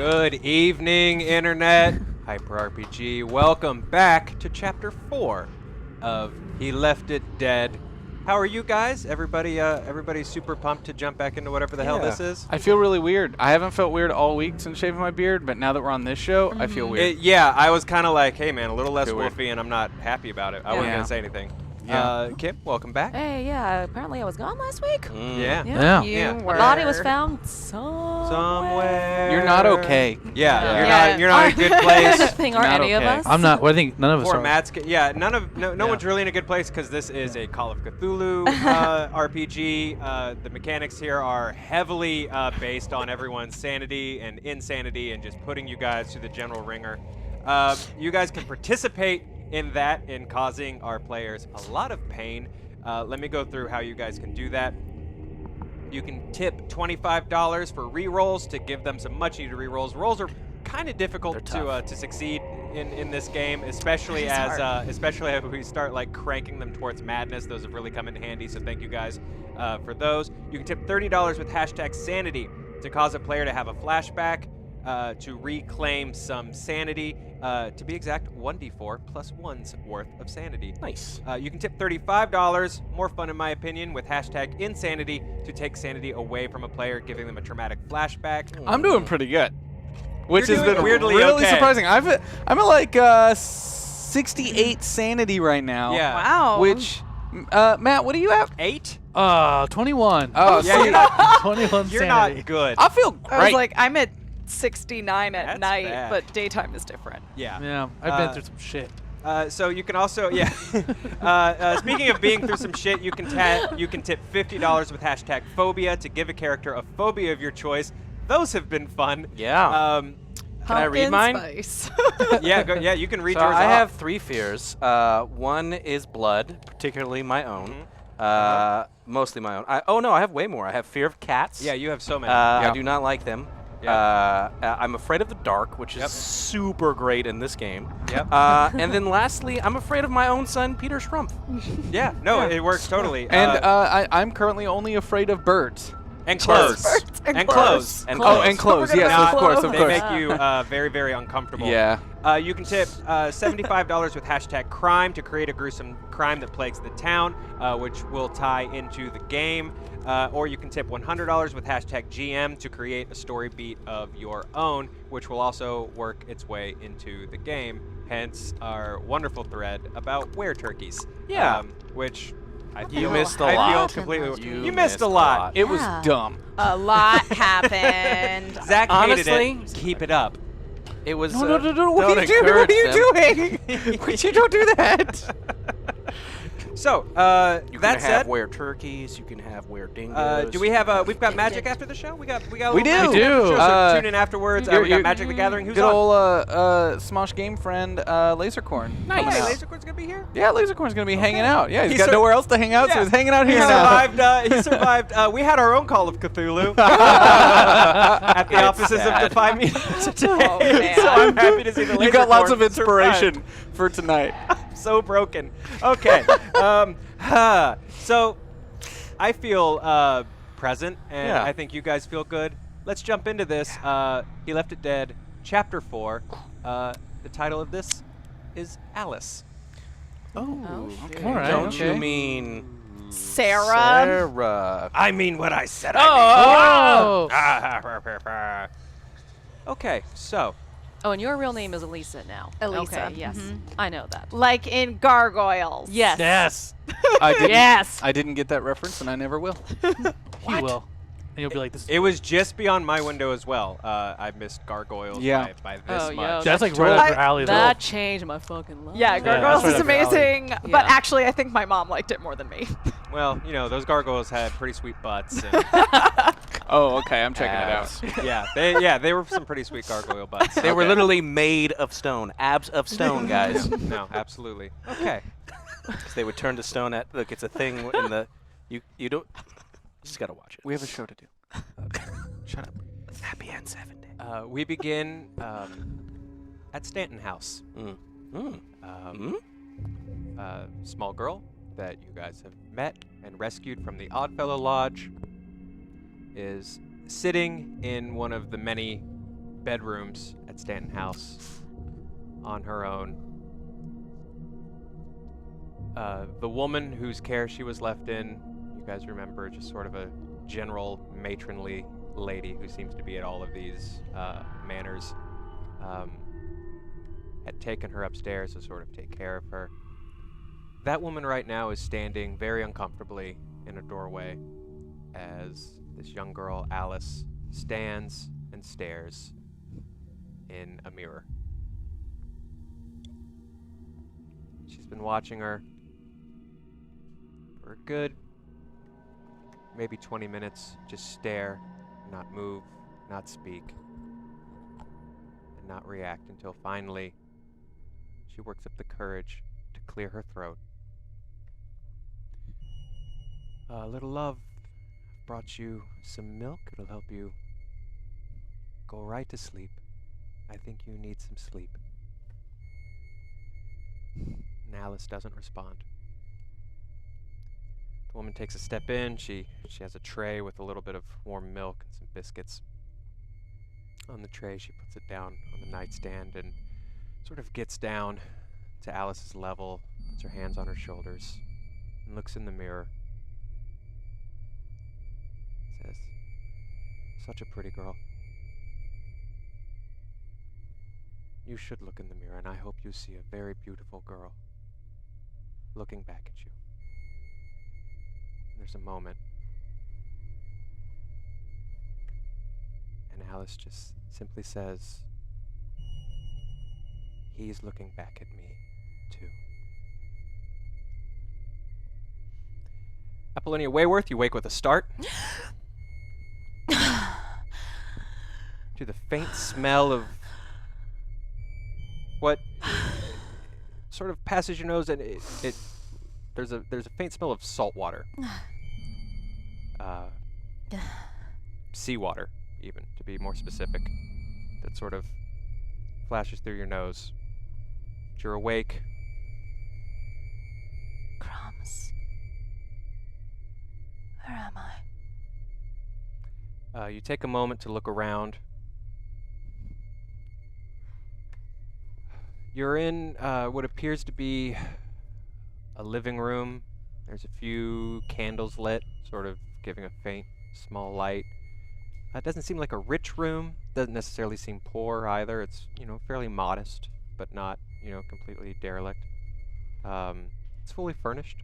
Good evening, Internet. Hyper RPG. Welcome back to Chapter 4 of He Left It Dead. How are you guys? Everybody's super pumped to jump back into whatever the hell this is? I feel really weird. I haven't felt weird all week since shaving my beard, but now that we're on this show, I feel weird. Yeah, I was kind of like, hey man, a little less wolfy, and I'm not happy about it. I wasn't going to say anything. Kim, welcome back. Hey, yeah, apparently I was gone last week. Yeah. You were. The body was found somewhere. You're not okay. You're not in a good place. Thing are any of us? I'm not. Well, I think none of us are. Matt's no one's really in a good place because this is a Call of Cthulhu RPG. The mechanics here are heavily based on everyone's sanity and insanity and just putting you guys through the general ringer. You guys can participate in that, in causing our players a lot of pain. Let me go through how you guys can do that. You can tip $25 for re-rolls to give them some much-needed re-rolls. Rolls are kind of difficult to succeed in this game, especially as we start like cranking them towards madness. Those have really come in handy, so thank you guys for those. You can tip $30 with hashtag sanity to cause a player to have a flashback, to reclaim some sanity. To be exact, 1d4 plus 1's worth of sanity. Nice. You can tip $35, more fun in my opinion, with hashtag insanity to take sanity away from a player, giving them a traumatic flashback. I'm doing pretty good, which has been weirdly really okay. surprising. I'm at like 68 sanity right now. Yeah. Wow. Which, Matt, what do you have? 8? 21. Oh, yeah, you're not, 21 you're sanity. not good. I feel great. I was like, I'm at 69 at That's night, bad. but daytime is different. Yeah, I've been through some shit. So you can also, speaking of being through some shit, you can tip $50 with hashtag phobia to give a character a phobia of your choice. Those have been fun. Yeah. Can I read mine? Spice. Yeah, you can read So yours I off. have 3 fears. One is blood, particularly my own. Mostly my own. I have way more. I have fear of cats. Yeah, you have so many. I do not like them. Yeah. I'm afraid of the dark, which is super great in this game. Yep. And then lastly, I'm afraid of my own son, Peter Schrumpf. It works totally. And I'm currently only afraid of birds. And clothes. And clothes. And Oh, and clothes. Yes, Now, of course, of They course. make you very, very uncomfortable. Yeah. You can tip $75 with hashtag crime to create a gruesome crime that plagues the town, which will tie into the game. Or you can tip $100 with hashtag GM to create a story beat of your own, which will also work its way into the game. Hence our wonderful thread about were-turkeys. Yeah. Which I feel, You missed a I lot. feel completely. You missed a lot. It was dumb. a lot happened. Zach Honestly, hated it. Keep it up. It was. No. What don't are you doing? What are you encourage doing? Would you don't do that? So, You that can said, have were turkeys. You can have were dingoes. do we have we've got magic after the show? We got a little We do. magic We after the do. show, so tune in afterwards. We got Magic the Gathering. Who's Good on? old Smosh game friend Lasercorn. Nice. coming out. Lasercorn's gonna be here. Yeah, Lasercorn's gonna be hanging out. Yeah, he's He got sur- nowhere else to hang out, so Yeah. he's hanging out He here now. survived. We had our own Call of Cthulhu at the offices sad. of Defy Me today. Oh, man. So I'm happy to see the Lasercorn. You got lots of survived. inspiration for tonight. So broken. Okay. So I feel present, and Yeah. I think you guys feel good. Let's jump into this. He Left It Dead, Chapter 4. The title of this is Alice. Oh, okay. All right. Don't you okay. mean Sarah. Sarah? I mean what I said. Oh! Okay, so Oh, and your real name is Elisa now. Elisa. Okay, yes. Mhm. I know that. Like in gargoyles. Yes. Yes. I didn't. Yes. I didn't get that reference, and I never will. He will. And you'll be like, this. it was just beyond my window as well. I missed gargoyles Yeah. by this Oh, much. yo, That's like right up your alley. That changed my fucking life. Yeah, gargoyles that's is right up your alley. amazing. But Yeah. actually, I think my mom liked it more than me. Well, you know, those gargoyles had pretty sweet butts. And Oh, okay. I'm checking it out. they were some pretty sweet gargoyle butts. They were Okay. literally made of stone, abs of stone, guys. No, absolutely. Okay. 'Cause they would turn to stone at. Look, it's a thing in the. You don't. You just gotta watch it. We have a show to do. Shut up. Happy end 7 day. We begin at Stanton House. Small girl that you guys have met and rescued from the Oddfellow Lodge is sitting in one of the many bedrooms at Stanton House on her own. The woman whose care she was left in, you guys remember, just sort of a general matronly lady who seems to be at all of these manors, had taken her upstairs to sort of take care of her. That woman right now is standing very uncomfortably in a doorway as this young girl, Alice, stands and stares in a mirror. She's been watching her for a good maybe 20 minutes, just stare, not move, not speak, and not react until finally she works up the courage to clear her throat. Little love, brought you some milk. It'll help you go right to sleep. I think you need some sleep. And Alice doesn't respond. The woman takes a step in. She has a tray with a little bit of warm milk and some biscuits. On the tray, she puts it down on the nightstand and sort of gets down to Alice's level, puts her hands on her shoulders, and looks in the mirror. Says, "Such a pretty girl. You should look in the mirror, and I hope you see a very beautiful girl looking back at you." And there's a moment, and Alice just simply says, "He's looking back at me, too." Apollonia Wayworth, you wake with a start. To the faint smell of what sort of passes your nose, and there's a faint smell of salt water, seawater, even to be more specific, that sort of flashes through your nose. But you're awake. Crumbs. Where am I? You take a moment to look around. You're in what appears to be a living room. There's a few candles lit, sort of giving a faint, small light. It doesn't seem like a rich room. Doesn't necessarily seem poor either. It's, fairly modest, but not, completely derelict. It's fully furnished,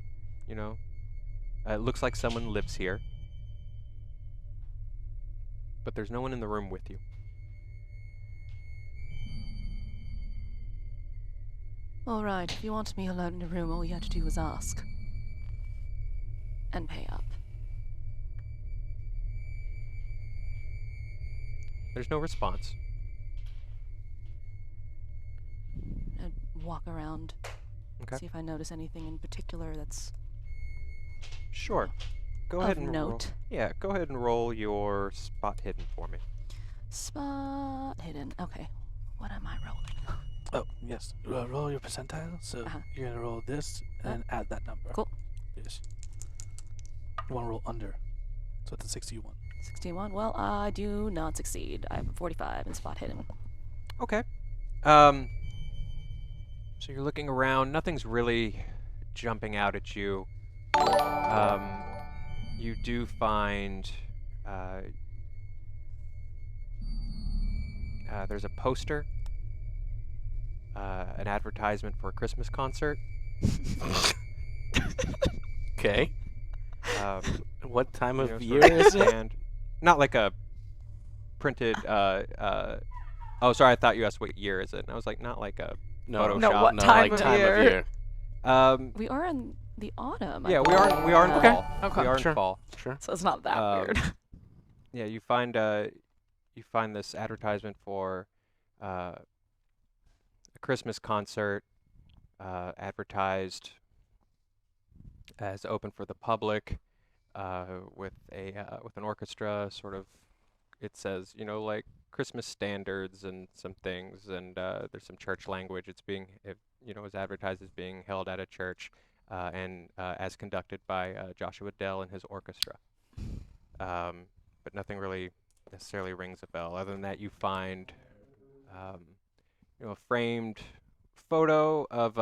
It looks like someone lives here. But there's no one in the room with you. All right, if you wanted me alone in a room, all you had to do was ask. And pay up. There's no response. I'd walk around, Okay. see if I notice anything in particular that's Sure. Go of ahead and roll. note. Yeah, go ahead and roll your spot hidden for me. Spot hidden. Okay. What am I rolling? Oh, yes. Roll your percentile. So Uh-huh. you're going to roll this and add that number. Cool. Yes. You want to roll under. So it's a 61. 61. Well, I do not succeed. I have a 45 in spot hidden. Okay. So you're looking around. Nothing's really jumping out at you. You do find there's a poster, an advertisement for a Christmas concert. Okay. Um, What time of sort year of is it? and not like a printed. Oh, sorry. I thought you asked what year is it, and I was like, not like a No, Photoshop. No, what time like of time year? of year. We are in the autumn. I Yeah, we are in believe. fall. Okay. We are Sure. in fall. Sure. So it's not that weird. Yeah, you find this advertisement for a Christmas concert, advertised as open for the public, with an orchestra. Sort of, it says like Christmas standards and some things, and there's some church language. It's is advertised as being held at a church, and as conducted by Joshua Dell and his orchestra. But nothing really necessarily rings a bell. Other than that, you find A framed photo of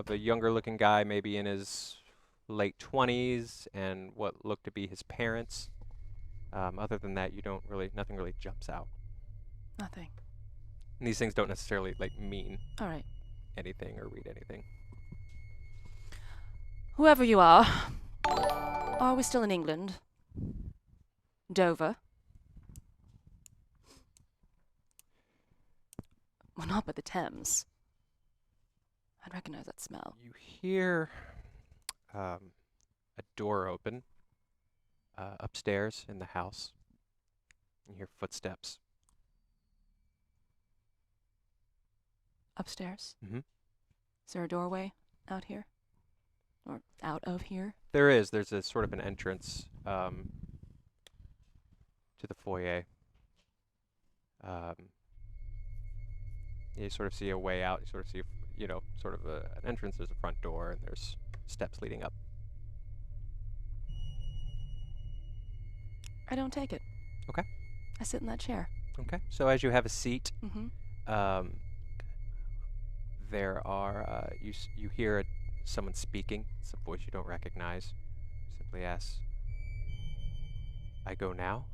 a younger-looking guy, maybe in his late 20s, and what look to be his parents. Other than that, nothing really jumps out. Nothing. And these things don't necessarily mean All right. anything or read anything. Whoever you are we still in England? Dover? Well, not by the Thames. I'd recognize that smell. You hear a door open upstairs in the house. You hear footsteps. Upstairs? Mm-hmm. Is there a doorway out here? Or out of here? There is. There's a sort of an entrance to the foyer. You sort of see a way out. You sort of see, sort of an entrance. There's a front door, and there's steps leading up. I don't take it. Okay. I sit in that chair. Okay. So as you have a seat, Mm-hmm. there are you hear someone speaking. It's a voice you don't recognize. Simply asks, "I go now?"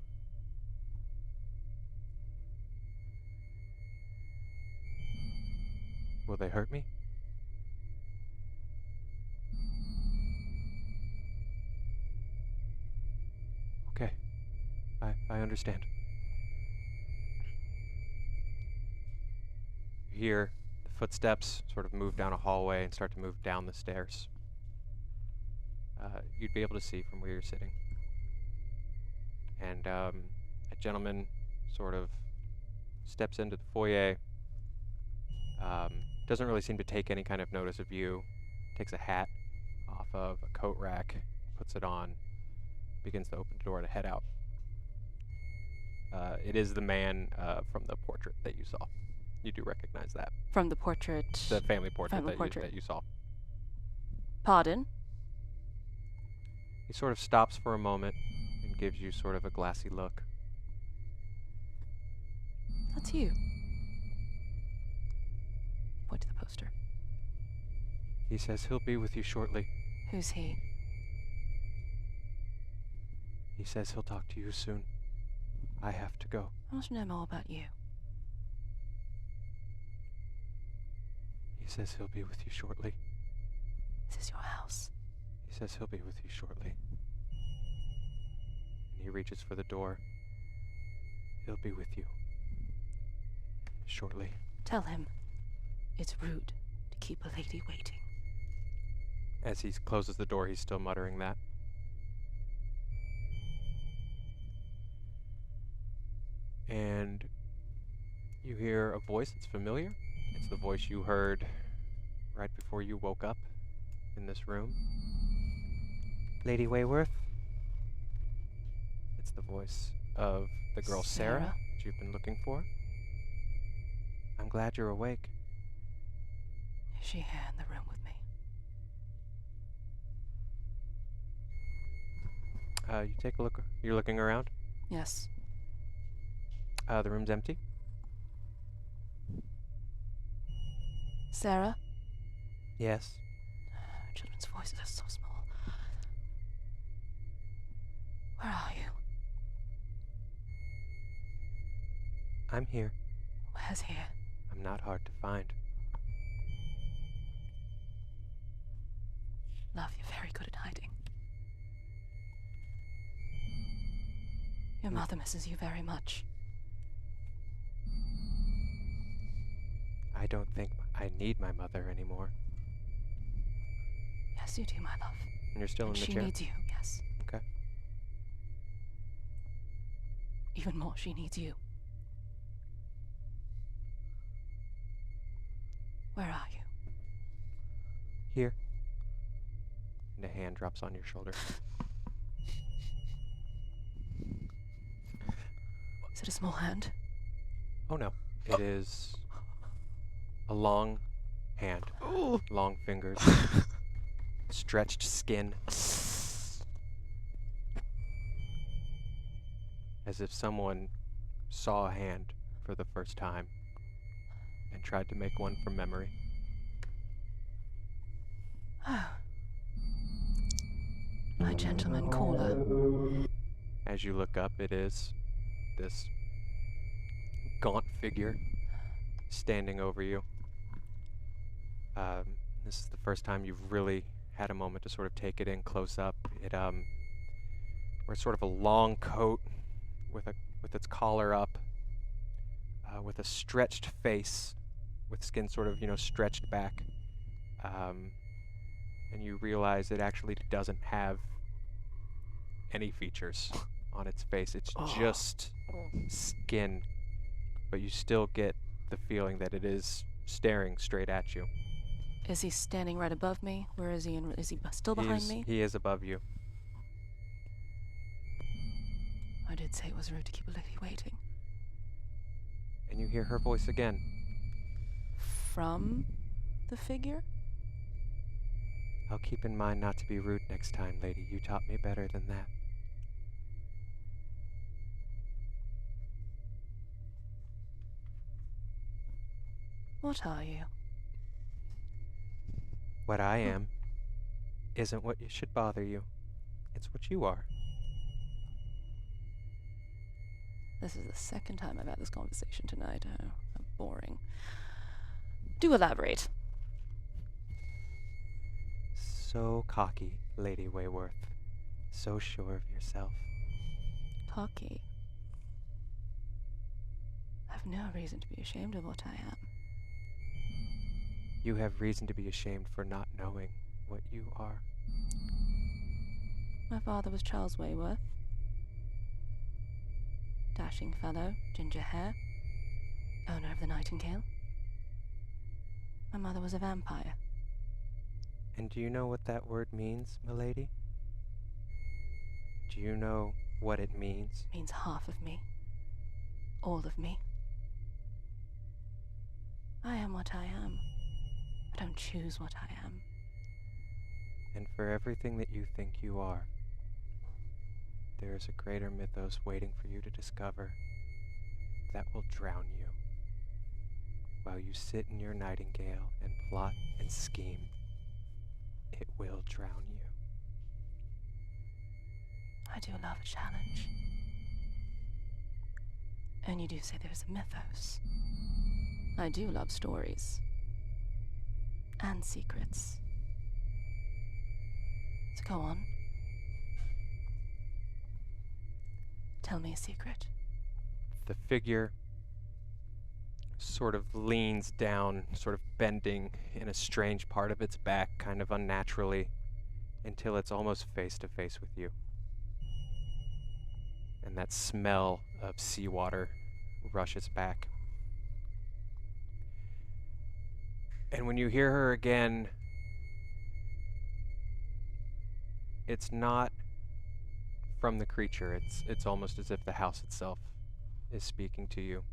"Will they hurt me?" "Okay. I understand." You hear the footsteps sort of move down a hallway and start to move down the stairs. You'd be able to see from where you're sitting. And a gentleman sort of steps into the foyer. Doesn't really seem to take any kind of notice of you. Takes a hat off of a coat rack, puts it on, begins to open the door to head out. It is the man from the portrait that you saw. You do recognize that. From the portrait. The family portrait, Family that, portrait. that you saw. Pardon? He sort of stops for a moment and gives you sort of a glassy look. That's you. Point to the poster. He says he'll be with you shortly. Who's he? He says he'll talk to you soon. I have to go. I want to know more about you. He says he'll be with you shortly. Is this your house? He says he'll be with you shortly. And he reaches for the door. He'll be with you shortly. Tell him it's rude to keep a lady waiting. As he closes the door, he's still muttering that. And you hear a voice that's familiar. It's the voice you heard right before you woke up in this room. Lady Wayworth? It's the voice of the girl Sarah Sarah? that you've been looking for. I'm glad you're awake. Is she here in the room with me? You take a look. You're looking around. Yes. The room's empty. Sarah? Yes. Children's voices are so small. Where are you? I'm here. Where's here? I'm not hard to find. Love, you're very good at hiding. Your mother misses you very much. I don't think I need my mother anymore. Yes, you do, my love. And you're still And in the she chair? needs you, yes. Okay. Even more, she needs you. Where are you? Here. And a hand drops on your shoulder. Is it a small hand? Oh no. It is a long hand. Long fingers. Stretched skin. As if someone saw a hand for the first time and tried to make one from memory. Oh. My gentleman caller. As you look up, it is this gaunt figure standing over you. This is the first time you've really had a moment to sort of take it in close up. It wears sort of a long coat with its collar up, with a stretched face, with skin sort of stretched back, and you realize it actually doesn't have any features on its face. It's just skin, but you still get the feeling that it is staring straight at you. Is he standing right above me? Where is he? Is he still behind me? He is above you. I did say it was rude to keep a lady waiting. And you hear her voice again. From the figure? I'll keep in mind not to be rude next time, lady. You taught me better than that. What are you? What I am isn't what should bother you. It's what you are. This is the second time I've had this conversation tonight. Oh, how boring. Do elaborate. So cocky, Lady Wayworth. So sure of yourself. Cocky. I've no reason to be ashamed of what I am. You have reason to be ashamed for not knowing what you are. My father was Charles Wayworth. Dashing fellow, ginger hair, owner of the Nightingale. My mother was a vampire. And do you know what that word means, milady? Do you know what it means? Means half of me. All of me. I am what I am. I don't choose what I am. And for everything that you think you are, there is a greater mythos waiting for you to discover that will drown you while you sit in your nightingale and plot and scheme. It will drown you. I do love a challenge. And you do say there's a mythos. I do love stories. And secrets. So go on. Tell me a secret. The figure sort of leans down, sort of bending in a strange part of its back, kind of unnaturally, until it's almost face to face with you. And that smell of seawater rushes back. And when you hear her again, it's not from the creature. It's almost as if the house itself is speaking to you.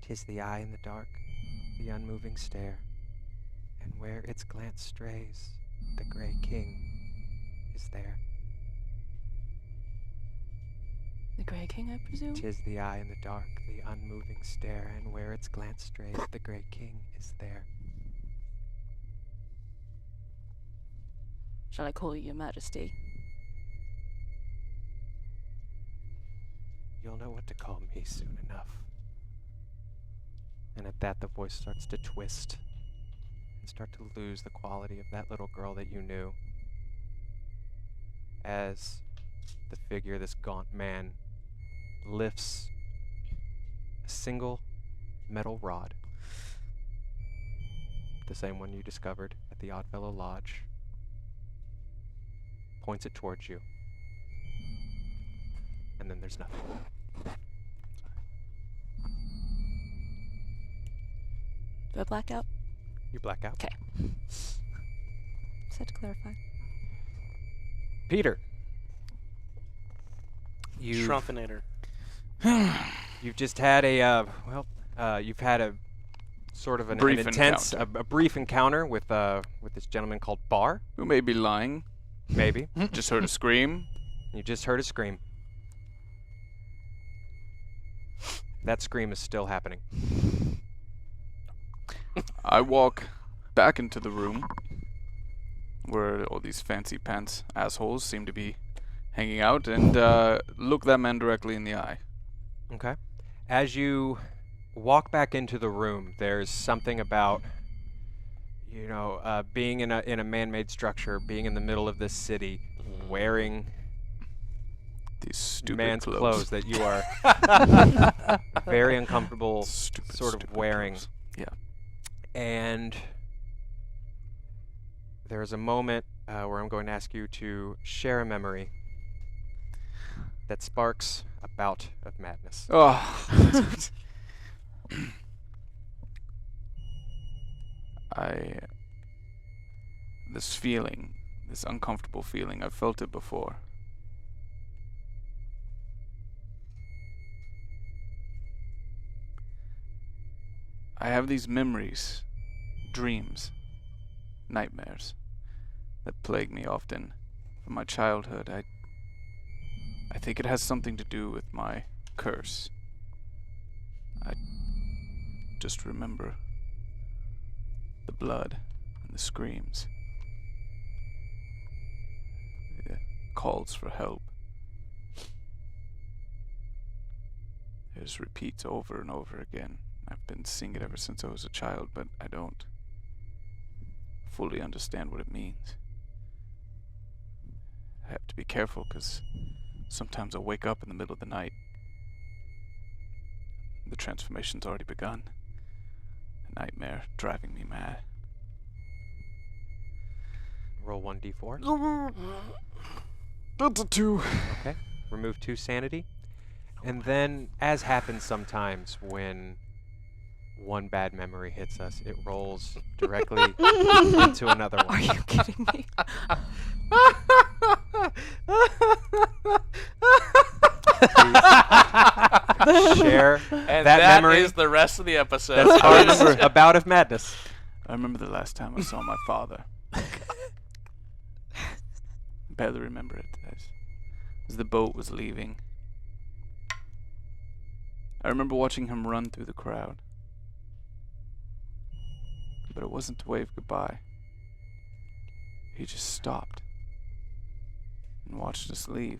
'Tis the eye in the dark, the unmoving stare, and where its glance strays, the Grey King is there. The Grey King, I presume? 'Tis the eye in the dark, the unmoving stare, and where its glance strays, the Grey King is there. Shall I call you Your Majesty? You'll know what to call me soon enough. And at that, the voice starts to twist and start to lose the quality of that little girl that you knew. As the figure, this gaunt man, lifts a single metal rod, the same one you discovered at the Oddfellow Lodge, points it towards you, and then there's nothing. Do I black out? You black out. Okay. Just had to clarify. Peter, you've Schrumpfinator. just had a you've had a sort of an intense, a brief encounter with this gentleman called Barr. Who may be lying. Maybe. Just heard a scream. You just heard a scream. That scream is still happening. I walk back into the room where all these fancy pants assholes seem to be hanging out and look that man directly in the eye. Okay. As you walk back into the room, there's something about, being in a man-made structure, being in the middle of this city, wearing These stupid man's clothes. clothes that you are very uncomfortable Stupid wearing. clothes. Yeah. And there's a moment where I'm going to ask you to share a memory that sparks a bout of madness. Oh. This feeling, this uncomfortable feeling, I've felt it before. I have these memories, dreams, nightmares that plague me often from my childhood. I think it has something to do with my curse. I just remember the blood and the screams, the calls for help. It just repeats over and over again. I've been seeing it ever since I was a child, but I don't fully understand what it means. I have to be careful because sometimes I'll wake up in the middle of the night. The transformation's already begun. A nightmare driving me mad. Roll 1d4. That's a 2. Okay. Remove 2 sanity. And then, as happens sometimes when one bad memory hits us, it rolls directly into another one. Are you kidding me? Share And that memory. is the rest of the episode. That's part a bout of madness. I remember the last time I saw my father. Barely remember it. As the boat was leaving. I remember watching him run through the crowd. But it wasn't to wave goodbye. He just stopped and watched us leave.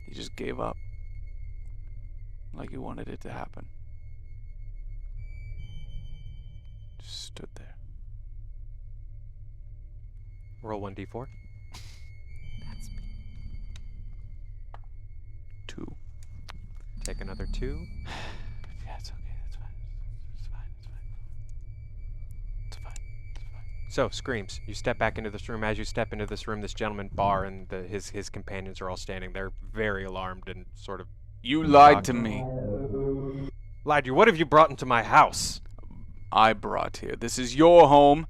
He just gave up, like he wanted it to happen. Just stood there. Roll 1d4. That's me. 2. Take another 2. Yeah, it's okay. That's fine. It's fine. It's fine. It's fine. It's fine. So, screams. You step back into this room. As you step into this room, this gentleman, Barr, and his companions are all standing there, very alarmed and sort of... You lied to me. Lied to you? What have you brought into my house? I brought here. This is your home,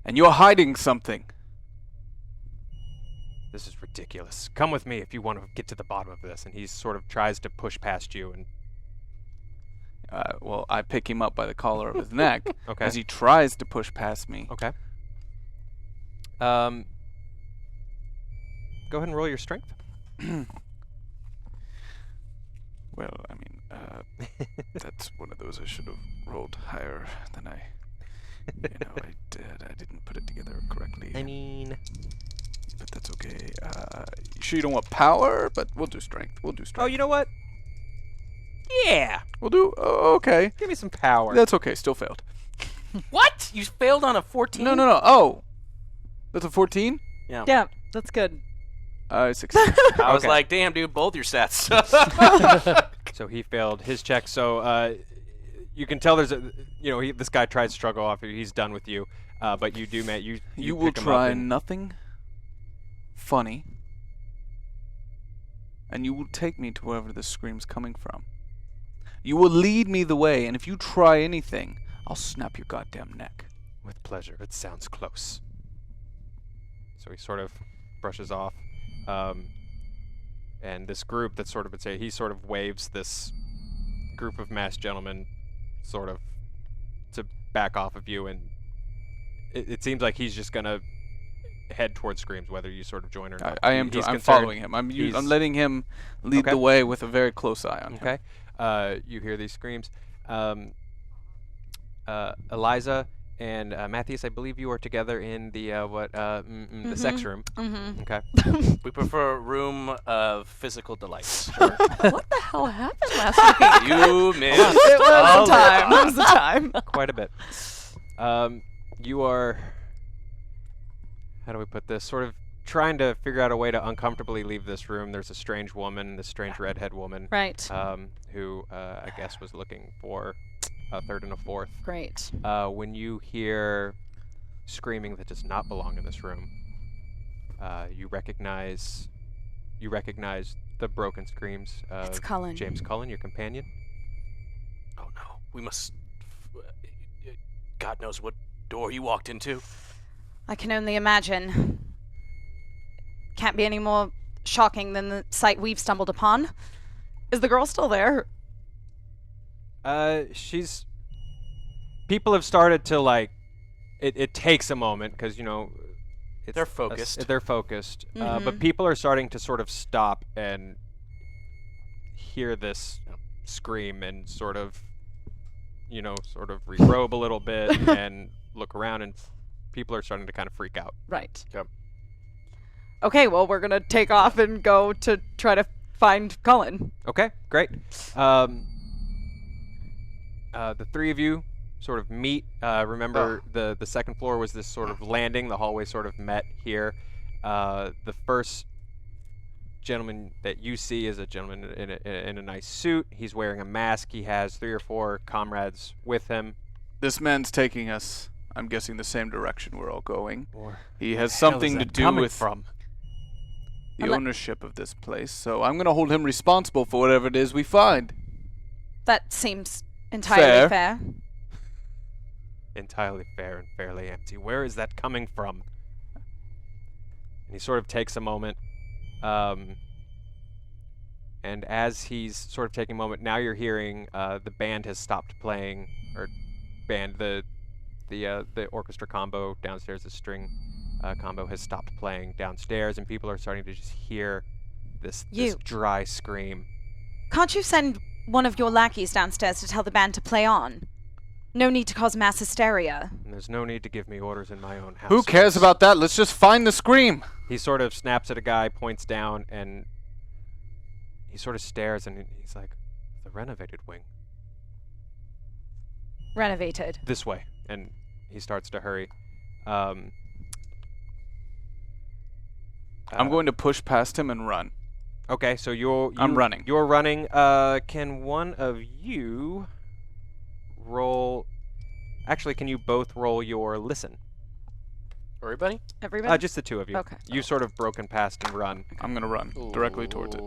and you're hiding something. This is ridiculous. Come with me if you want to get to the bottom of this. And he sort of tries to push past you and... Well, I pick him up by the collar of his neck Okay. as he tries to push past me. Okay. Go ahead and roll your strength. Well, I mean, that's one of those I should have rolled higher than I did. I didn't put it together correctly. But that's okay. You sure you don't want power? But we'll do strength. We'll do strength. Oh, you know what? Yeah. We'll do... Oh, okay. Give me some power. That's okay. Still failed. What? You failed on a 14? No. Oh. That's a 14? Yeah. Yeah, that's good. 16. I was Okay. like, damn, dude, both your sets. So he failed his check. So you can tell there's a... this guy tried to struggle off. He's done with you. But you do, Matt. You You will pick him up try and- nothing funny, and you will take me to wherever this scream's coming from. You will lead me the way, and if you try anything, I'll snap your goddamn neck. With pleasure. It sounds close. So he sort of brushes off. And this group that sort of would say, he sort of waves this group of masked gentlemen sort of to back off of you, and it seems like he's just going to head towards screams, whether you sort of join or not. I am. He's I'm concerned. following him. I'm He's- letting him lead Okay. the way with a very close eye on him. Okay. You hear these screams. Eliza and Matthias, I believe you are together in the the sex room. Mm-hmm. Okay. We prefer a room of physical delights. What the hell happened last week? You missed. It was all the time. It was the time. Quite a bit. You are, how do we put this? Sort of trying to figure out a way to uncomfortably leave this room. There's a strange woman, this strange redhead woman, Right. who I guess was looking for a third and a fourth. Great. When you hear screaming that does not belong in this room, you recognize the broken screams of It's Cullen. James Cullen, your companion. Oh no, we must. God knows what door he walked into. I can only imagine. Can't be any more shocking than the sight we've stumbled upon. Is the girl still there? People have started to like. It takes a moment because They're focused. They're focused, but Mhm. people are starting to sort of stop and hear this scream and sort of rerobe a little bit and look around, and people are starting to kind of freak out. Right. Yep. Okay, well, we're gonna take off and go to try to find Cullen. Okay, great. The three of you sort of meet. Remember, the second floor was this sort of landing. The hallway sort of met here. The first gentleman that you see is a gentleman in a nice suit. He's wearing a mask. He has 3 or 4 comrades with him. This man's taking us, I'm guessing, the same direction we're all going. Or He has something to do with from. the ownership of this place, so I'm going to hold him responsible for whatever it is we find. That seems entirely fair. Entirely fair and fairly empty. Where is that coming from? And he sort of takes a moment. And as he's sort of taking a moment, now you're hearing the band has stopped playing, or the orchestra combo downstairs, the string combo has stopped playing downstairs, and people are starting to just hear this dry scream. Can't you send one of your lackeys downstairs to tell the band to play on? No need to cause mass hysteria. And there's no need to give me orders in my own house. Who cares about that? Let's just find the scream. He sort of snaps at a guy, points down, and he sort of stares, and he's like, the renovated wing. Renovated. This way. And he starts to hurry. I'm going to push past him and run. Okay, so I'm running. You're running. Can one of you roll... Actually, can you both roll your listen? Everybody? Everybody? Just the 2 of you. Okay. You've sort of broken past and run. I'm going to run directly towards it.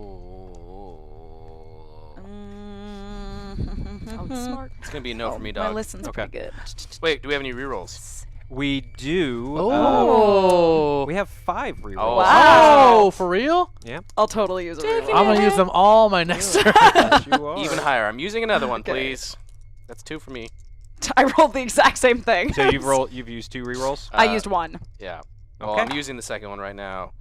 Smart. It's gonna be a no for me, My dog. listen's Okay. pretty good. Wait, do we have any rerolls? We do. Oh. We have 5 rerolls. Oh, Wow, for real? Yeah. I'll totally use a reroll. I'm gonna use them all my next turn. Yes, you are. Even higher. I'm using another one, Okay. please. That's 2 for me. I rolled the exact same thing. So you've used 2 rerolls? I used 1. Yeah. Well, Okay. I'm using the second one right now.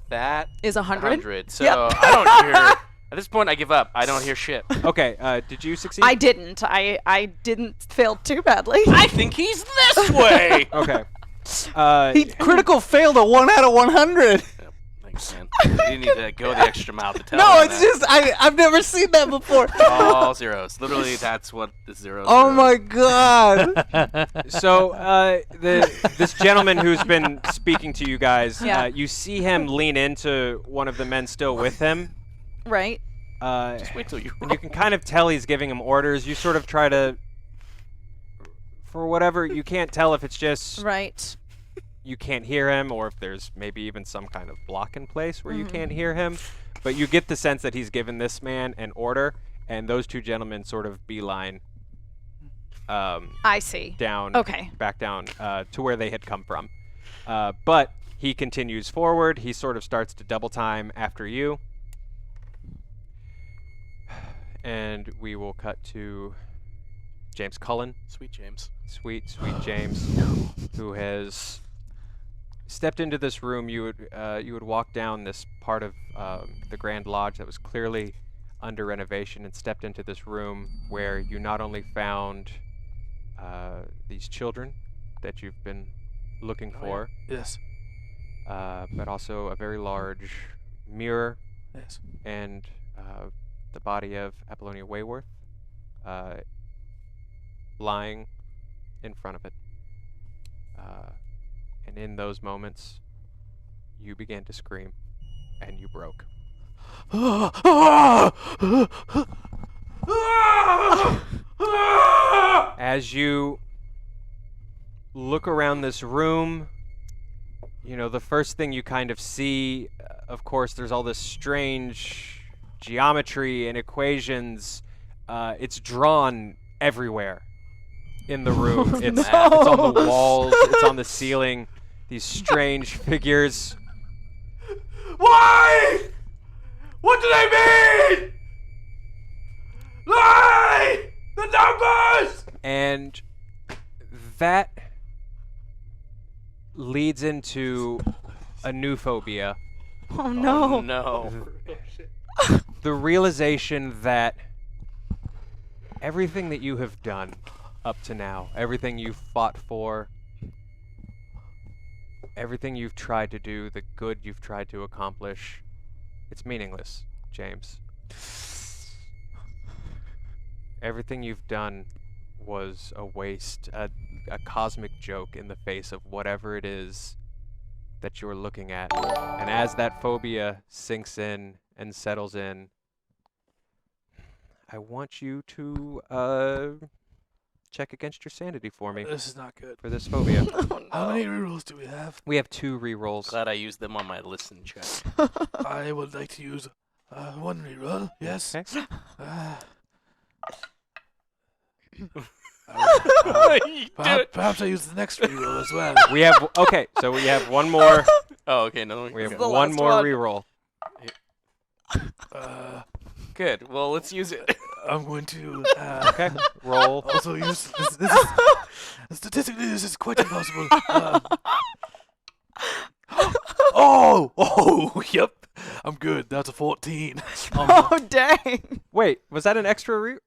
That Is 100? 100. So Yep. I don't hear. At this point, I give up. I don't hear shit. Okay, did you succeed? I didn't. I didn't fail too badly. I think he's this way. Okay. He critical failed a 1 out of 100. Yep, thanks, man. You didn't need to go the extra mile to tell No, him it's that. just I've never seen that before. All zeros. Literally, that's what the zeros. Oh are. my god. So this gentleman who's been speaking to you guys, Yeah. you see him lean into one of the men still with him. Right? Just wait till you. And you can kind of tell he's giving him orders. You sort of try to, for whatever, you can't tell if it's just Right. you can't hear him or if there's maybe even some kind of block in place where you can't hear him. But you get the sense that he's given this man an order, and those 2 gentlemen sort of beeline I see. down, Okay. back down to where they had come from. But he continues forward. He sort of starts to double time after you. And we will cut to James Cullen. Sweet James. Sweet James, who has stepped into this room. You would walk down this part of the Grand Lodge that was clearly under renovation and stepped into this room where you not only found these children that you've been looking for, Yes. but also a very large mirror Yes. and the body of Apollonia Wayworth lying in front of it. And in those moments, you began to scream, and you broke. As you look around this room, you know, the first thing you kind of see, of course, there's all this strange geometry and equations. It's drawn everywhere in the room. It's on the walls, it's on the ceiling. These strange figures. Why? What do they mean? Why? The numbers! And that leads into a new phobia. Oh no. Oh, no. The realization that everything that you have done up to now, everything you've fought for, everything you've tried to do, the good you've tried to accomplish, it's meaningless, James. Everything you've done was a waste, a cosmic joke in the face of whatever it is that you're looking at. And as that phobia sinks in and settles in, I want you to check against your sanity for me This is not good. for this phobia. How many rerolls do we have? We have 2 rerolls. Glad I used them on my listen check. I would like to use one reroll. Yes. Okay. Perhaps I use the next reroll as well. We have so we have one more. Oh, okay. No, We have okay. the one last more one. reroll. Good. Well, let's use it. I'm going to Okay, roll. also use this is statistically this is quite impossible. Yep. I'm good. That's a 14. Oh dang. Wait, was that an extra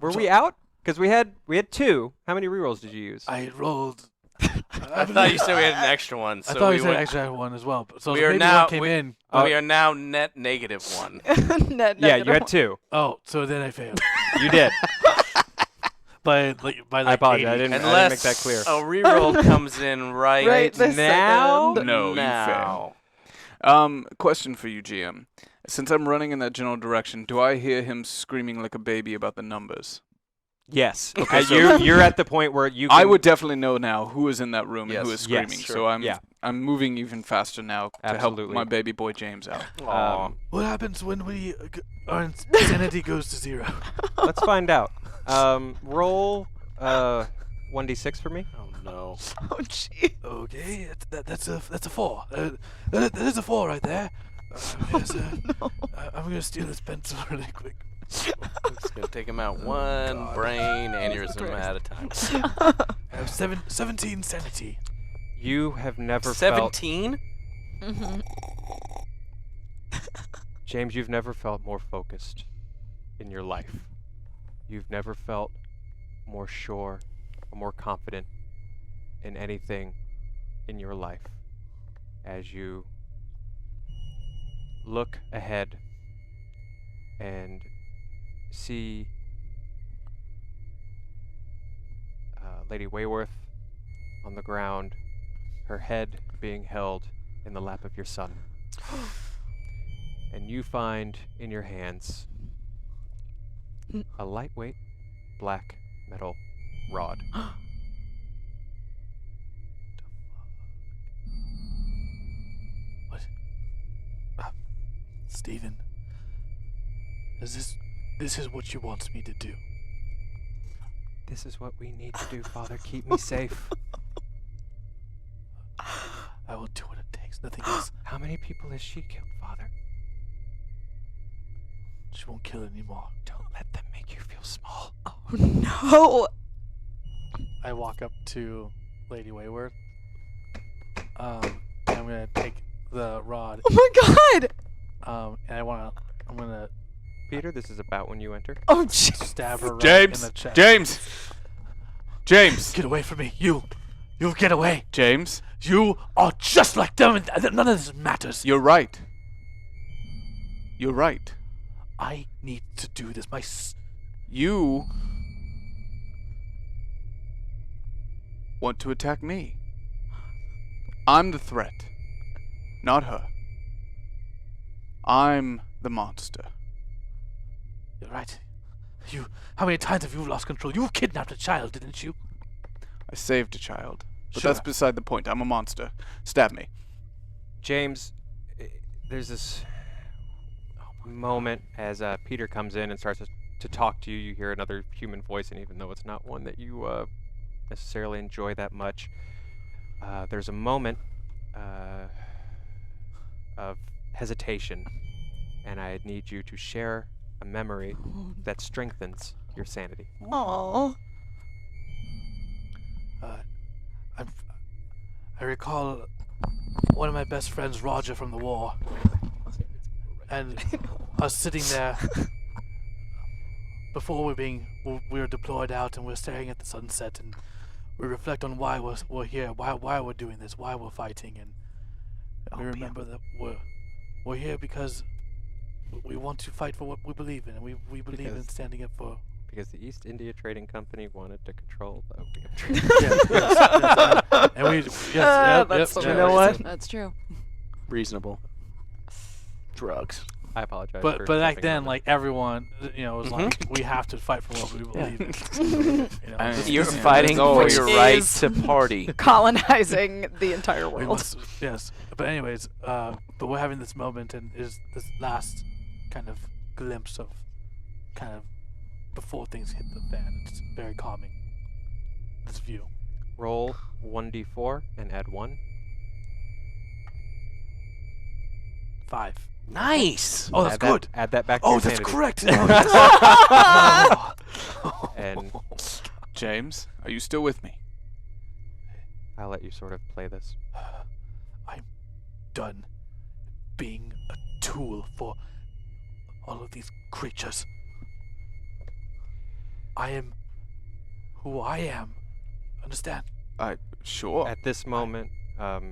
Were we out? Because we had 2. How many rerolls did you use? I rolled. I thought you said we had an extra one. So I thought we you said went- extra one as well. So We are maybe now- one came we- in. we are now net -1. Yeah, you had 2. Oh, so then I failed You did. by I apologize. 80. I didn't Unless make that clear. a reroll comes in Right this now? second. No, you now. fail. Question for you, GM. Since I'm running in that general direction, do I hear him screaming like a baby about the numbers? Yes. Okay, so- You're at the point where you can, I would definitely know now who is in that room and who Yes. is Yes, screaming. sure. So Yeah. I'm moving even faster now to Absolutely. help my baby boy James out. Aw. What happens when our sanity goes to 0? Let's find out. Roll 1d6 for me. Oh no. Oh gee. Okay, that's a 4. That is a 4 right there. Yes, I'm gonna steal this pencil really quick. I'm just gonna take him out one God. brain aneurysm at a time. I have 17 sanity. You have never felt 17? Mm-hmm. James, you've never felt more focused in your life. You've never felt more sure or more confident in anything in your life as you look ahead and see Lady Wayworth on the ground, her head being held in the lap of your son. And you find in your hands a lightweight black metal rod. What? Stephen, this is what you want me to do. This is what we need to do, Father. Keep me safe. I will do what it takes. Nothing else. How many people has she killed, Father? She won't kill anymore. Don't let them make you feel small. Oh no. I walk up to Lady Wayworth. And I'm gonna take the rod. Oh my god. And I'm gonna Peter, this is about when you enter. Oh gee. stab her right in James! the chest. James! James! Get away from me. You get away. James? You are just like them, and none of this matters. You're right. You're right. I need to do this. You want to attack me. I'm the threat, not her. I'm the monster. You're right. How many times have you lost control? You kidnapped a child, didn't you? I saved a child. But Sure. that's beside the point. I'm a monster. Stab me. James, there's this moment as Peter comes in and starts to talk to you. You hear another human voice, and even though it's not one that you necessarily enjoy that much, there's a moment of hesitation, and I need you to share a memory that strengthens your sanity. Oh. I recall one of my best friends, Roger, from the war, and us sitting there before we were deployed out, and we're staring at the sunset, and we reflect on why we're here, why we're doing this, why we're fighting, and we remember that we're here because we want to fight for what we believe in, and we believe in standing up for. Because the East India Trading Company wanted to control the opium trade. And we, That's You know what? That's true. Reasonable. Drugs. I apologize. But for back jumping then, on like everyone, was like, we have to fight for what we believe in. I mean, You're Yeah, fighting that's for always- your right Is- to party. Colonizing the entire We world. must, yes. But anyways, but we're having this moment, and is this last kind of glimpse of kind of before things hit the fan. It's very calming. This view. Roll 1d4 and add 1. 5. Nice. Oh, that's Add good. Add that back to Oh, your that's sanity. correct. Oh, yes. And James, are you still with me? I'll let you sort of play this. I'm done being a tool for all of these creatures. I am who I am. Understand? Sure. At this moment, as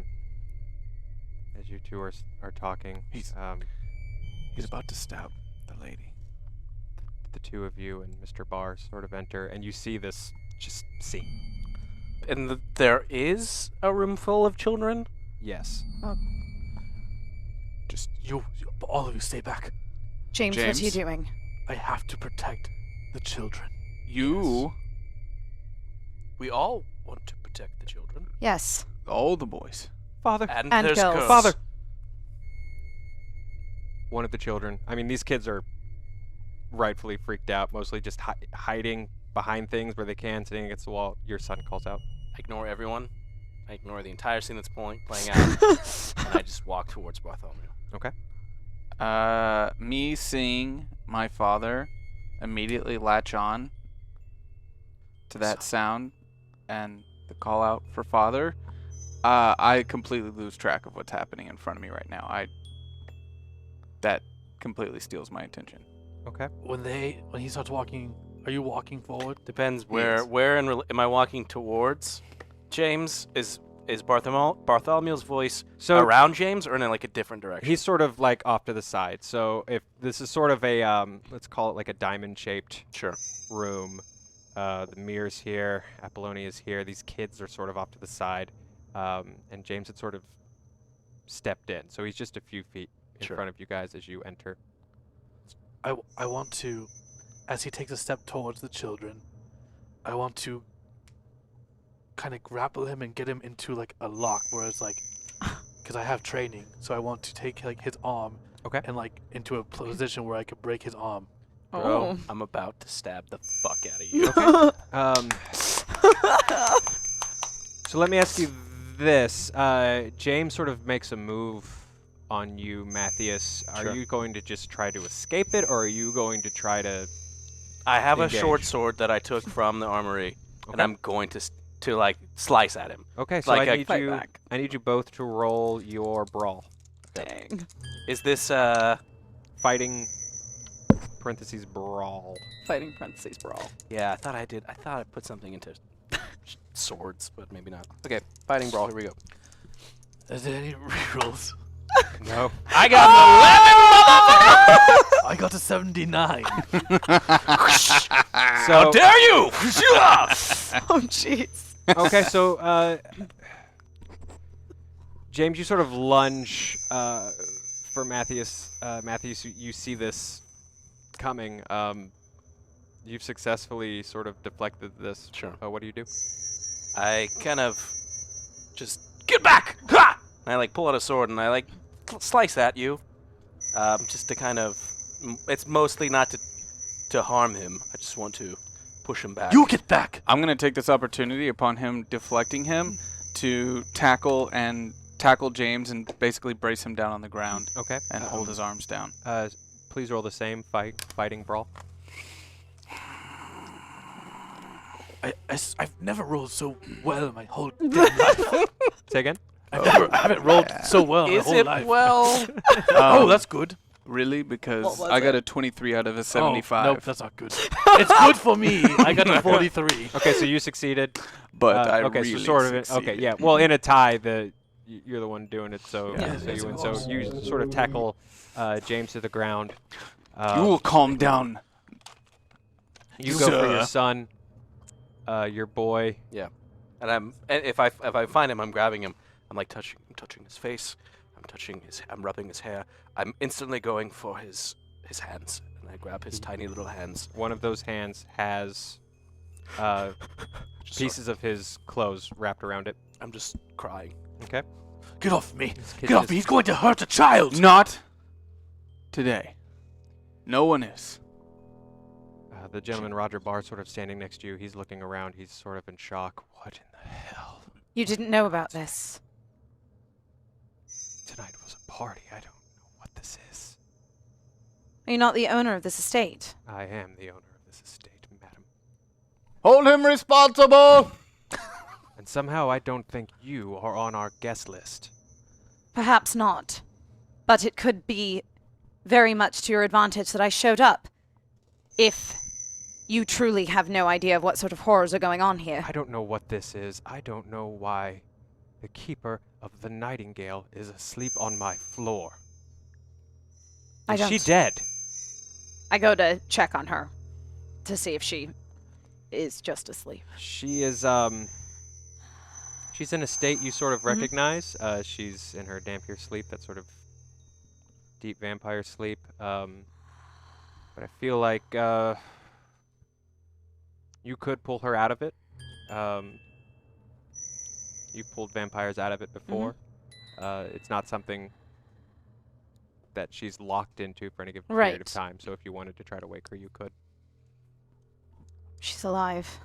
you two are talking, He's about to stab the lady. the two of you and Mr. Barr sort of enter, and you see this just scene. And there is a room full of children? Yes. Just you all of you stay back. James, what are you James? doing? I have to protect the children. You, We all want to protect the children. Yes. all the boys. Father. And, And there's girls. ghosts. Father. One of the children. I mean, these kids are rightfully freaked out, mostly just hiding behind things where they can, sitting against the wall. Your son calls out. I ignore everyone. I ignore the entire scene that's playing out, and I just walk towards Bartholomew. Okay. Me seeing my father immediately latch on to that sound and the call out for father, I completely lose track of what's happening in front of me right now. That completely steals my attention. Okay. When he starts walking, are you walking forward? Depends Yes. where am I walking towards? James, is Bartholomew's voice So around James or in like a different direction? he's sort of like off to the side. So if this is sort of a let's call it like a diamond-shaped Sure. room. The mirror's here. Apollonia's here. These kids are sort of off to the side, and James had sort of stepped in, so he's just a few feet in Sure. front of you guys as you enter. I want to, as he takes a step towards the children, I want to kind of grapple him and get him into like a lock where it's like, because I have training, so I want to take like his arm Okay. and like into a position where I could break his arm. Bro, I'm about to stab the fuck out of you. So let me ask you this. James sort of makes a move on you, Matthias. Are Sure. you going to just try to escape it, or are you going to try to... I have a Engage. short sword that I took from the armory, and Okay. I'm going to like slice at him. Okay, so like I a need fight you. back. I need you both to roll your brawl. Dang. Is this Fighting parentheses brawl. Fighting parentheses brawl. Yeah, I thought I did. I thought I put something into swords, but maybe not. Okay, fighting brawl. Here we go. Is there any rerolls? No. I got I got a 79. So dare you! Oh, jeez. okay, so James, you sort of lunge for Matthias. Matthias, you see this coming. You've successfully sort of deflected this. Sure. What do you do? I kind of just get back! Ha! And I like pull out a sword and I like slice at you, just to kind of. It's mostly not to harm him. I just want to push him back. You get back! I'm going to take this opportunity upon him deflecting him to tackle James and basically brace him down on the ground Okay. and hold his arms down. Please roll the same fighting brawl. I've never rolled so well in my whole damn life. Say again. I haven't rolled so well in my Is whole it life. well? Oh, that's good. Really? What Because was I got it? a 23 out of a 75. Oh, nope, that's not good. It's good for me. I got a 43. Okay, so you succeeded. but I okay, really so sort of. Okay, succeeded. yeah. Well, in a tie, you're the one doing it. So, Yeah. so you win. So you sort of tackle James to the ground. You will calm down. You go for your Sir. son, your boy. And if I find him, I'm grabbing him. I'm like touching his face. I'm rubbing his hair. I'm instantly going for his hands, and I grab his tiny little hands. One of those hands has pieces of his clothes wrapped around it. I'm just crying. Okay. Get off me. kid Get off is- me. He's going to hurt a child. Not today. No one is. The gentleman, Roger Barr, sort of standing next to you. He's looking around. He's sort of in shock. What in the hell? You didn't know about this. Tonight was a party. I don't know what this is. Are you not the owner of this estate? I am the owner of this estate, madam. Hold him responsible! And somehow I don't think you are on our guest list. Perhaps not. But it could be very much to your advantage that I showed up. If you truly have no idea of what sort of horrors are going on here. I don't know what this is. I don't know why the keeper of the Nightingale is asleep on my floor. I Is she don't- dead? I go to check on her to see if she is just asleep. She is, she's in a state you sort of recognize. She's in her Dampier sleep, that sort of deep vampire sleep. But I feel like, you could pull her out of it. You pulled vampires out of it before. It's not something that she's locked into for any given period of Right. time. So if you wanted to try to wake her, you could. She's alive.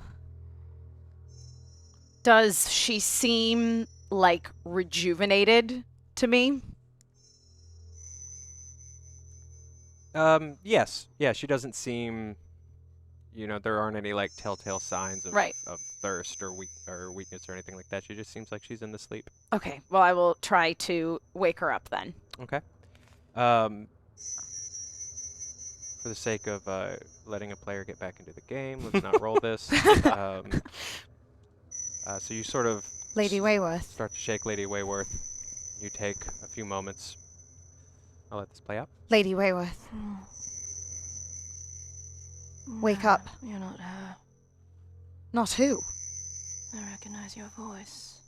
Does she seem like rejuvenated to me? Yes. Yeah, she doesn't seem, there aren't any like telltale signs of, Right. of thirst or weakness or anything like that. She just seems like she's in the sleep. Okay, well, I will try to wake her up then. Okay. For the sake of letting a player get back into the game, let's not roll this. So you sort of Lady Wayworth. start to shake Lady Wayworth. You take a few moments. I'll let this play out. Lady Wayworth. Wake up. You're not her. Not who? I recognize your voice.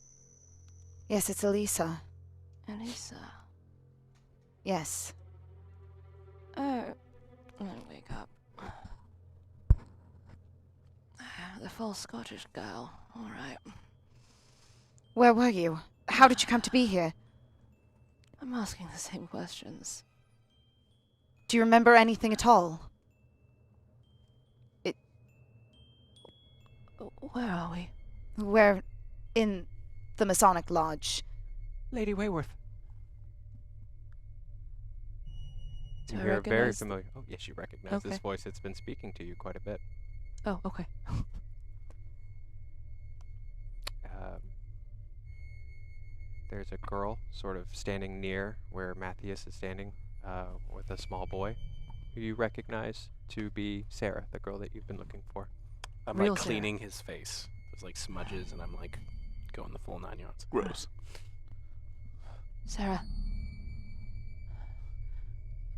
Yes, it's Elisa. Elisa. Yes. Oh. Then wake up. The full Scottish girl. Alright. Where were you? How did you come to be here? I'm asking the same questions. Do you remember anything at all? Where are we? We're in the Masonic Lodge. Lady Wayworth. Do I You're very recognize- familiar. Oh, yes, you recognize this Okay. voice. It's been speaking to you quite a bit. Oh, okay. There's a girl sort of standing near where Matthias is standing with a small boy who you recognize to be Sarah, the girl that you've been looking for. I'm Real like Sarah. cleaning his face There's like smudges, and I'm like going the full 9 yards. Gross. Sarah.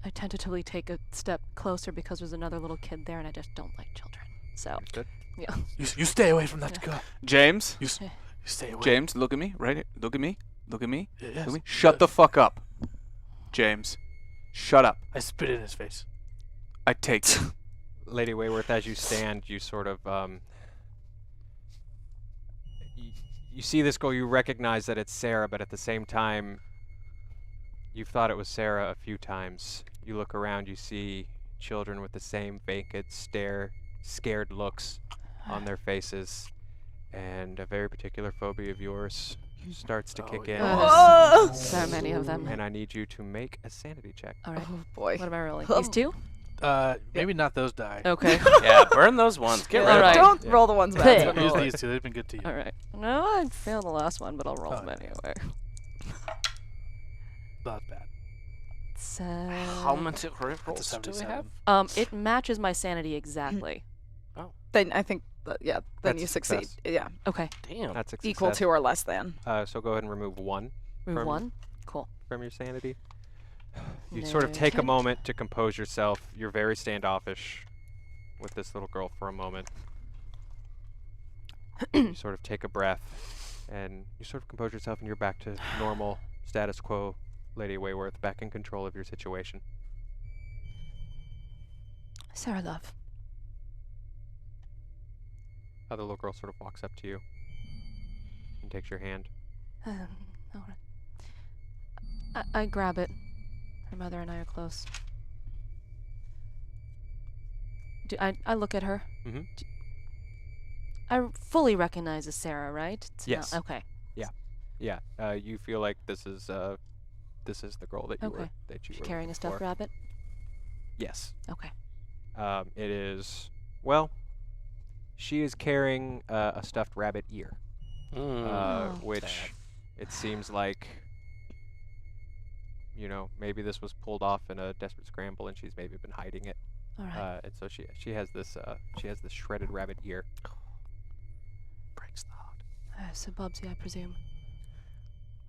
I tentatively take a step closer because there's another little kid there, and I just don't like children. So, Understood. yeah. You stay away from that girl. James. You stay away. James, look at me. Right here. Look at me. Look at me. Yes. Look at me. Shut the fuck up. James. Shut up. I spit in his face. I take. Lady Wayworth, as you stand, you sort of you see this girl. You recognize that it's Sarah, but at the same time, you've thought it was Sarah a few times. You look around, you see children with the same vacant stare, scared looks on their faces, and a very particular phobia of yours starts to kick in. So many of them. And I need you to make a sanity check. All right. Oh boy. What am I rolling? These two? Maybe not those die. Okay. Yeah, burn those ones. Get rid All of right. them. Don't roll the ones bad. Hey. Use these two. They've been good to you. All right. No, I failed the last one, but I'll roll Oh, them anyway. Not bad. So, How many That's a rolls do we have? 77. it matches my sanity exactly. Then I think, then That's you succeed. success. Yeah, Okay. Damn. That's a equal success. to or less than. So go ahead and remove one Move From- one. Cool. from your sanity. You sort of take a Okay. moment to compose yourself. You're very standoffish with this little girl for a moment. You sort of take a breath, and you sort of compose yourself, and you're back to normal status quo, Lady Wayworth, back in control of your situation. Sarah, love. The little girl sort of walks up to you and takes your hand. All right. I grab it. Her mother and I are close. I look at her. Mhm. I fully recognize as Sarah, right? It's Yes. Not, okay. Yeah, you feel like this is the girl that you were Okay. that you She's were carrying a looking stuffed for. rabbit. Yes. Okay. It is, well, she is carrying a stuffed rabbit ear, Oh. which Sad. it seems like, maybe this was pulled off in a desperate scramble, and she's maybe been hiding it. All right. And so she has this shredded rabbit ear. Breaks the heart. So Bubsy, I presume.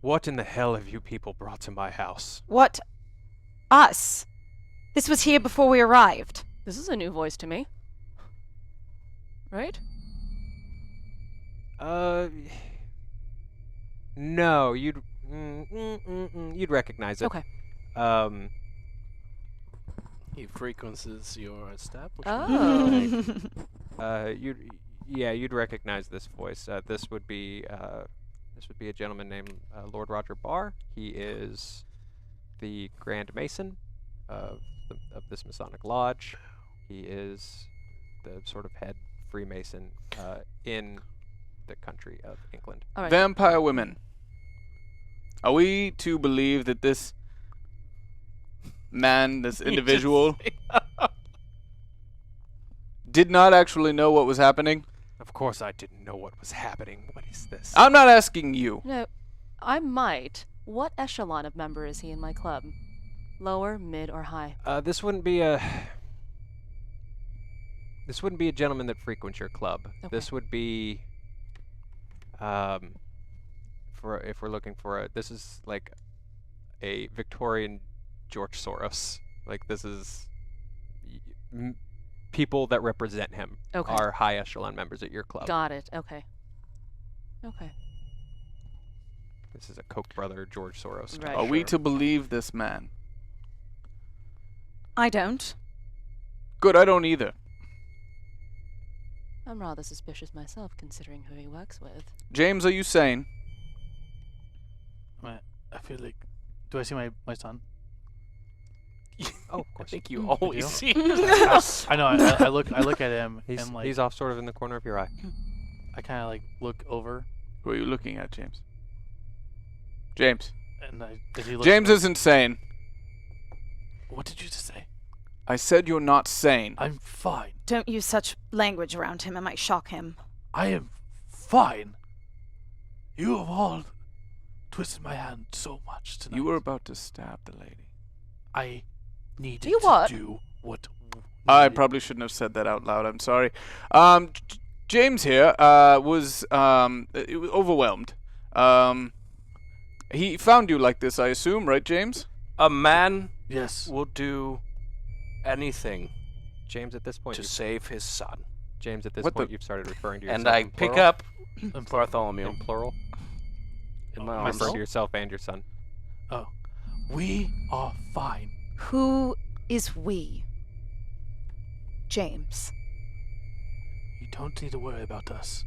What in the hell have you people brought to my house? What? Us? This was here before we arrived. This is a new voice to me. Right? No, you'd recognize it. Okay. He frequencies your establishment. Oh. You'd recognize this voice. This would be a gentleman named Lord Roger Barr. He is the Grand Mason of this Masonic Lodge. He is the sort of head Freemason in the country of England. All right. Vampire women. Are we to believe that this man, this individual, did not actually know what was happening? Of course, I didn't know what was happening. What is this? I'm not asking you. No, I might. What echelon of member is he in my club? Lower, mid, or high? This wouldn't be a gentleman that frequents your club. Okay. This would be if we're looking for this is like a Victorian George Soros. Like this is people that represent him Okay. are high echelon members at your club. Got it. Okay. Okay. This is a Koch brother George Soros. Right. Are we to believe this man? I don't. Good, I don't either. I'm rather suspicious myself, considering who he works with. James, are you sane? I feel like. Do I see my son? Oh, of I course. think you Good always deal. see. I know. I look at him He's and like he's off sort of in the corner of your eye. I kind of like look over Who are you looking at, James? James. and as he looks James at me- isn't sane. What did you just say? I said you're not sane. I'm fine. Don't use such language around him. It might shock him. I am fine. You have all twisted my hand so much tonight. You were about to stab the lady. I needed You what? to do what. I needed- probably shouldn't have said that out loud. I'm sorry. James here was overwhelmed. He found you like this, I assume, right, James? A man Yes. will do anything James, at this point, to save his son. James, at this What point, the- you've started referring to yourself And I in pick plural. up Bartholomew In plural. in my Refer arms. to yourself and your son. Oh. We are fine. Who is we? James. You don't need to worry about us.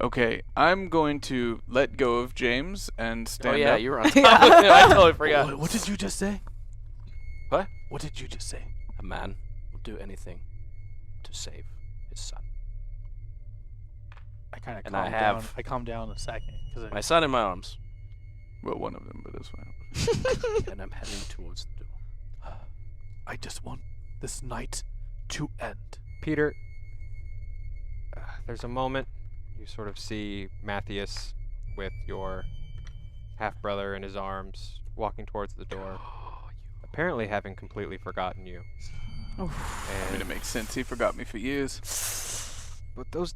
Okay, I'm going to let go of James and stand Oh yeah, up. you were on top of it. I totally forgot. What did you just say? What? What did you just say? A man will do anything to save his son. I kind of And calmed I down. have- I calmed down a second because My son in my arms, Well, one of them, but this one. and I'm heading towards the door. I just want this night to end. Peter, there's a moment you sort of see Matthias with your half-brother in his arms walking towards the door, apparently having completely forgotten you. I mean, it makes sense. He forgot me for years. But those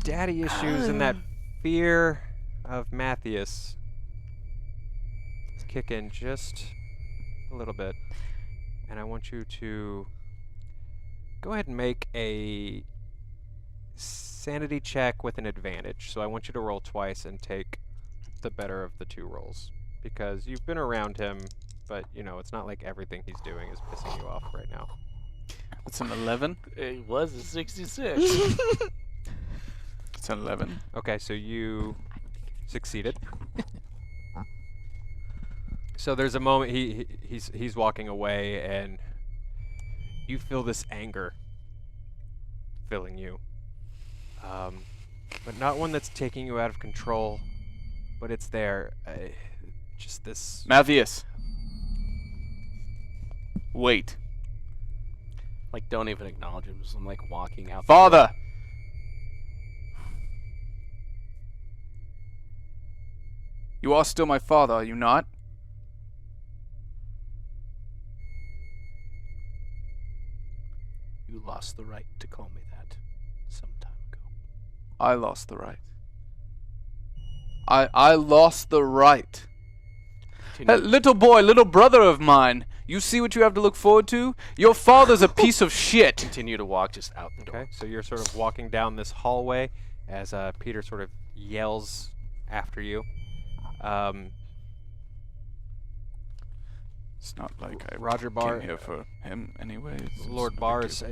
daddy issues and that fear of Matthias kick in just a little bit. And I want you to go ahead and make a sanity check with an advantage. So I want you to roll twice and take the better of the two rolls. Because you've been around him, but you know, it's not like everything he's doing is pissing you off right now. It's an 11. It was a 66. It's an 11. Okay, so you succeeded. So there's a moment he's walking away, and you feel this anger filling you, but not one that's taking you out of control, but it's there. Just this. Matthias. Wait. Like, don't even acknowledge him. Just, I'm like walking out. Father! You are still my father, are you not? You lost the right to call me that some time ago. I lost the right. I lost the right. Hey, little boy, little brother of mine, you see what you have to look forward to? Your father's a piece of shit. Continue to walk just out the door. Okay, so you're sort of walking down this hallway as Peter sort of yells after you. It's not like I Roger Barr, came here for him anyway. Lord Barr is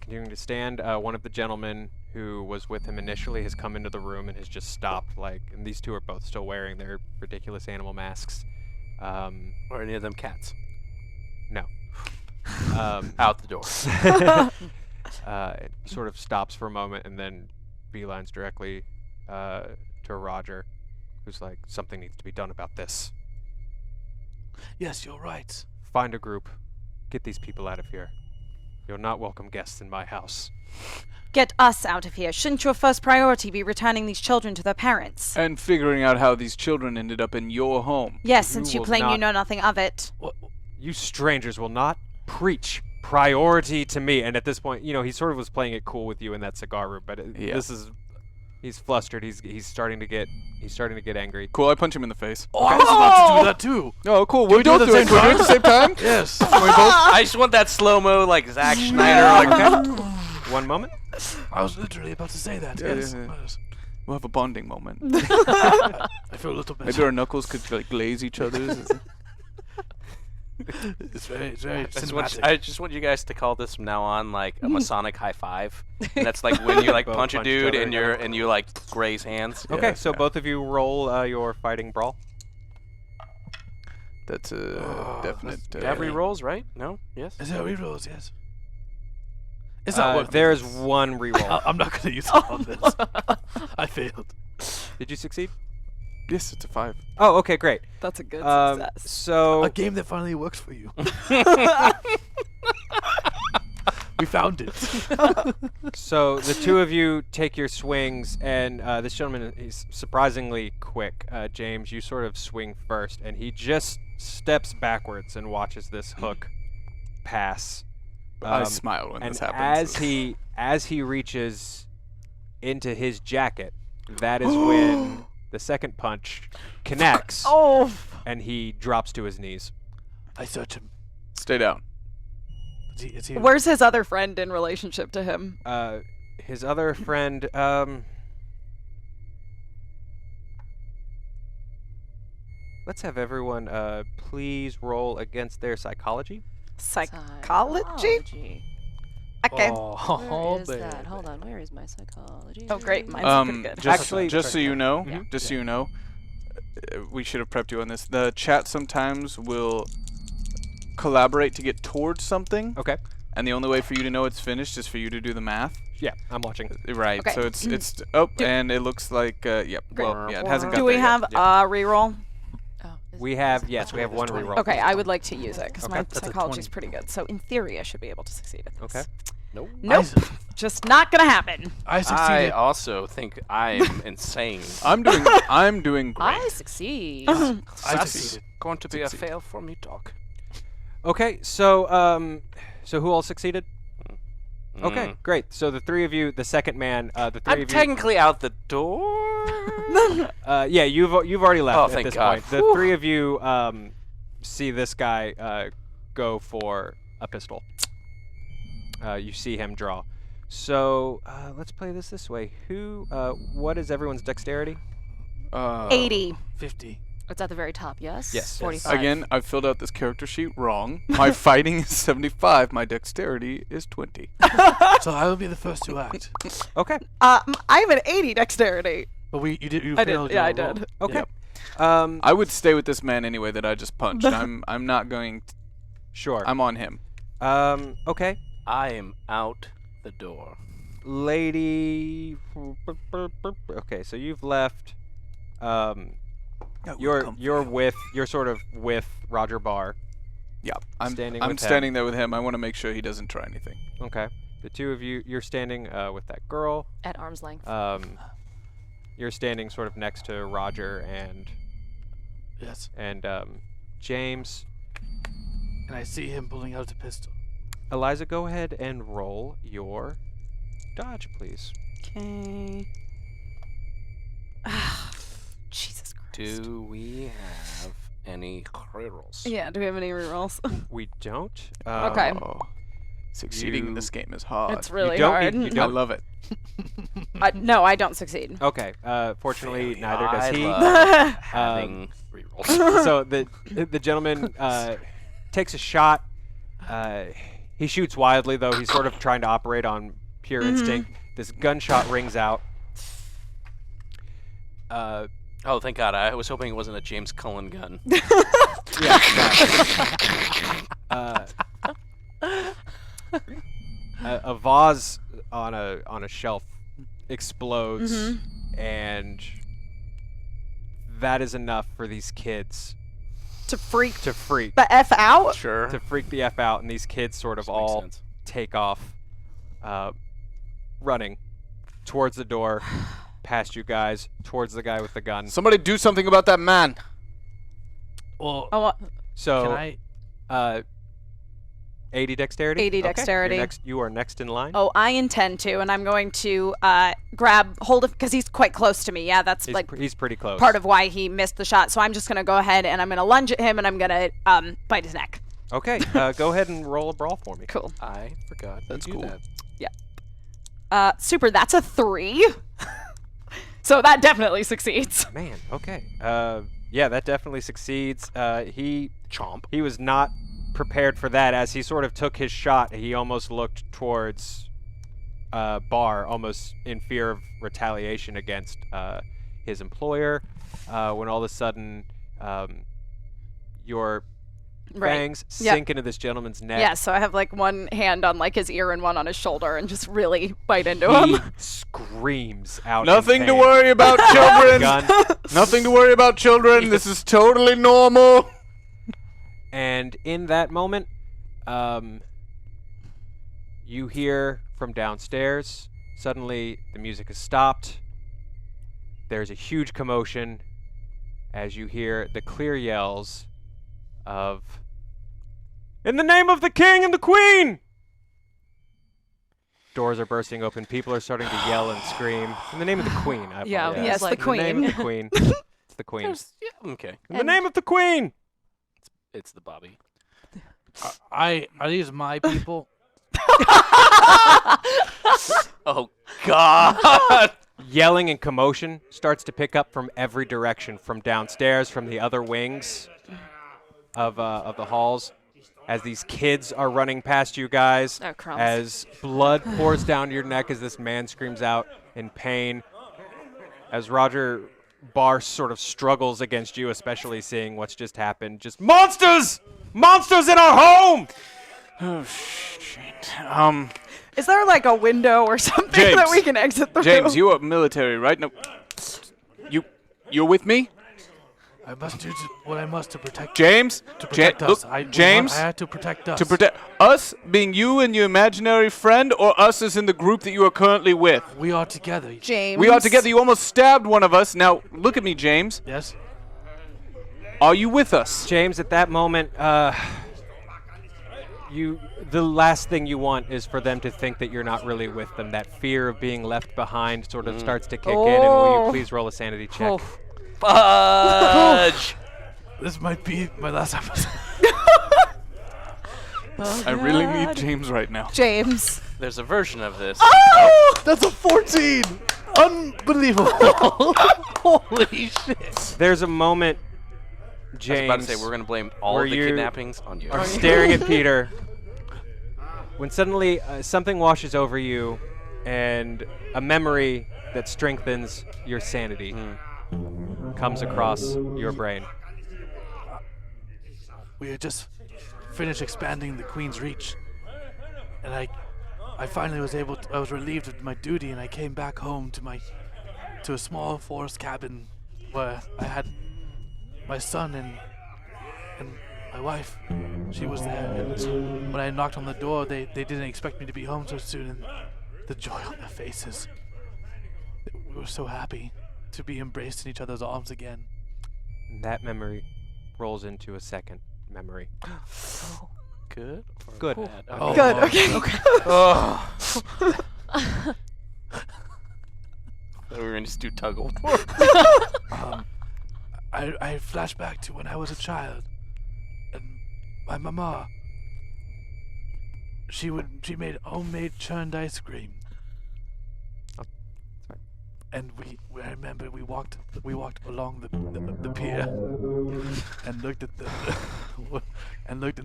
continuing to stand. One of the gentlemen who was with him initially has come into the room and has just stopped. And these two are both still wearing their ridiculous animal masks. Or any of them cats. No. Out the door. It sort of stops for a moment and then beelines directly to Roger, who's like, something needs to be done about this. Yes, you're right. Find a group. Get these people out of here. You're not welcome guests in my house. Get us out of here. Shouldn't your first priority be returning these children to their parents? And figuring out how these children ended up in your home. Yes, since you will claim you not- know nothing of it. You strangers will not preach priority to me. And at this point, you know, he sort of was playing it cool with you in that cigar room, but Yeah. this is, he's flustered. He's starting to get angry. Cool, I punch him in the face. Oh, I was about to do that too. Oh, cool, we'll we do both it do at it. the We'll do it same at the same time? Yes. I just want that slow-mo, like Zack Schneider. Like, One moment. I was literally about to say that. Yeah, Yes. yeah, yeah. Yes. We'll have a bonding moment. I feel a little bit. Maybe our knuckles could like glaze each other's. It's very I just want you guys to call this from now on like a Masonic high five, and that's like when you like Both punch a punch each dude other. and you like graze hands. Okay, so both of you roll your fighting brawl. That's a definite. You have re-rolls, right? No? Yes? Is there rerolls? Yes. It's not worth it. There's one reroll. I'm not gonna use it on this. I failed. Did you succeed? Yes, it's a 5. Oh, okay, great. That's a good So A game that finally works for you. We found it. So the two of you take your swings, and this gentleman is surprisingly quick. James, you sort of swing first, and he just steps backwards and watches this hook pass. I smile when and this happens. as he reaches into his jacket. That is when the second punch connects, and he drops to his knees. I search him. Stay down. Is he Where's his other friend in relationship to him? His other friend, let's have everyone please roll against their psychology. Psychology? Okay. Where is that? Hold on. Where is my psychology? Oh, great. Mine's pretty good. Just so you know, we should have prepped you on this. The chat sometimes will collaborate to get towards something. Okay. And the only way for you to know it's finished is for you to do the math. Yeah, I'm watching. Right. Okay. So it's and it looks like yep. Well, yeah, it hasn't got Do we there have yet. a reroll? Oh, We have one reroll. Okay, I would like to use it because Okay. my That's a psychology's 20. pretty good. So in theory, I should be able to succeed at this. Okay. Nope. Just not gonna happen. I I succeeded. also think I'm insane. I'm doing great. I succeed. I That's succeeded. going to be a fail for me, dog. Okay, so so who all succeeded? Okay, great. So the three of you, the second man, the 3 I'm of you. technically out the door. Yeah, you've already left Oh, at thank this God. point. The three of you see this guy go for a pistol. You see him draw. So let's play this way. What is everyone's dexterity? 80. 50. It's at the very top, yes? Yes. 45. Again, I filled out this character sheet wrong. My fighting is 75. My dexterity is 20. So I will be the first to act. Okay. I have an 80 dexterity. But you I failed did. Yeah, I your roll. did. Okay. Yeah. I would stay with this man anyway that I just punched. I'm not going. Sure. I'm on him. Okay. I am out the door. Lady. Okay, so you've left. You're sort of with Roger Barr. Yeah, I'm Standing with him. standing there with him. I want to make sure he doesn't try anything. Okay. The two of you, you're standing with that girl. At arm's length. You're standing sort of next to Roger and Yes. James. And I see him pulling out a pistol. Eliza, go ahead and roll your dodge, please. Okay. Jesus Christ. Do we have any rerolls? Yeah, do we have any rerolls? We don't. Okay. Oh, succeeding in this game is hard. It's really don't hard. need- you I don't- love it. No, I don't succeed. Okay. Fortunately, neither does I he. love having rerolls. So the gentleman takes a shot. He shoots wildly, though. He's sort of trying to operate on pure instinct. This gunshot rings out. Oh, thank God. I was hoping it wasn't a James Cullen gun. Yeah. A vase on a shelf explodes, and that is enough for these kids To freak to freak the F out? Sure. to freak the F out, and these kids sort of Makes all sense. take off, running towards the door, past you guys, towards the guy with the gun. Somebody do something about that man. Well, Oh, So, can I? 80 dexterity? 80 Okay. dexterity. You are next in line. oh, I intend to, and I'm going to grab hold of, because he's quite close to me. Yeah, that's He's pretty close. part of why he missed the shot. So I'm just going to go ahead and I'm going to lunge at him and I'm going to bite his neck. Okay, go ahead and roll a brawl for me. Cool. I forgot. That's to do cool. that. Super, that's a 3. So that definitely succeeds. Man, okay. Yeah, that definitely succeeds. He Chomp. was not prepared for that. As he sort of took his shot, he almost looked towards Barr, almost in fear of retaliation against his employer, when all of a sudden your fangs Yep. sink into this gentleman's neck. Yeah, so I have like one hand on like his ear and one on his shoulder and just really bite into He him. screams out. in Nothing to pain. worry about, children. Gun. Nothing to worry about, children. This is totally normal. And in that moment, you hear from downstairs, suddenly the music has stopped. There's a huge commotion as you hear the clear yells of, "In the name of the king and the queen!" doors are bursting open. People are starting to yell and scream. In the name of the Queen. I Yeah, apologize. Yes, the like- In the name Queen. of the Queen. It's the Queen. Yeah, okay. In the name of the Queen! It's the Bobby. Are these my people? Oh, God. Yelling and commotion starts to pick up from every direction, from downstairs, from the other wings of the halls, as these kids are running past you guys, Oh, crumbs. as blood pours down your neck as this man screams out in pain, as Roger Barr sort of struggles against you, especially seeing what's just happened. Just monsters! Monsters in our home! Oh, shit. Is there like a window or something James. that we can exit through? James, you are military, right? No. You're with me? I must do what I must to protect James? to protect us. Look, James? I had to protect us. To protect us being you and your imaginary friend, or us as in the group that you are currently with? We are together. James. We are together. You almost stabbed one of us. Now, look at me, James. Yes. Are you with us? James, at that moment, the last thing you want is for them to think that you're not really with them. That fear of being left behind sort of starts to kick in, and will you please roll a sanity check? Oh. Fudge. This might be my last episode. I really need James right now. James. There's a version of this. That's a 14. Unbelievable. Holy shit. There's a moment, I was James, about to say we're going to blame all where of the you kidnappings on you. are staring at Peter when suddenly something washes over you and a memory that strengthens your sanity comes across your brain. We had just finished expanding the Queen's Reach, and I finally was able to, I was relieved of my duty, and I came back home to a small forest cabin where I had my son and my wife. She was there, and when I knocked on the door, they didn't expect me to be home so soon, and the joy on their faces. We were so happy to be embraced in each other's arms again. That memory rolls into a second memory. Good? Or Good. bad? Oh, Good. Lord. Okay. Oh. We were going to just do tug of war. I flash back to when I was a child, and my mama. She made homemade churned ice cream. Oh, sorry. And I remember we walked along the pier and looked at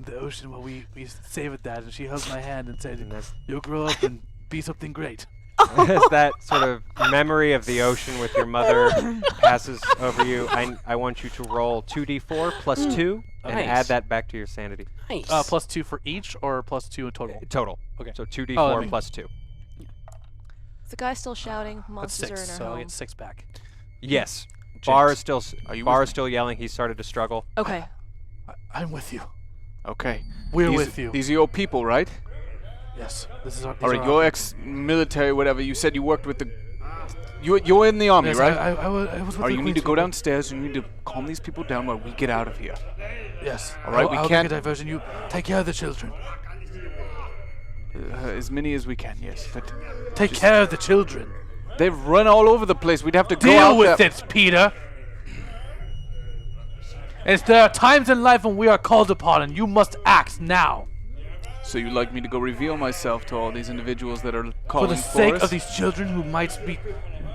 the ocean while we savored that, and she held my hand and said, And that's- "You'll grow up and be something great." As that sort of memory of the ocean with your mother passes over you, I want you to roll 2d4 plus 2 and Nice. add that back to your sanity. Nice. Plus 2 for each, or plus 2 in total? Total. Okay. So 2d4 Oh, that makes- plus 2. Is the guy still shouting? That's Monsters 6, are in our so I home. get 6 back. Yes. Barr is still are you Barr with is still yelling. He started to struggle. Okay. I'm with you. Okay. We're These- with you. These are your people, right? Yes. This is our. All right, you're ex-military, whatever. You said you worked with the... You're in the army, Yes, right? I was with Or the you need to Queen's go people. downstairs and you need to calm these people down while we get out of here. Yes. All right, we I'll can't- make a diversion. You take care of the children. As many as we can, yes. But Take care of the children. they've run all over the place. We'd have to go Deal out with there. it, Peter. There are times in life when we are called upon, and you must act now. So you'd like me to go reveal myself to all these individuals that are For calling the for sake us? of these children who might be...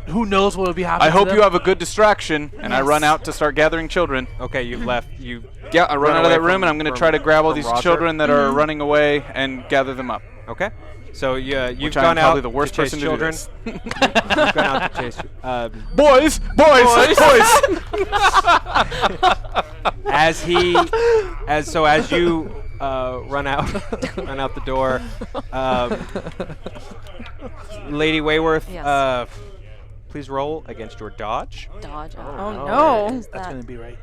Who knows what will be happening I hope to you them? have a good distraction, and I run out to start gathering children. Okay, you've left. You Yeah, I run out of away that room, from- and I'm going to from- try to grab all from these Roger? children that are running away and gather them up. Okay. So you've Which gone I'm probably out the worst to chase person children. to do this. You've gone out to chase. Boys! As you run out the door, Lady Wayworth, Yes. please roll against your dodge. Dodge. Oh no. Is That's that going to be right.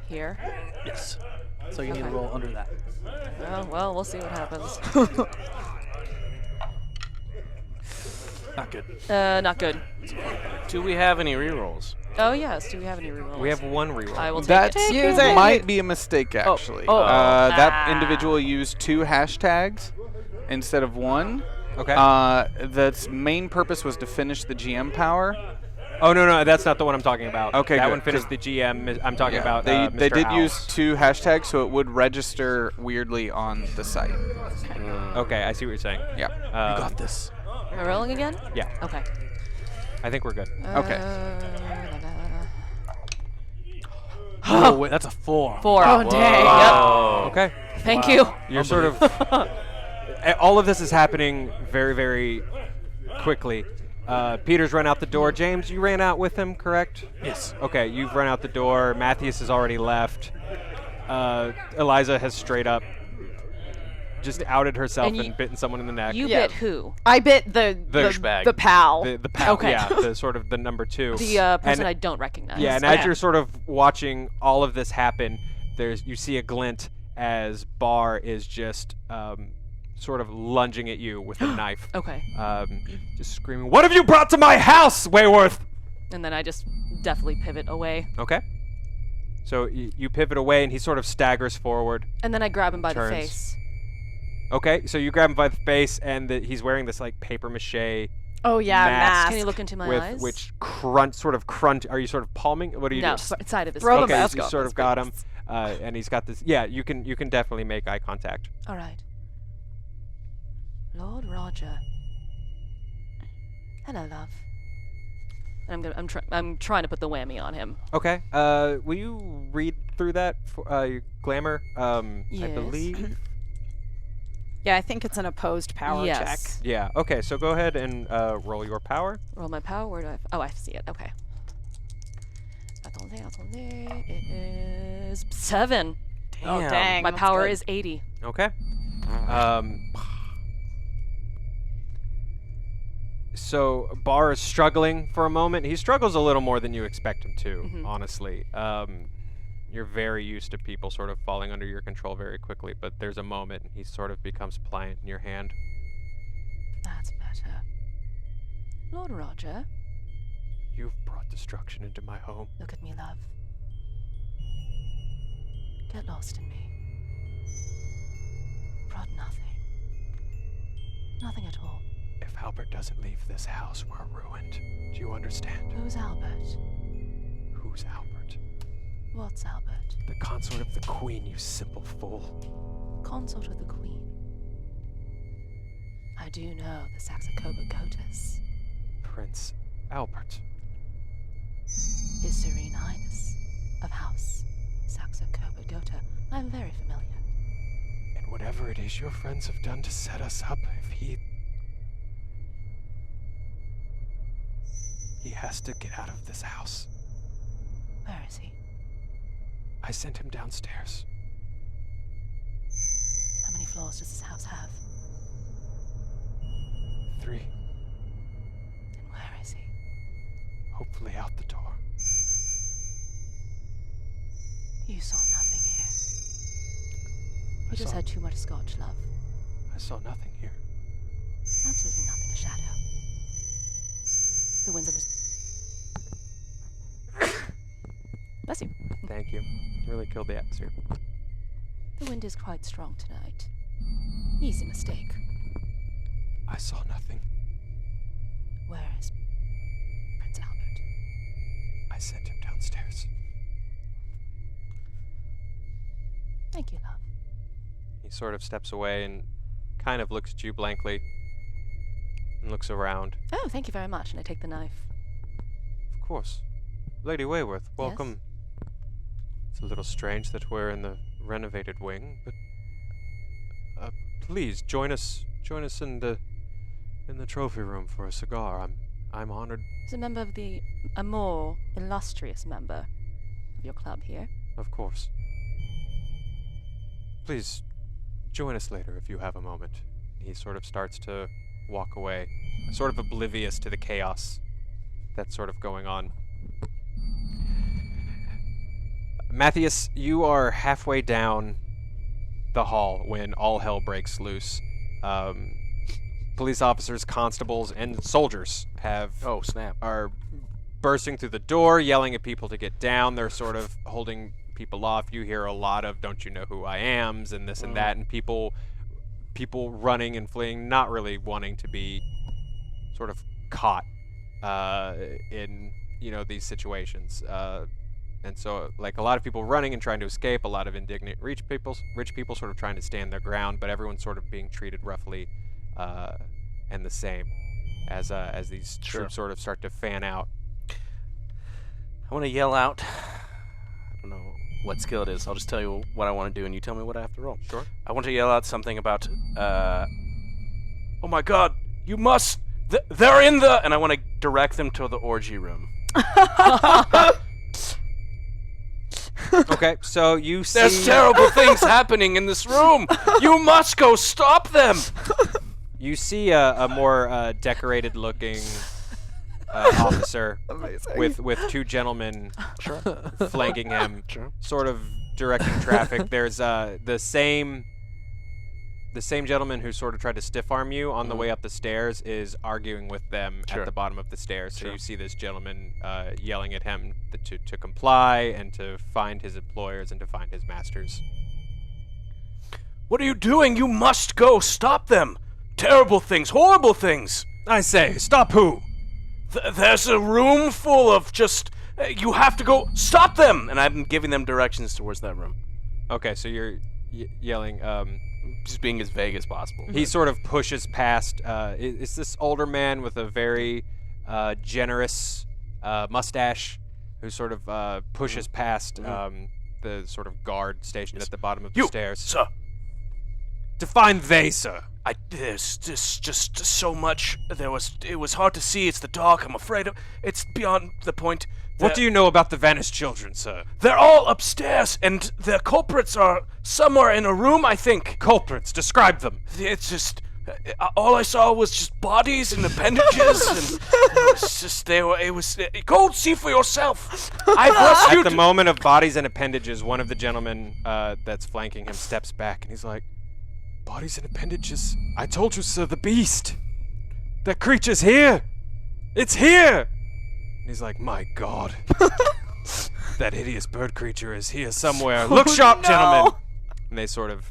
here? Yes. So you need to Okay. roll under that. Oh, well, we'll see what happens. Not good. Not good. Do we have any rerolls? Oh, yes. Do we have any rerolls? We have one reroll. I will take That it. Use it. might be a mistake, actually. oh. That Ah. individual used 2 hashtags instead of 1. Okay. The main purpose was to finish the GM power. Oh no, that's not the one I'm talking about. Okay, that good, one finished the GM. I'm talking about. They Mr. did Owl. use 2 hashtags, so it would register weirdly on the site. Okay, I see what you're saying. Yeah. You got this. Am I rolling again? Yeah, Okay. I think we're good. Okay. Oh, wait, that's a 4. 4. Oh, dang. Okay. Yep. Thank you. You're sort of. All of this is happening very, very quickly. Peter's run out the door. James, you ran out with him, correct? Yes. Okay, you've run out the door. Matthias has already left. Eliza has straight up just outed herself and bitten someone in the neck. You bit who? I bit the douchebag. the pal. The pal, Okay. yeah, the sort of the number 2. The person And- I don't recognize. Yeah, and as you're sort of watching all of this happen, you see a glint as Barr is just sort of lunging at you with a knife. Okay. Just screaming, "What have you brought to my house, Wayworth?" And then I just definitely pivot away. Okay. So you pivot away, and he sort of staggers forward. And then I grab him by the Turns. face. Okay, so you grab him by the face, and he's wearing this like paper mache Oh yeah, mask. Can you look into my with eyes? which sort of crunch. Are you sort of palming? What are you No, doing? side of his Throw the face. Okay, mask you off sort his of got face. him, and he's got this. Yeah, you can definitely make eye contact. All right. Lord Roger. Hello, love. And I'm trying to put the whammy on him. Okay. Will you read through that for glamour? I Yes. believe. Yeah, I think it's an opposed power check. Yes. Yeah. Okay. So go ahead and roll your power. Roll my power. Where do I? Oh, I see it. Okay. Attendez. It is 7. Oh Damn. dang. My that's power good. is 80. Okay. So Barr is struggling for a moment. He struggles a little more than you expect him to, honestly. You're very used to people sort of falling under your control very quickly, but there's a moment and he sort of becomes pliant in your hand. That's better. Lord Roger, You've brought destruction into my home. look at me, love. Get lost in me. Brought nothing. Nothing at all. If Albert doesn't leave this house, we're ruined. Do you understand? Who's Albert? Who's Albert? What's Albert? The consort of the Queen, you simple fool. Consort of the Queen. I do know the Saxocoba Cotus. Prince Albert. His Serene Highness of House Saxocoba Gota. I'm very familiar. And whatever it is your friends have done to set us up, if he has to get out of this house. Where is he? I sent him downstairs. How many floors does this house have? 3. And where is he? Hopefully out the door. You saw nothing here. I You just saw- had too much scotch, love. I saw nothing here. Absolutely nothing, a shadow. The winds of the... Bless you. Thank you. Really killed the atmosphere. The wind is quite strong tonight. Easy mistake. I saw nothing. Where is Prince Albert? I sent him downstairs. Thank you, love. He sort of steps away and kind of looks at you blankly and looks around. Oh, thank you very much. And I take the knife. Of course. Lady Wayworth, welcome. It's a little strange that we're in the renovated wing, but please join us in the trophy room for a cigar. I'm honored. As a member of a more illustrious member of your club here. Of course. Please join us later if you have a moment. He sort of starts to walk away, sort of oblivious to the chaos that's sort of going on. Matthias, you are halfway down the hall when all hell breaks loose. Police officers, constables, and soldiers Oh, snap. are bursting through the door, yelling at people to get down. They're sort of holding people off. You hear a lot of "Don't you know who I am's" and this and that, and people people running and fleeing, not really wanting to be sort of caught in these situations. And so, like, a lot of people running and trying to escape, a lot of indignant rich people sort of trying to stand their ground, but everyone's sort of being treated roughly and the same as these troops sort of start to fan out. I want to yell out. I don't know what skill it is. I'll just tell you what I want to do, and you tell me what I have to roll. Sure. I want to yell out something about, oh my god, you must, they're in the, and I want to direct them to the orgy room. Okay, so you see... There's terrible things happening in this room. You must go stop them. You see a more decorated-looking officer with two gentlemen flanking him, sort of directing traffic. There's the same gentleman who sort of tried to stiff arm you on the way up the stairs is arguing with them at the bottom of the stairs. So you see this gentleman yelling at him to comply and to find his employers and to find his masters. What are you doing? You must go stop them. Terrible things, horrible things. I say, stop who? There's a room full of just... you have to go stop them! And I'm giving them directions towards that room. Okay, so you're yelling... just being as vague as possible. He sort of pushes past... it's this older man with a very generous mustache who sort of pushes past the sort of guard stationed at the bottom of the stairs. Sir. Define they, sir. There's just so much. It was hard to see. It's the dark. I'm afraid it's beyond the point. What do you know about the vanished children, sir? They're all upstairs, and the culprits are somewhere in a room, I think. Culprits? Describe them. It's just... all I saw was just bodies and appendages, and it was just... go see for yourself. I've rescued... At the moment of bodies and appendages, one of the gentlemen that's flanking him steps back, and he's like, bodies and appendages? I told you, sir, the beast. That creature's here. It's here. And he's like, my God. That hideous bird creature is here somewhere. Look sharp, gentlemen. And they sort of,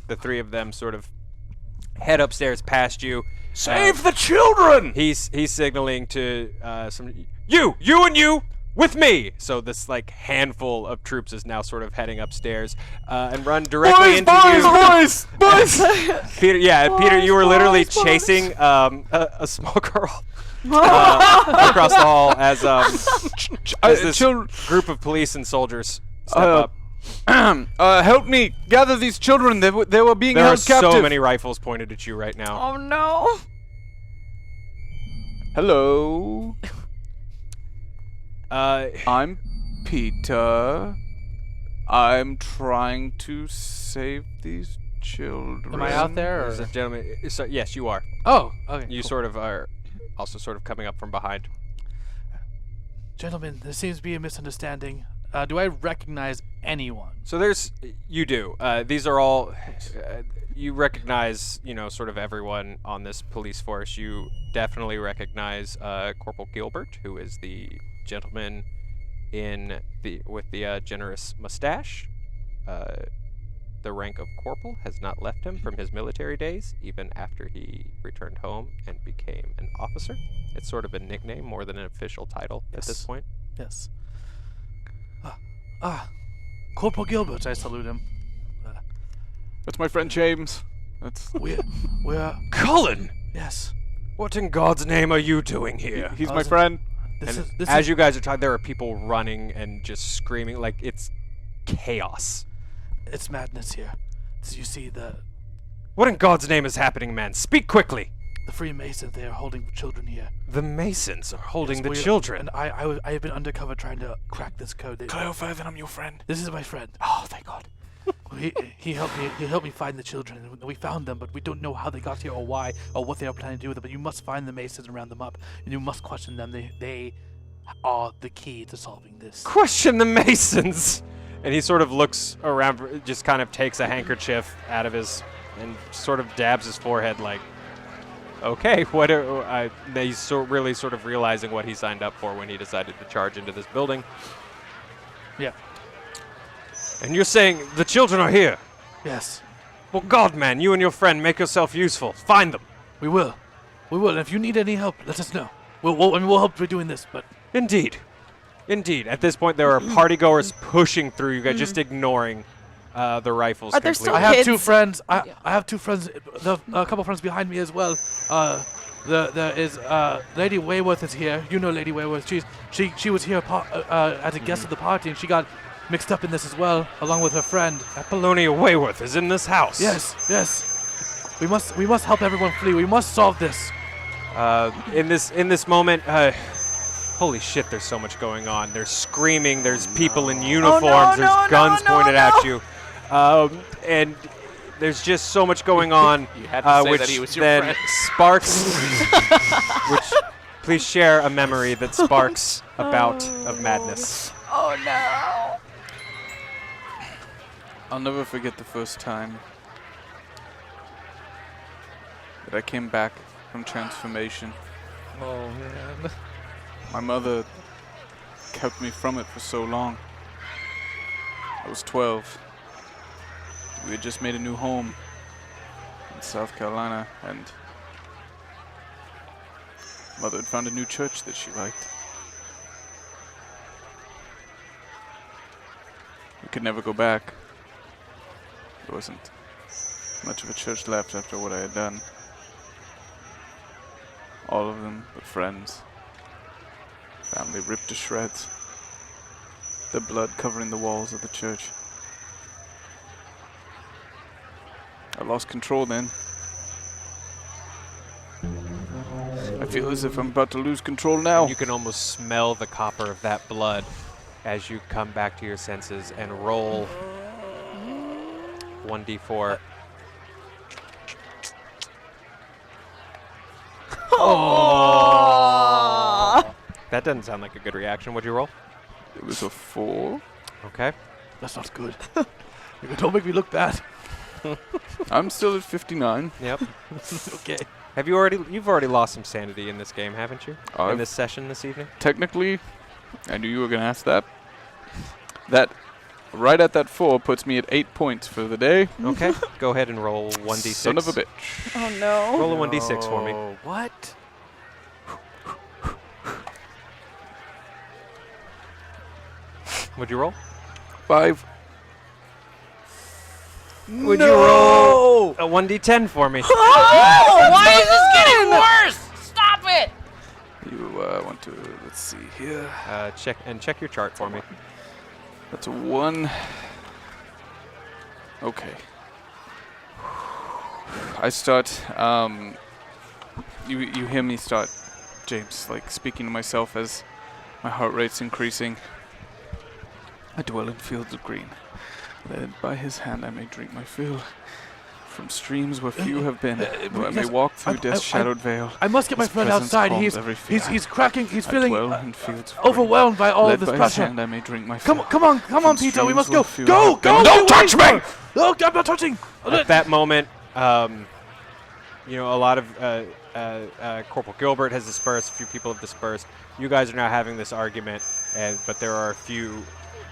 the three of them sort of head upstairs past you. Save the children! He's signaling to you and you with me. So this like handful of troops is now sort of heading upstairs and run directly into you. Boys! Peter, Peter, you were literally chasing a small girl across the hall as this group of police and soldiers step up. Help me gather these children. They were being There are held captive. so many rifles pointed at you right now. Oh no. Hello. I'm Peter. I'm trying to save these children. Am I out there? There's a gentleman. So, yes, you are. Oh, okay. You sort of are also sort of coming up from behind. Gentlemen, there seems to be a misunderstanding. Do I recognize anyone? So you do. These are all, you recognize, sort of everyone on this police force. You definitely recognize Corporal Gilbert, who is the gentleman with the generous mustache. The rank of corporal has not left him from his military days, even after he returned home and became an officer. It's sort of a nickname more than an official title at this point. Yes. Corporal Gilbert, I salute him. That's my friend James. We're Cullen! yes. What in God's name are you doing here? He's my friend. As you guys are talking, there are people running and just screaming like it's chaos. It's madness here. So you see What in God's name is happening, man? Speak quickly! the Freemasons, they are holding children here. The Masons are holding Yes, the we- children. And I have been undercover trying to crack this code. Clarify that I'm your friend. This is my friend. Oh, thank God. He helped me find the children, and we found them, but we don't know how they got here or why or what they are planning to do with them. But you must find the Masons and round them up, and you must question them. They are the key to solving this. Question the Masons! And he sort of looks around, just kind of takes a handkerchief out of his, and sort of dabs his forehead like, okay, he's really sort of realizing what he signed up for when he decided to charge into this building. Yeah. And you're saying the children are here? Yes. Well, God, man, you and your friend make yourself useful. Find them. We will. We will. And if you need any help, let us know. We'll help with doing this, but... Indeed. Indeed. At this point, there are partygoers pushing through you guys, just ignoring the rifles Are there completely. still I have kids? two friends. I have two friends. A couple friends behind me as well. There is Lady Wayworth is here. You know Lady Wayworth. She was here as a guest of the party, and she got mixed up in this as well, along with her friend. Apollonia Wayworth is in this house. Yes. We must help everyone flee. We must solve this. In this moment, holy shit, there's so much going on. There's screaming, there's people in uniforms, there's guns pointed at you. And there's just so much going on. You had to say which that he was your then friend. sparks, which please share a memory that sparks a bout of madness. Oh no! I'll never forget the first time that I came back from transformation. Oh man. My mother kept me from it for so long. I was 12. We had just made a new home in South Carolina, and Mother had found a new church that she liked. We could never go back. There wasn't much of a church left after what I had done. All of them but friends. Family ripped to shreds. The blood covering the walls of the church. I lost control then. I feel as if I'm about to lose control now. You can almost smell the copper of that blood as you come back to your senses and roll 1d4. Oh! That doesn't sound like a good reaction. What'd you roll? It was a 4. Okay. That's not good. Don't make me look bad. I'm still at 59. Yep. Okay. You've already lost some sanity in this game, haven't you? In I've- this session this evening? Technically, I knew you were going to ask that. That, right at that 4, puts me at 8 points for the day. Okay. Go ahead and roll 1d6. Son of a bitch. Oh no! Roll a 1d6 for me. What? Would you roll? 5. Would you roll a 1d10 for me? Oh! Why is this getting worse? Stop it! You want to, let's see here. Check your chart for me. That's a 1. Okay. I start, you hear me start, James, like speaking to myself as my heart rate's increasing. I dwell in fields of green. Led by his hand I may drink my fill. From streams where few have been, though I may yes, walk through death's shadowed veil. I must get my His friend presence outside. calms every fear. He's cracking. He's I feeling dwell in fields of green. overwhelmed by all Led of this by his pressure. hand I may drink my fill. Come on, From Peter. We must streams go. where few Go! have been. Don't touch me! No, I'm not touching. At that moment, a lot of Corporal Gilbert has dispersed. A few people have dispersed. You guys are now having this argument, but there are a few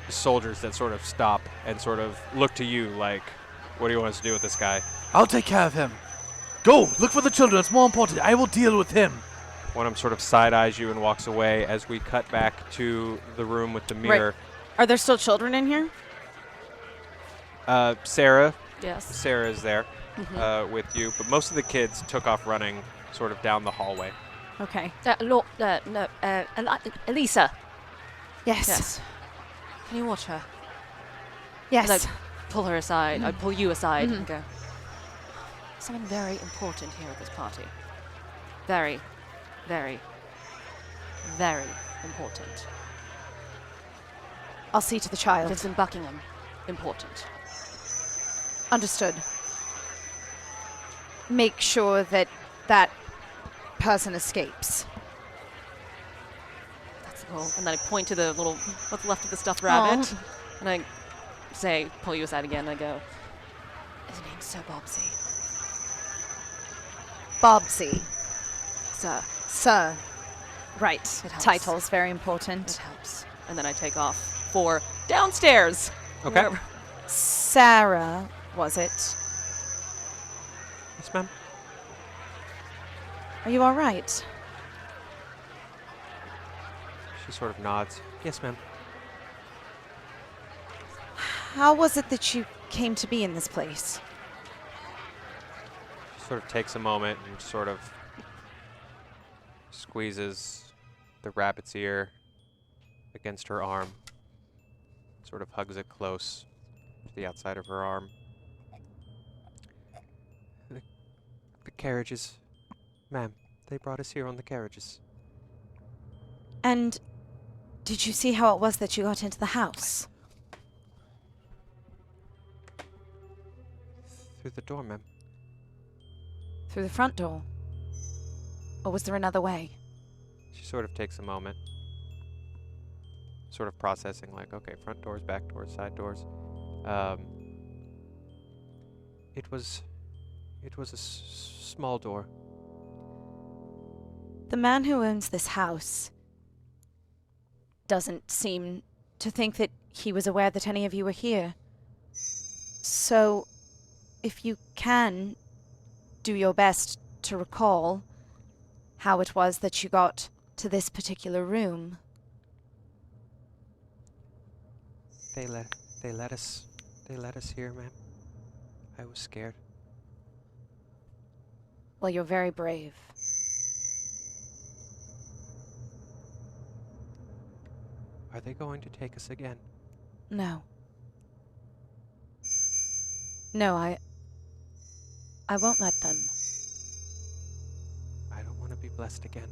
soldiers that sort of stop and sort of look to you like, what do you want us to do with this guy? I'll take care of him. Go, look for the children. It's more important. I will deal with him. One of them sort of side-eyes you and walks away as we cut back to the room with the mirror. Are there still children in here? Sarah Yes. is there with you, but most of the kids took off running sort of down the hallway. Okay. Elisa, Yes. Yes. can you watch her? Yes. Like, pull her aside. I'd pull you aside and go, something very important here at this party. Very, very, very important. I'll see to the child. Lives in Buckingham. Important. Understood. Make sure that that person escapes. That's the goal. And then I point to the little, what's left of the stuffed rabbit. And I say, pull you aside again. And I go, his name's Sir Bobsy. Bobsy. Sir. Sir. Right. It helps. Title's very important. It helps. And then I take off for downstairs. Okay. Wherever. Sarah, was it? Yes, ma'am. Are you all right? She sort of nods. Yes, ma'am. How was it that you came to be in this place? She sort of takes a moment and sort of squeezes the rabbit's ear against her arm. Sort of hugs it close to the outside of her arm. The carriages. Ma'am, they brought us here on the carriages. And did you see how it was that you got into the house? Through the door, ma'am. Through the front door? Or was there another way? She sort of takes a moment. Sort of processing, like, okay, front doors, back doors, side doors. It was a small door. The man who owns this house doesn't seem to think that he was aware that any of you were here. So, if you can, do your best to recall how it was that you got to this particular room. They let us here, ma'am. I was scared. Well, you're very brave. Are they going to take us again? No. No, I won't let them. I don't want to be blessed again.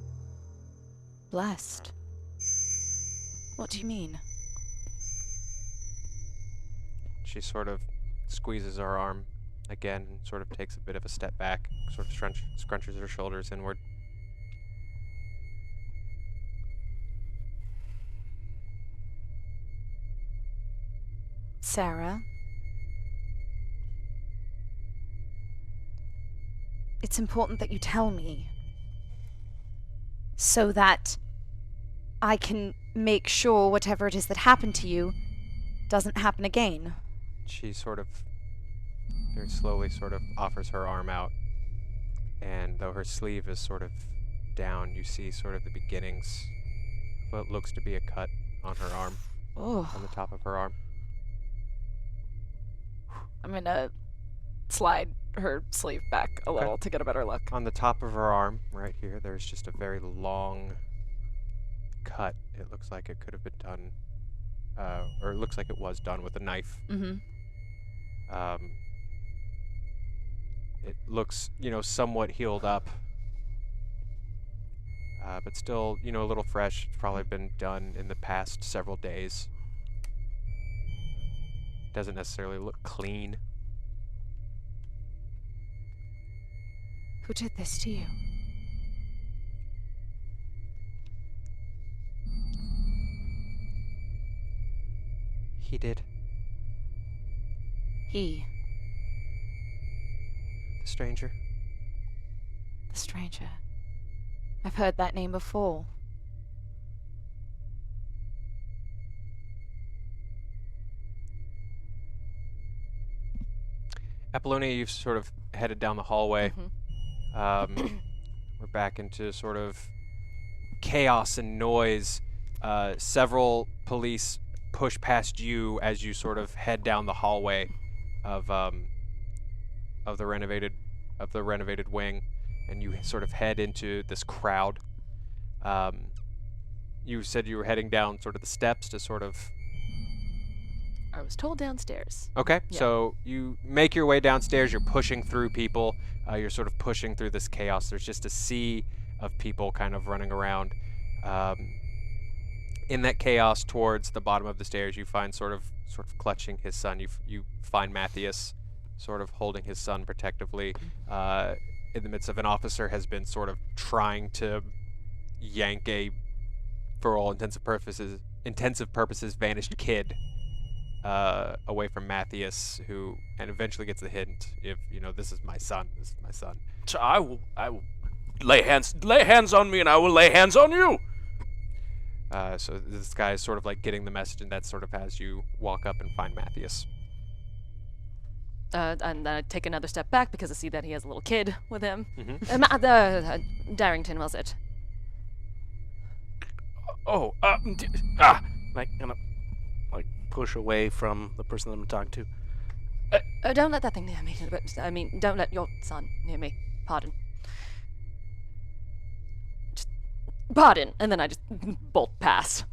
Blessed? What do you mean? She sort of squeezes her arm again and sort of takes a bit of a step back, sort of scrunches her shoulders inward. Sarah? It's important that you tell me so that I can make sure whatever it is that happened to you doesn't happen again. She sort of very slowly sort of offers her arm out, and though her sleeve is sort of down, you see sort of the beginnings of what looks to be a cut on her arm, on Oh, the top of her arm. I'm gonna slide her sleeve back a little to get a better look. On the top of her arm, right here, there's just a very long cut. It looks like it could have been done, or it looks like it was done with a knife. Mm-hmm. It looks, somewhat healed up, but still, a little fresh. It's probably been done in the past several days. Doesn't necessarily look clean. who did this to you? He did. He, The stranger. the stranger. I've heard that name before. Apollonia, you've sort of headed down the hallway. We're back into sort of chaos and noise. Several police push past you as you sort of head down the hallway of the renovated wing, and you sort of head into this crowd. You said you were heading down sort of the steps to sort of. I was told downstairs. Okay, Yeah. so you make your way downstairs. You're pushing through people. You're sort of pushing through this chaos. There's just a sea of people kind of running around. In that chaos, towards the bottom of the stairs, you find sort of clutching his son. You find Matthias, sort of holding his son protectively. In the midst of an officer has been sort of trying to yank a, for all intensive purposes, vanished kid away from Matthias, and eventually gets the hint, if this is my son. So I will lay hands on me, and I will lay hands on you. So this guy is sort of like getting the message, and that's sort of as you walk up and find Matthias. And then I take another step back because I see that he has a little kid with him. Darrington, was it? Oh, like gonna like push away from the person that I'm talking to. Don't let that thing near me. I mean, don't let your son near me. Pardon. Just, pardon. And then I just bolt past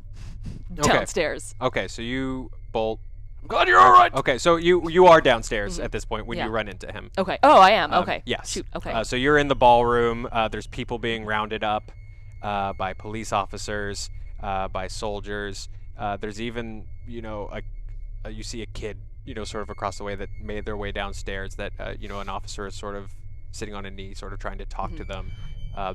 downstairs. Okay, so you bolt. I'm glad you're all right. Okay, so you are downstairs at this point when Yeah. you run into him. Okay. Oh, I am. Okay. Yes. Shoot. Okay. So you're in the ballroom. There's people being rounded up by police officers, by soldiers. There's even, you see a kid, sort of across the way that made their way downstairs that, an officer is sort of sitting on a knee, sort of trying to talk to them.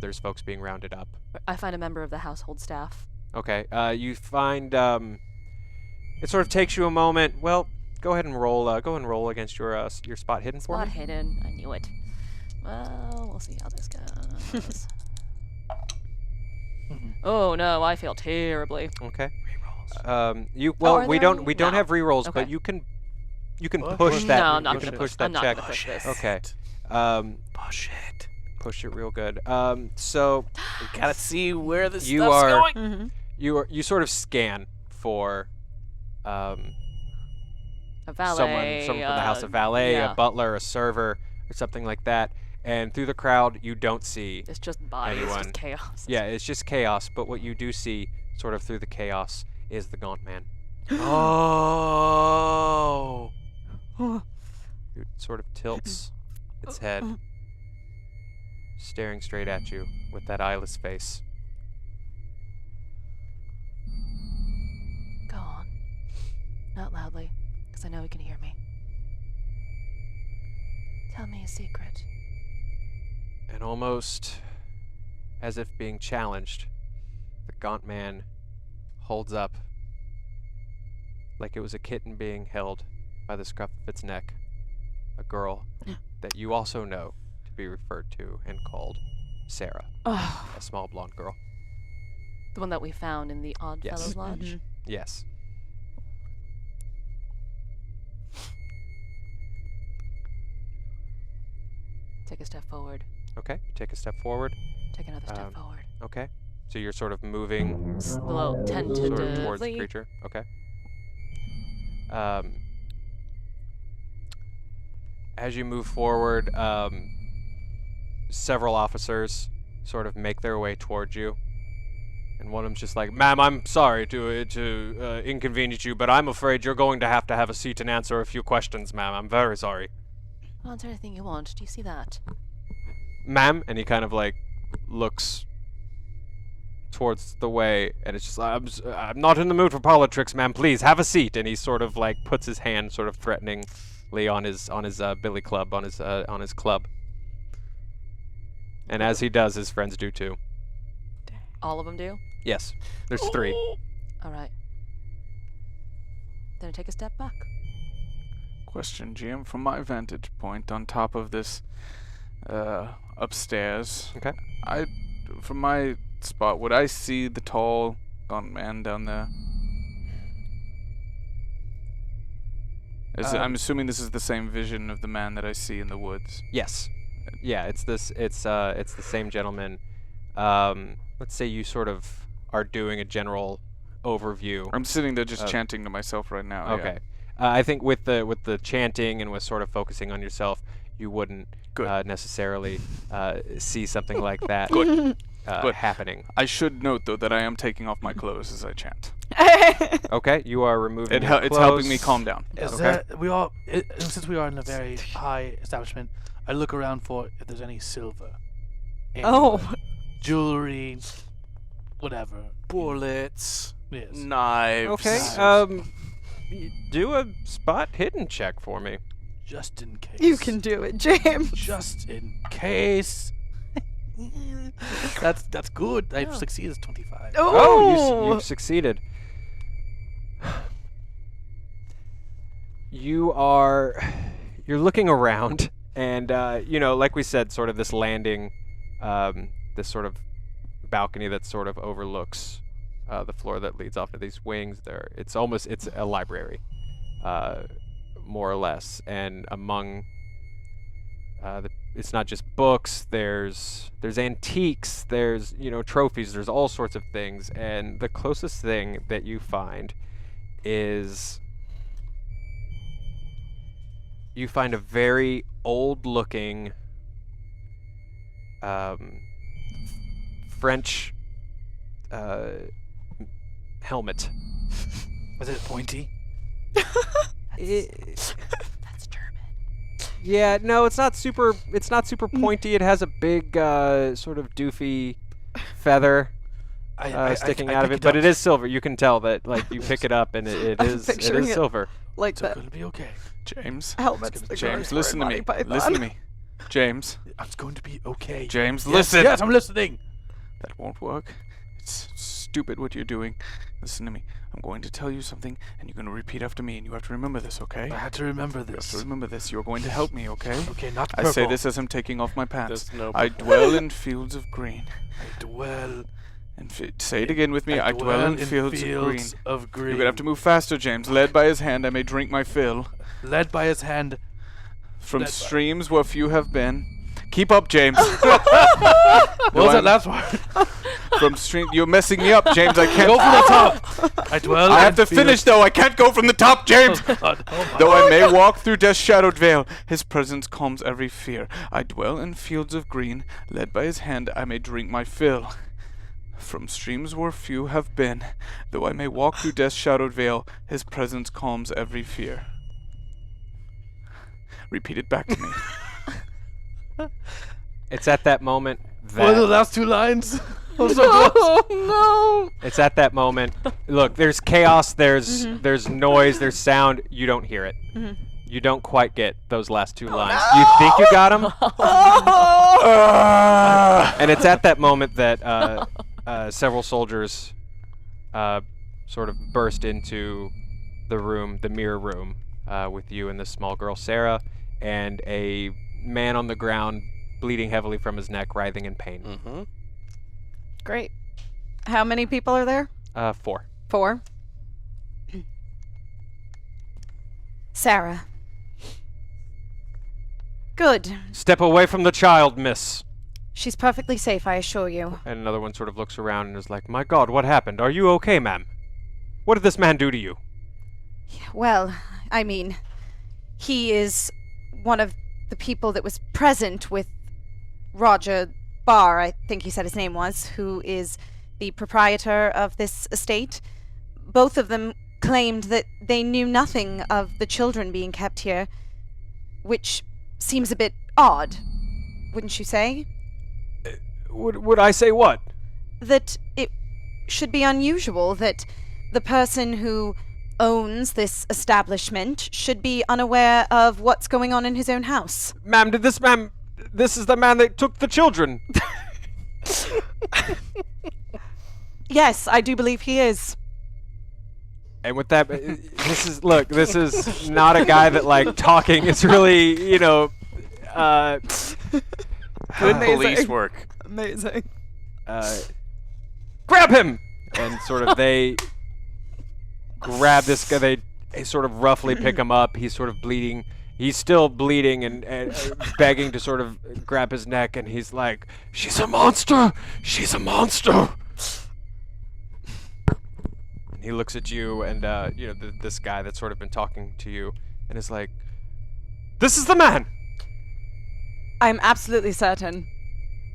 There's folks being rounded up. I find a member of the household staff. Okay. You find it sort of takes you a moment. Well, go ahead and roll. Go and roll against your spot hidden for Spot me. hidden. I knew it. Well, we'll see how this goes. Oh no, I fail terribly. Okay. Are We there don't any? have No. rerolls, Okay. but you can Push. push that. No, I'm not you can gonna push push. that I'm not check. gonna push this. Okay. Push it. Push it real good. So We gotta see where this You stuff's are- going. you sort of scan for A valet. someone from the house, a valet, yeah. a butler, a server, or something like that. And through the crowd, you don't see. It's just bodies. It's anyone. just chaos. Yeah, it's just chaos. But what you do see, sort of through the chaos, is the Gaunt Man. Oh. It sort of tilts its head, staring straight at you with that eyeless face. Go on. Not loudly, because I know he can hear me. Tell me a secret. And almost as if being challenged, the Gaunt Man holds up, like it was a kitten being held by the scruff of its neck, a girl that you also know to be referred to and called Sarah, Oh. a small blonde girl. The one that we found in the Odd Yes. Fellows Lodge. Yes. Take a step forward. Okay, take a step forward. Take another step Um, forward. Okay. So you're sort of moving Slow, sort tentatively. of towards the creature. Okay. As you move forward, several officers sort of make their way towards you, and one of them's just like, "Ma'am, I'm sorry to inconvenience you, but I'm afraid you're going to have a seat and answer a few questions, ma'am. I'm very sorry." I'll answer anything you want. Do you see that? "Ma'am," and he kind of like looks towards the way, and it's just like, I'm not in the mood for politics, ma'am. Please have a seat. And he sort of like puts his hand sort of threateningly on his billy club, on his club. And as he does, his friends do too. All of them do? Yes, there's three. All right. Then I take a step back. Question, GM, from my vantage point on top of this upstairs. Okay. From my spot, would I see the tall, gaunt man down there? I'm assuming this is the same vision of the man that I see in the woods. Yes. Yeah, it's the same gentleman. Let's say you sort of are doing a general overview. I'm sitting there just chanting to myself right now. yeah. Okay. I think with the chanting and with sort of focusing on yourself, you wouldn't necessarily see something like that happening. I should note, though, that I am taking off my clothes as I chant. Okay, you are removing your It's helping me clothes. calm down. Is Okay. there, since we are in a very high establishment, I look around for if there's any silver. Oh. anywhere. Jewelry, whatever. Bullets, Yes. knives. Okay. Nice. Do a spot hidden check for me. Just in case. You can do it, James. Just in case. That's good. I've Oh. succeeded 25. Oh, you've succeeded. You're looking around, and like we said, sort of this landing, this sort of balcony that sort of overlooks the floor that leads off to these wings. It's a library, more or less. And among it's not just books. There's antiques. There's trophies. There's all sorts of things. And the closest thing that you find is you find a very old-looking French helmet. Was it pointy? That's German. Yeah, no, it's not super pointy. It has a big sort of doofy feather sticking out of it, but it is silver. You can tell that, like, you pick it up and it is silver. Like It's that going to be okay. James. helmet's the James, ghost listen to Monty me. Python. Listen to me. James. It's going to be okay. James, Yes, listen. Yes, I'm listening. That won't work. It's stupid what you're doing. Listen to me. I'm going to tell you something, and you're going to repeat after me, and you have to remember this, okay? I had to remember You have this. to remember this. You're going to help me, okay? Okay, not I purple. say this as I'm taking off my pants. There's no I dwell in fields of green. I dwell. And say it again with me. I dwell in fields of green. You're gonna have to move faster, James. Led by his hand, I may drink my fill. Led by his hand. From Led by- streams where few have been. Keep up, James. What was that last word? From stream. You're messing me up, James. I can't Go from the top. I dwell. I in have to fields- finish though. I can't go from the top, James. Oh, God. Oh, my Though I may walk through death's shadowed vale, his presence calms every fear. I dwell in fields of green, led by his hand I may drink my fill. From streams where few have been, though I may walk through death's shadowed vale, his presence calms every fear. Repeat it back to me. It's at that moment What are the that last two lines? I'm so close. No. it's at that moment. Look, there's chaos. There's noise. There's sound. You don't hear it. You don't quite get those last two lines. You think you got them, and it's at that moment that several soldiers sort of burst into the room, the mirror room, with you and this small girl, Sarah, and a man on the ground, bleeding heavily from his neck, writhing in pain. Mm-hmm. Great. How many people are there? 4. 4. Sarah. Good. Step away from the child, miss. She's perfectly safe, I assure you. And another one sort of looks around and is like, my God, what happened? Are you okay, ma'am? What did this man do to you? Well, I mean, he is one of the people that was present with Roger Barr, I think he said his name was, who is the proprietor of this estate. Both of them claimed that they knew nothing of the children being kept here, which seems a bit odd, wouldn't you say? Would I say what? That it should be unusual that the person who owns this establishment should be unaware of what's going on in his own house. Ma'am, this is the man that took the children. Yes, I do believe he is. And with that, this is not a guy that, like, talking is really, Good police work. Amazing. Grab him! And sort of they grab this guy, they sort of roughly pick him up. He's sort of bleeding. He's still bleeding and begging to sort of grab his neck, and he's like, she's a monster! She's a monster! And he looks at you and, this guy that's sort of been talking to you, and is like, this is the man! I'm absolutely certain.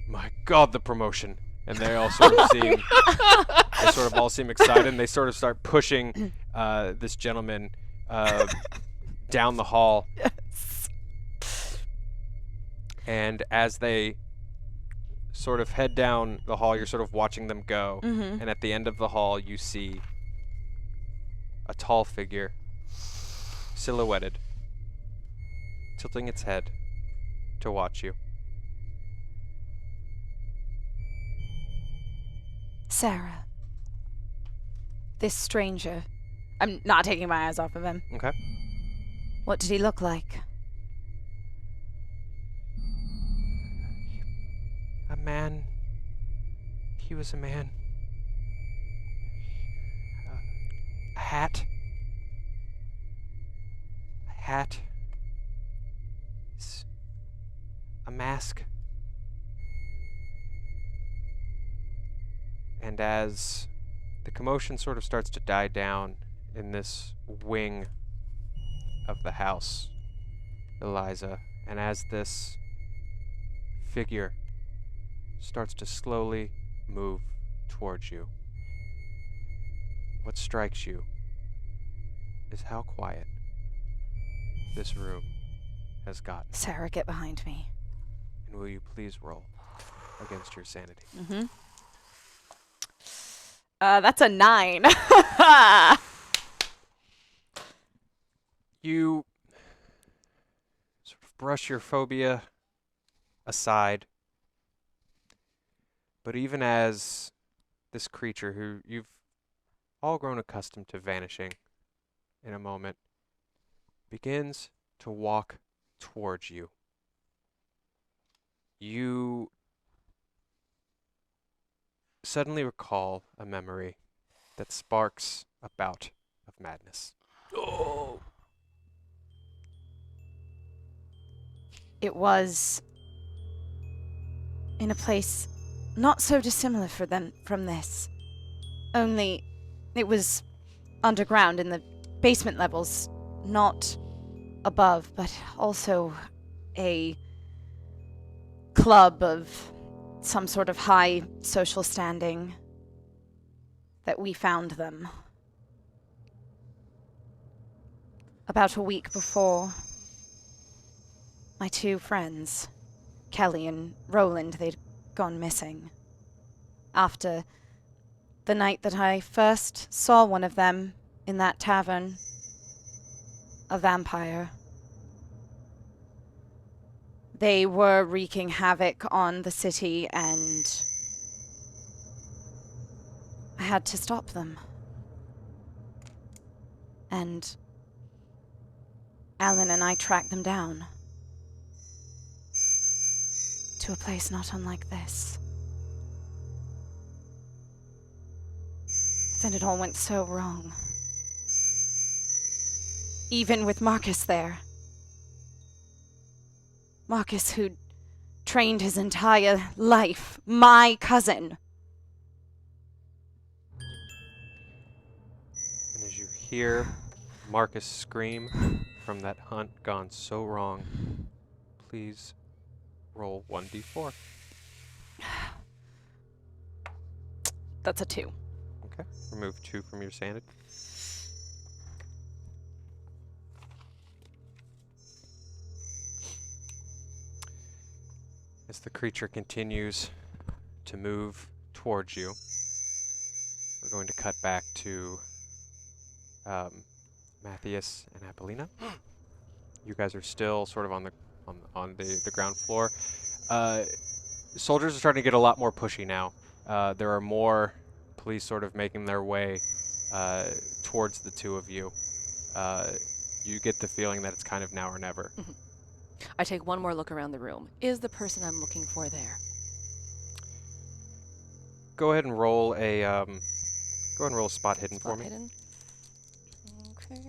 My God, the promotion. And they all sort of seem, they sort of all seem excited, and they sort of start pushing this gentleman down the hall. Yes. And as they sort of head down the hall, you're sort of watching them go. Mm-hmm. And at the end of the hall, you see a tall figure, silhouetted, tilting its head to watch you. Sarah. This stranger. I'm not taking my eyes off of him. Okay. What did he look like? A man. He was a man. A hat. A hat is a mask. And as the commotion sort of starts to die down in this wing of the house, Eliza, and as this figure starts to slowly move towards you, what strikes you is how quiet this room has gotten. Sarah, get behind me. And will you please roll against your sanity? Mm-hmm. That's a 9. You sort of brush your phobia aside, but even as this creature who you've all grown accustomed to vanishing in a moment begins to walk towards you, you suddenly recall a memory that sparks a bout of madness. Oh. It was in a place not so dissimilar from this. Only it was underground in the basement levels, not above, but also a club of some sort of high social standing that we found them. About a week before, my 2 friends, Kelly and Roland, they'd gone missing. After the night that I first saw one of them in that tavern, a vampire. They were wreaking havoc on the city, and I had to stop them. And Alan and I tracked them down to a place not unlike this. But then it all went so wrong. Even with Marcus there. Marcus, who'd trained his entire life, my cousin. And as you hear Marcus scream from that hunt gone so wrong, please roll 1d4. That's a 2. Okay. Remove 2 from your sanity. As the creature continues to move towards you, we're going to cut back to Matthias and Apollina. You guys are still sort of on the ground floor. Soldiers are starting to get a lot more pushy now. There are more police sort of making their way towards the 2 of you. You get the feeling that it's kind of now or never. I take one more look around the room. Is the person I'm looking for there? Go ahead and roll a spot hidden for Spot me. hidden? Okay.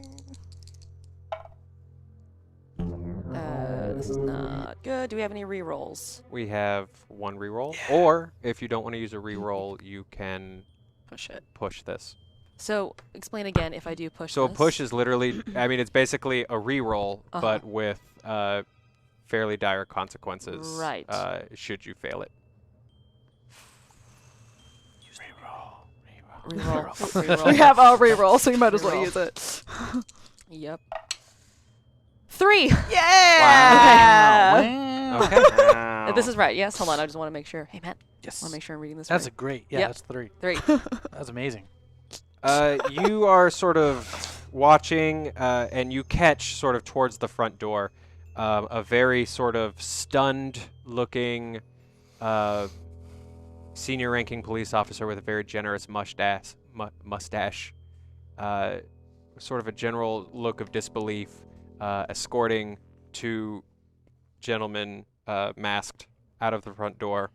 This is not good. Do we have any rerolls? We have 1 reroll, or if you don't want to use a reroll, you can Push it. push this. So, explain again if I do push So a this. push is literally, I mean, it's basically a reroll, but with fairly dire consequences. Right. Should you fail it. Reroll. We Reroll. have our reroll, so you might as well Reroll. use it. Yep. 3! Yeah! Okay. This is right, yes? Hold on, I just want to make sure. Hey, Matt. Yes. I want to make sure I'm reading this That's right. a great. Yeah, Yep. that's 3. 3. That's amazing. You are sort of watching, and you catch sort of towards the front door a very sort of stunned-looking senior-ranking police officer with a very generous mustache, sort of a general look of disbelief, escorting 2 gentlemen masked out of the front door.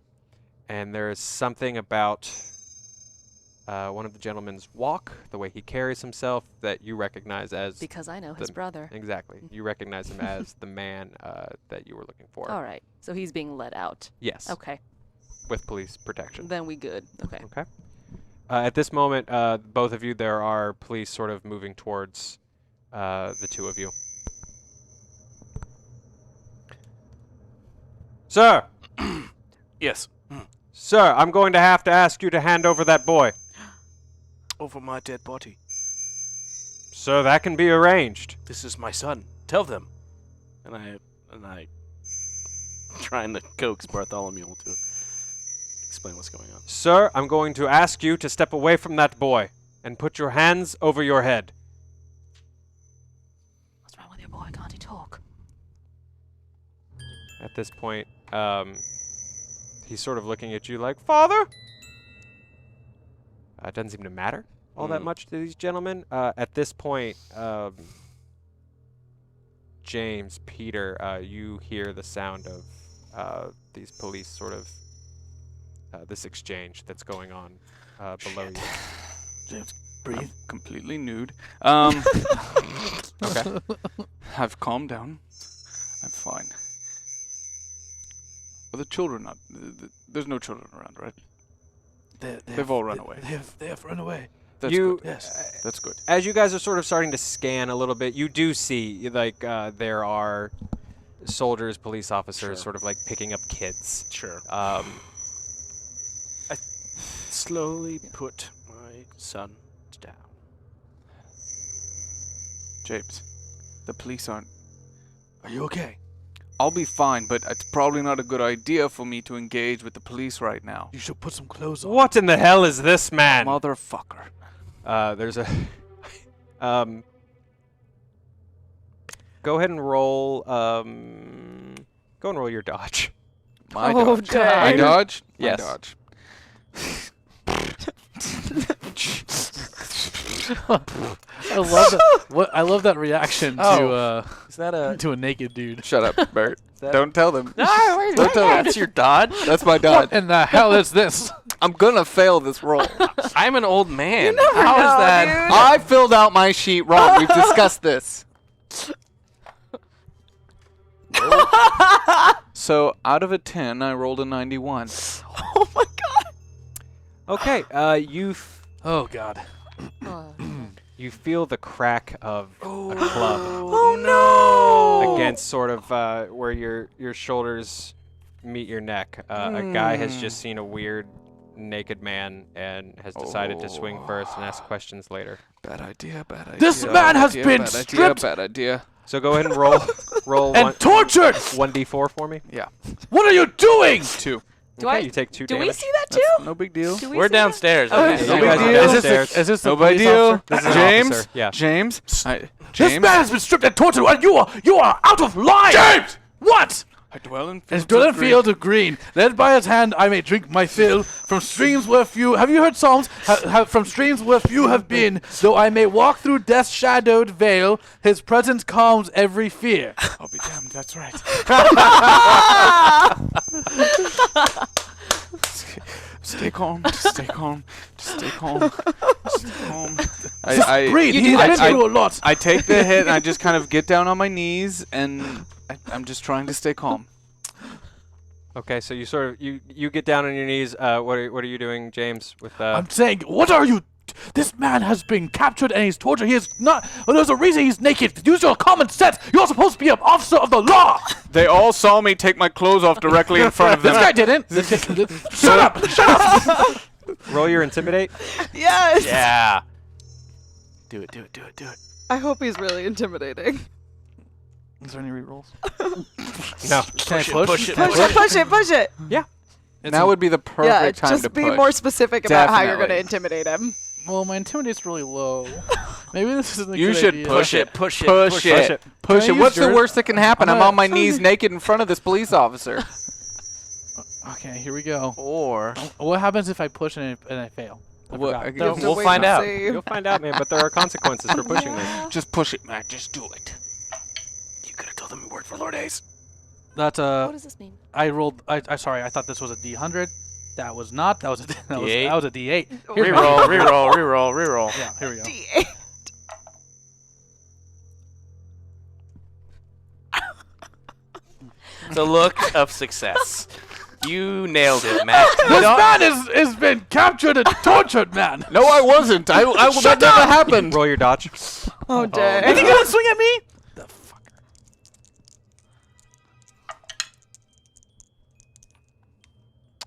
And there is something about one of the gentlemen's walk, the way he carries himself, that you recognize as Because I know his brother. exactly. You recognize him as the man that you were looking for. All right. So he's being let out. Yes. Okay. With police protection. Then we good. Okay. Okay. At this moment, both of you, there are police sort of moving towards the two of you. Sir! Yes. Sir, I'm going to have to ask you to hand over that boy. Over my dead body. Sir, that can be arranged. This is my son. Tell them. And I trying to coax Bartholomew to explain what's going on. Sir, I'm going to ask you to step away from that boy and put your hands over your head. What's wrong with your boy? Can't he talk? At this point, he's sort of looking at you like, Father? It doesn't seem to matter all that much to these gentlemen. At this point, James, Peter, you hear the sound of these police sort of, this exchange that's going on below you. James, breathe. I'm completely nude. Okay. I've calmed down. I'm fine. Are the children not? There's no children around, right? They've all run away. They have run away. That's You- good. Yes. That's good. As you guys are sort of starting to scan a little bit, you do see, like, there are soldiers, police officers sort of, like, picking up kids. Sure. I slowly put my son down. James, the police aren't. Are you okay? I'll be fine, but it's probably not a good idea for me to engage with the police right now. You should put some clothes on. What in the hell is this, man? Motherfucker. There's a... go ahead and roll, go and roll your dodge. My Oh, dodge. dang. My dodge? Yes. My dodge. I love that reaction Is that a... to a naked dude. Shut up, Bert. that- Don't tell them. Don't tell them. That's your dodge? That's my dodge. What in the hell is this? I'm gonna fail this roll. I'm an old man. How is that? I filled out my sheet wrong. We've discussed this. So out of a 10, I rolled a 91. Oh my god. Okay, Oh God. you feel the crack of a club Oh no. against sort of where your shoulders meet your neck. A guy has just seen a weird naked man and has decided to swing first and ask questions later. Bad idea, bad idea. This bad man has idea, been bad stripped idea, bad idea. So go ahead and roll and tortured. 1d4 for me. Yeah. What are you doing? 2. Do Okay, I? you take 2 Do damage. we see that That's too? no big deal. Do we We're see that? downstairs. Okay. Yeah, No you big guys are deal. downstairs. Is this the No big police deal. officer? This is an James? officer, yeah. James? This James? man has been stripped and tortured, and you are out of line. James, what? I dwell in As fields dwell in of green. fields of green, led by his hand, I may drink my fill. From streams where few, have you heard Psalms? From streams where few have been, though I may walk through death's shadowed vale, his presence calms every fear. I'll be damned, that's right. Stay calm, just stay calm, just stay calm, stay calm. Breathe. He's been through a lot. I take the hit and I just kind of get down on my knees and I'm just trying to stay calm. Okay, so you sort of you get down on your knees. What are you doing, James? With I'm saying, what are you? This man has been captured and he's tortured. He is not. Well, there's a reason he's naked. Use your common sense. You're supposed to be an officer of the law. They all saw me take my clothes off directly in front of them. This guy didn't. Shut up! Shut up! roll your intimidate. Yes. Yeah. Do it, do it, do it, do it. I hope he's really intimidating. Is there any rerolls? No. Can I Push it, Push it, push it, push it. Now would be the perfect Yeah, time just to be push. more specific about how you're going to Definitely. intimidate him. Well, my intimidate's really low. Maybe this isn't a You good should idea. Push it, push it, Push it. it. Push Can I it. What's use the yours? worst that can happen? I'm I'm gonna- on my knees naked in front of this police officer. Okay, here we go. Or What happens if I push and I fail? I What- forgot. I You guess- have to We'll wait find and out. see. You'll find out, man. But there are consequences for pushing this. Just push it, man. Just do it. you could have told them we worked for Lord Ace. That's What does this mean? I rolled. I sorry. I thought this was a D100. That was not. That was a D8. that was a D8. Reroll, reroll. Yeah, here we go. D8. The look of success. You nailed it, Matt. This man has been captured and tortured, man. No, I wasn't. that never happened. Roll your dodge. Oh, dang. Is he gonna swing at me? The fucker.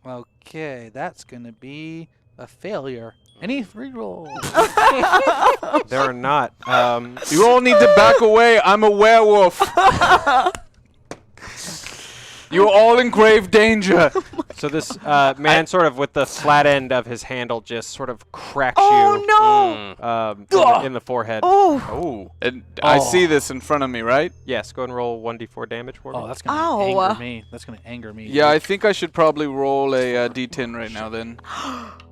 Okay, that's gonna be a failure. Any reroll? There are not. You all need to back away. I'm a werewolf. You're all in grave danger. So this man, sort of with the flat end of his handle, just sort of cracks Oh, you no! in the forehead. Oh! Oh. And I see this in front of me, right? Yes, go ahead and roll 1d4 damage for me. Oh, that's gonna Ow. anger me. That's gonna anger me. Yeah, I think I should probably roll a D10 right now then.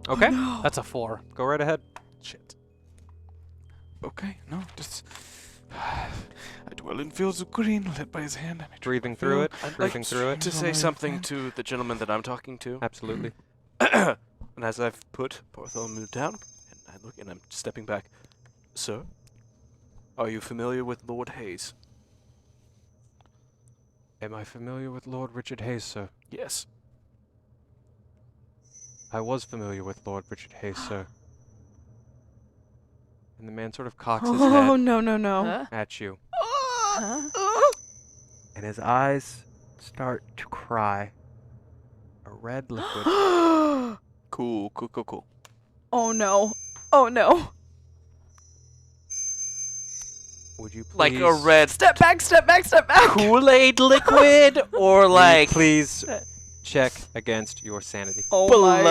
Okay, That's a 4. go right ahead. Shit. Okay, no, just... I dwell in fields of green, led by his hand. And I drink Breathing my through fill. it. Breathing through it. To say something to the gentleman that I'm talking to. Absolutely. And as I've put Bartholomew down, and I look and I'm stepping back. Sir, are you familiar with Lord Hayes? Am I familiar with Lord Richard Hayes, sir? Yes. I was familiar with Lord Richard Hayes, sir. And the man sort of cocks his Oh, head no, no, no. Huh? at you, Huh? and his eyes start to cry. A red liquid. Cool, cool, cool, cool. Oh, no. Oh, no. Would you please... Like a red Step back, step back, step back. Kool-Aid liquid, or Will you like please check against your sanity. Oh, Blood. my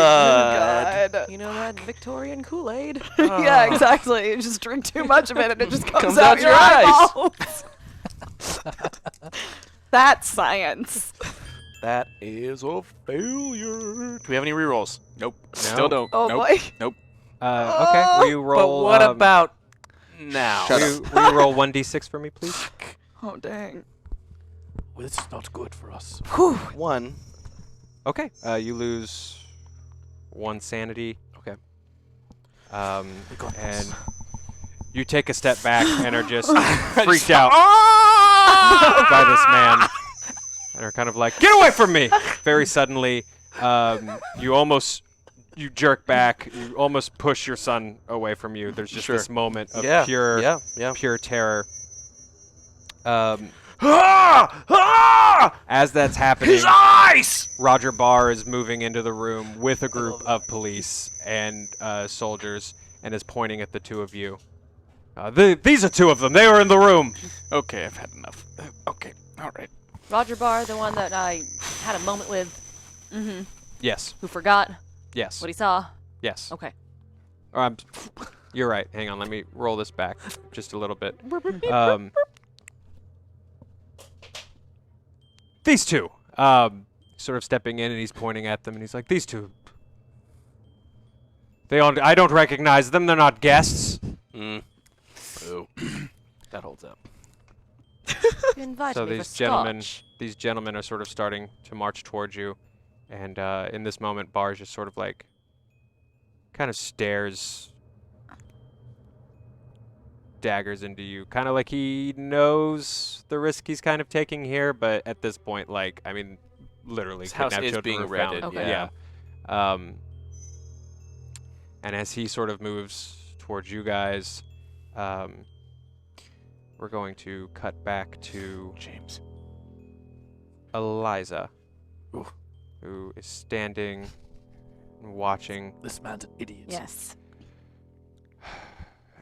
God. You know that Victorian Kool-Aid? Yeah, exactly. You just drink too much of it and it just comes, Comes out your your eyes. eyeballs. That's science. that is a failure. Do we have any rerolls? Nope. No? Still don't. Oh, nope. boy. Nope. Okay, will you But roll... what about now? Shut will you roll 1d6 for me, please? Oh, dang. Well, this is not good for us. Whew. 1. Okay, you lose 1 sanity. Okay. We got And this. you take a step back and are just freaked out by this man. And are kind of like, get away from me! Very suddenly, you jerk back, you almost push your son away from you. There's just Sure. this moment of Yeah. pure Yeah. pure terror. Ah! Ah! As that's happening, His eyes! Roger Barr is moving into the room with a group of police and soldiers and is pointing at the two of you. These are two of them. They were in the room. Okay, I've had enough. Okay, all right. Roger Barr, the one that I had a moment with, Mm-hmm. Yes. who forgot Yes. what he saw. Yes. Okay. You're right. Hang on. Let me roll this back just a little bit. These two. Sort of stepping in, and he's pointing at them, and he's like, "These two. I don't recognize them. They're not guests." Oh. That holds up. You invited So me these for these gentlemen are sort of starting to march towards you, and in this moment, Barr just sort of like, kind of stares daggers into you, kind of like he knows the risk he's kind of taking here, but at this point, like, I mean, literally, His house kidnapped is children being were found. raided, Okay. Yeah. And as he sort of moves towards you guys, we're going to cut back to James. Eliza, Ooh. who is standing and watching This man's an idiot. Yes.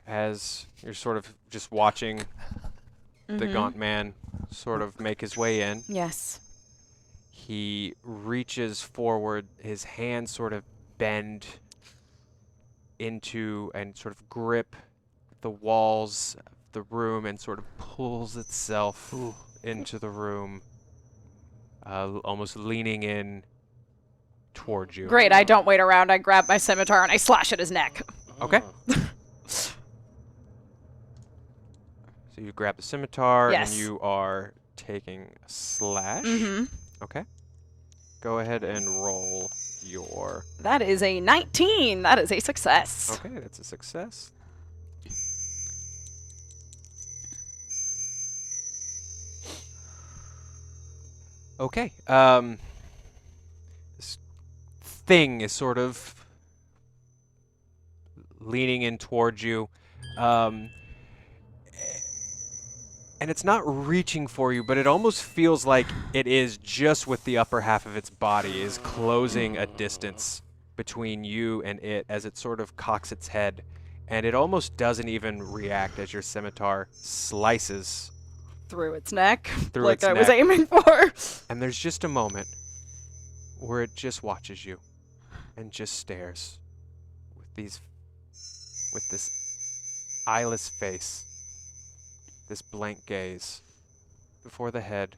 as you're sort of just watching the Mhm. gaunt man sort of make his way in. Yes. He reaches forward, his hands sort of bend into and sort of grip the walls of the room and sort of pulls itself Ooh. into the room, almost leaning in towards you. Great, I don't wait around. I grab my scimitar and I slash at his neck. Okay. So you grab the scimitar Yes. and you are taking a slash. Mm-hmm. Okay. Go ahead and roll your... That is a 19. That is a success. Okay, that's a success. Okay. This thing is sort of leaning in towards you. And it's not reaching for you, but it almost feels like it is just with the upper half of its body is closing a distance between you and it as it sort of cocks its head. And it almost doesn't even react as your scimitar slices Through its neck. through like its I neck. was aiming for. And there's just a moment where it just watches you and just stares with this eyeless face, this blank gaze, before the head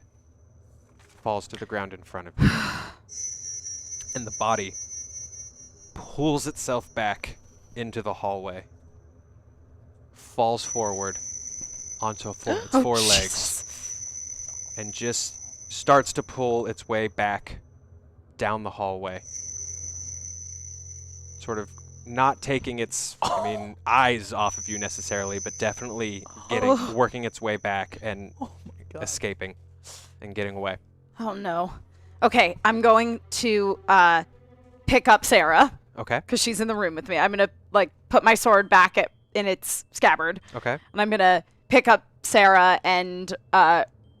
falls to the ground in front of you. And the body pulls itself back into the hallway, falls forward onto its four legs, and just starts to pull its way back down the hallway. Sort of not taking its, eyes off of you necessarily, but definitely working its way back and escaping and getting away. Oh no. Okay, I'm going to pick up Sarah Okay. because she's in the room with me. I'm gonna put my sword back in its scabbard, Okay. and I'm gonna pick up Sarah and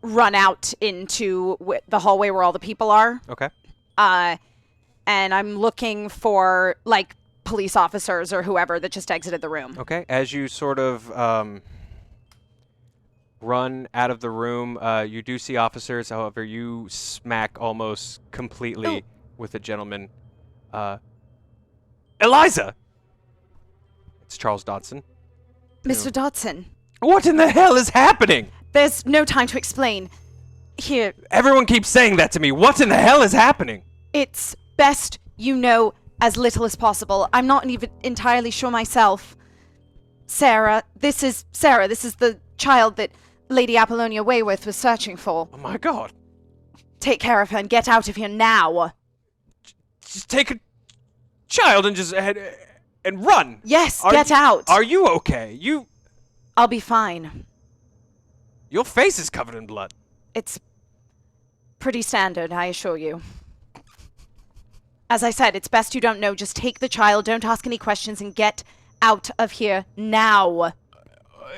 run out into the hallway where all the people are. Okay. And I'm looking for police officers or whoever that just exited the room. Okay. As you sort of run out of the room, you do see officers. However, you smack almost completely with a gentleman. Eliza! It's Charles Dodson. Mr. Dodson, What in the hell is happening? there's no time to explain. Here, Everyone keeps saying that to me. What in the hell is happening? it's best you know as little as possible. I'm not even entirely sure myself. Sarah, this is the child that Lady Apollonia Wayworth was searching for. Oh my god. Take care of her and get out of here now. Just take a child and just and run. Yes, get out. Are you okay? I'll be fine. Your face is covered in blood. It's pretty standard, I assure you. As I said, it's best you don't know. Just take the child, don't ask any questions, and get out of here now.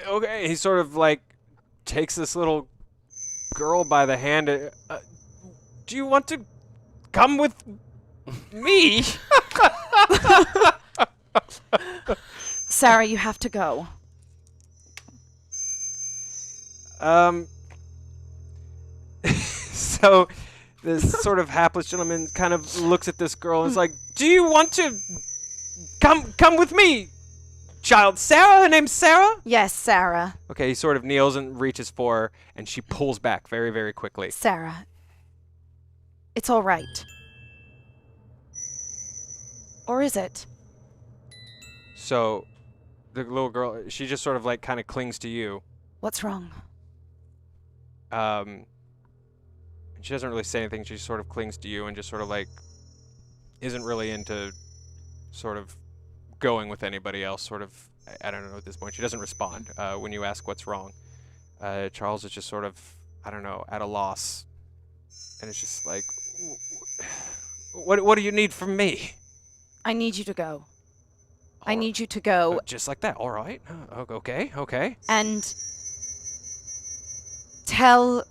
Okay, he sort of takes this little girl by the hand. Do you want to come with me? Sarah, you have to go. So this sort of hapless gentleman kind of looks at this girl and is like, do you want to come with me, child? Sarah? Her name's Sarah? Yes, Sarah. Okay, he sort of kneels and reaches for her, and she pulls back very, very quickly. Sarah. It's all right. Or is it? So the little girl, she just sort of kind of clings to you. What's wrong? She doesn't really say anything. She just sort of clings to you and just sort of isn't really into sort of going with anybody else. Sort of, I don't know at this point. She doesn't respond when you ask what's wrong. Charles is just sort of, I don't know, at a loss. And it's just what do you need from me? I need you to go. I need you to go. Just like that. All right. Okay. And tell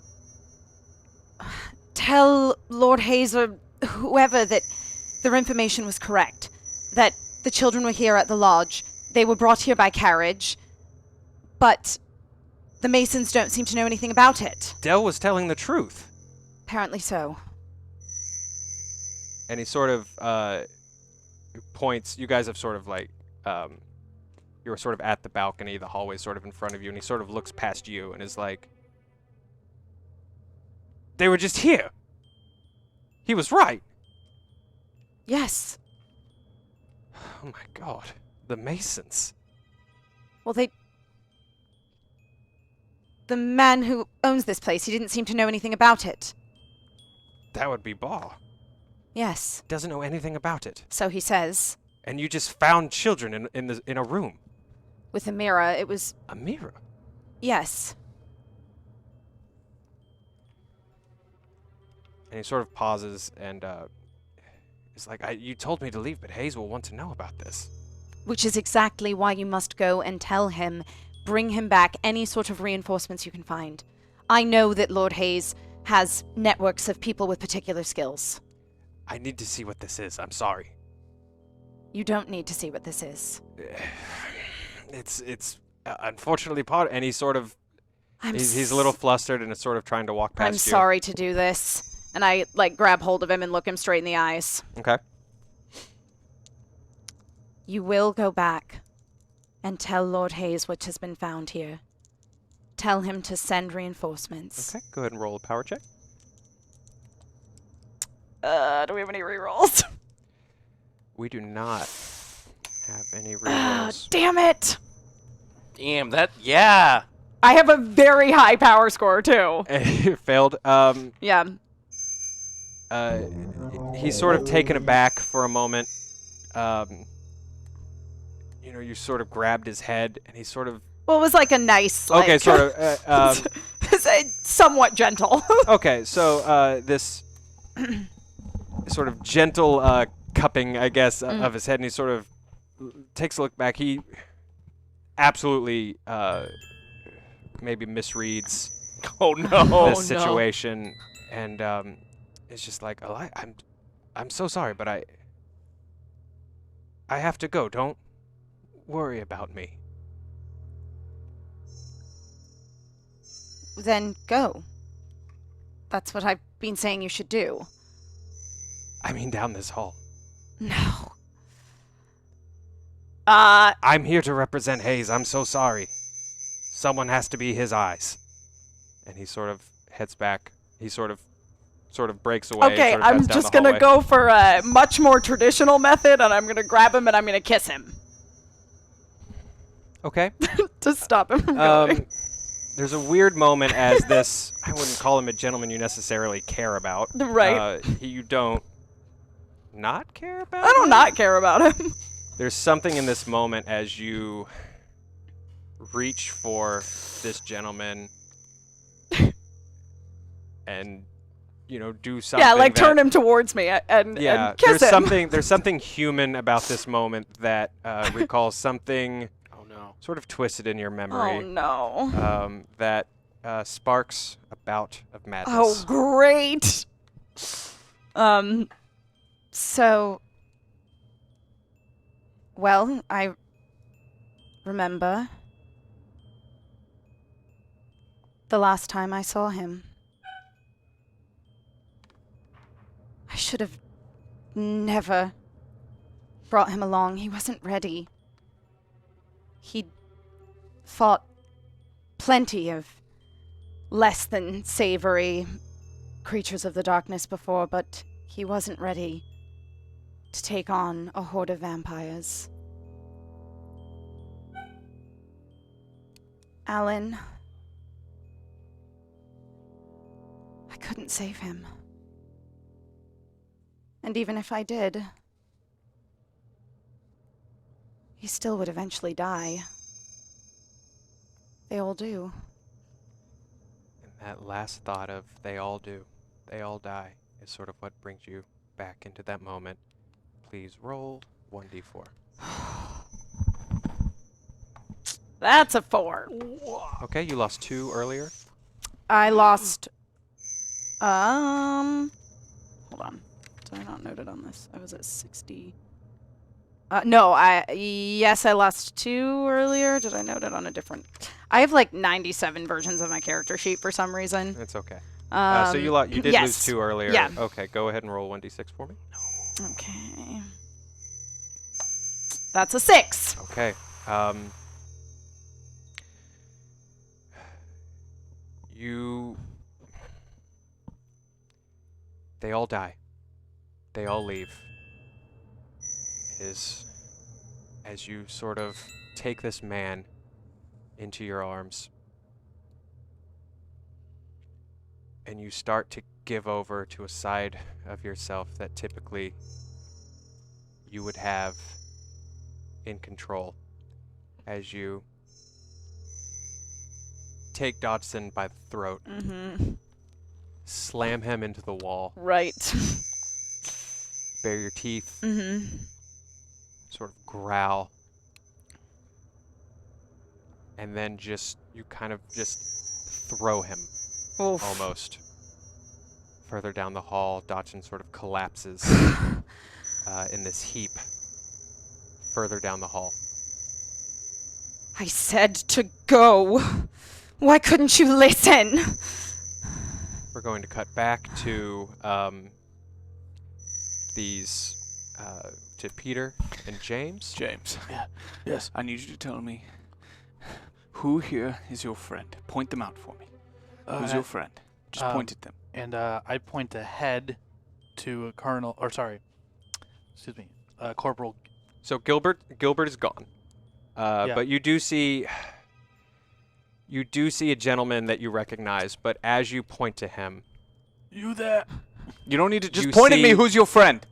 Lord Hayes or whoever that their information was correct. That the children were here at the lodge. They were brought here by carriage. But the Masons don't seem to know anything about it. Dell was telling the truth. Apparently so. And he sort of points. You guys have sort of you were sort of at the balcony, the hallway sort of in front of you, and he sort of looks past you and is like, they were just here. He was right. Yes. Oh my god. The Masons. Well, the man who owns this place, he didn't seem to know anything about it. That would be Baugh. Yes, Doesn't know anything about it. so he says. And you just found children in a room. With a mirror, it was... A mirror. Yes. And he sort of pauses and is like, you told me to leave, but Hayes will want to know about this. Which is exactly why you must go and tell him, bring him back any sort of reinforcements you can find. I know that Lord Hayes has networks of people with particular skills. I need to see what this is. I'm sorry. You don't need to see what this is. It's unfortunately part, and he's sort of, I'm he's a little flustered and is sort of trying to walk past I'm you. sorry to do this. And I, like, grab hold of him and look him straight in the eyes. Okay. You will go back and tell Lord Hayes what has been found here. Tell him to send reinforcements. Okay, go ahead and roll a power check. Do we have any rerolls? We do not have any rerolls. Damn it! Damn, yeah. I have a very high power score, too. It failed. Yeah. He's sort of taken aback for a moment. You know, you sort of grabbed his head, and he sort of... Well, it was like a nice, like... Okay, sort of... somewhat gentle. Okay, so this sort of gentle cupping, I guess, of his head, and he sort of takes a look back. He absolutely maybe misreads this situation, and it's just like, I'm so sorry, but I have to go. Don't worry about me. Then go. That's what I've been saying you should do. I mean, down this hall. No. I'm here to represent Hayes. I'm so sorry. Someone has to be his eyes. And he sort of heads back. He sort of breaks away. Okay, sort of I'm heads down just the gonna hallway. go for a much more traditional method, and I'm gonna grab him and I'm gonna kiss him Okay. to stop him from going. There's a weird moment as this, I wouldn't call him a gentleman you necessarily care about. Right. You don't not care about I don't him? not care about him. There's something in this moment as you reach for this gentleman and, you know, do something. Yeah, like that, turn him towards me and kiss him. There's something human about this moment that recalls something sort of twisted in your memory. Oh no. That sparks a bout of madness. Oh great. So, well, I remember the last time I saw him. I should have never brought him along. He wasn't ready. He'd fought plenty of less than savory creatures of the darkness before, but he wasn't ready to take on a horde of vampires. Alan, I couldn't save him. And even if I did, he still would eventually die. They all do. And that last thought of they all do, they all die, is sort of what brings you back into that moment. Please roll 1d4. That's a 4. Okay, you lost 2 earlier. I lost, hold on. Did I not note it on this? I was at 60. No, yes, I lost 2 earlier. Did I note it on a different? I have like 97 versions of my character sheet for some reason. It's okay. So you did lose 2 earlier. Yeah. Okay, go ahead and roll 1d6 for me. Okay. That's a 6. Okay. They all die. They all leave. As you sort of take this man into your arms, and you start to give over to a side of yourself that typically you would have in control as you take Dodson by the throat, slam him into the wall, Right. bare your teeth, Mm-hmm. sort of growl, and then you kind of just throw him almost further down the hall. Dodson sort of collapses in this heap further down the hall. I said to go. Why couldn't you listen? We're going to cut back to to Peter and James. James. Yeah. Yes. I need you to tell me who here is your friend. Point them out for me. Who's your friend? Just point at them. And I point ahead to Corporal. So Gilbert is gone, but you do see a gentleman that you recognize. But as you point to him, You there? You don't need to just You point at me. see- Who's your friend?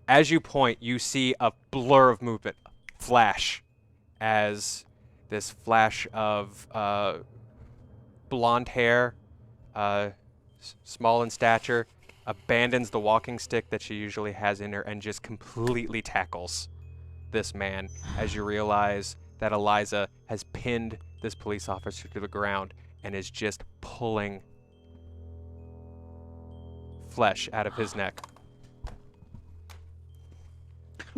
as you point, you see a blur of movement flash, as this flash of blonde hair, small in stature, abandons the walking stick that she usually has in her and just completely tackles this man as you realize that Eliza has pinned this police officer to the ground and is just pulling flesh out of his neck.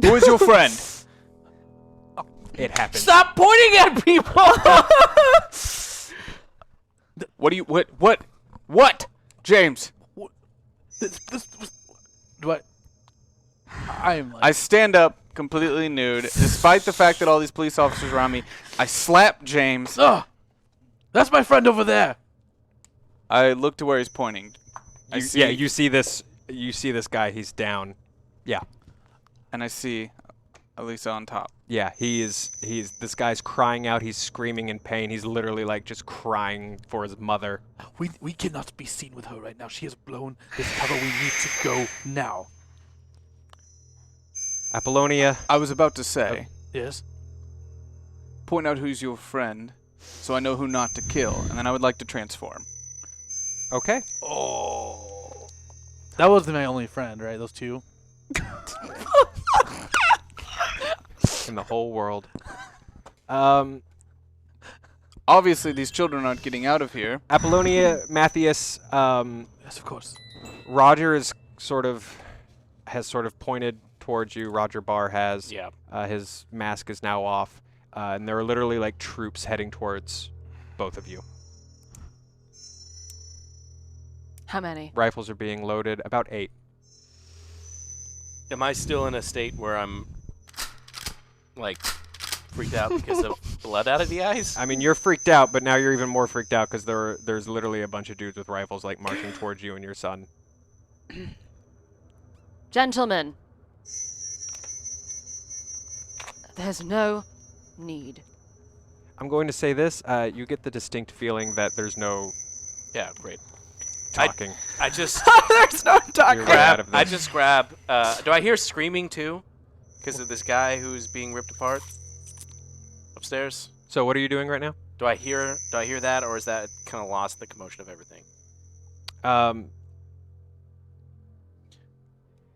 Who is your friend? It happens. Stop pointing at people! What do you what? James. I'm like. I stand up completely nude, despite the fact that all these police officers are around me. I slap James. Ugh! That's my friend over there. I look to where he's pointing. You see this guy. He's down. Yeah. And I see Elisa on top. Yeah, this guy's crying out. He's screaming in pain. He's literally like just crying for his mother. We cannot be seen with her right now. She has blown this cover. We need to go now. Apollonia. I was about to say, Yes. point out who's your friend, so I know who not to kill, and then I would like to transform. Okay. Oh. That wasn't my only friend, right? Those two. In the whole world. Obviously, these children aren't getting out of here. Apollonia, Matthias, Yes, of course. Roger has sort of pointed towards you. Roger Barr has. Yeah. His mask is now off, and there are literally like troops heading towards both of you. How many? Rifles are being loaded. About 8. Am I still in a state where I'm, like, freaked out because of blood out of the eyes? I mean, you're freaked out, but now you're even more freaked out because there's literally a bunch of dudes with rifles like marching towards you and your son. Gentlemen, there's no need. I'm going to say this. You get the distinct feeling that there's no Yeah, great. talking. I just There's no talk. You're right out of I this. just grab. Do I hear screaming too? Because of this guy who's being ripped apart upstairs. So what are you doing right now? Do I hear that, or is that kind of lost in the commotion of everything?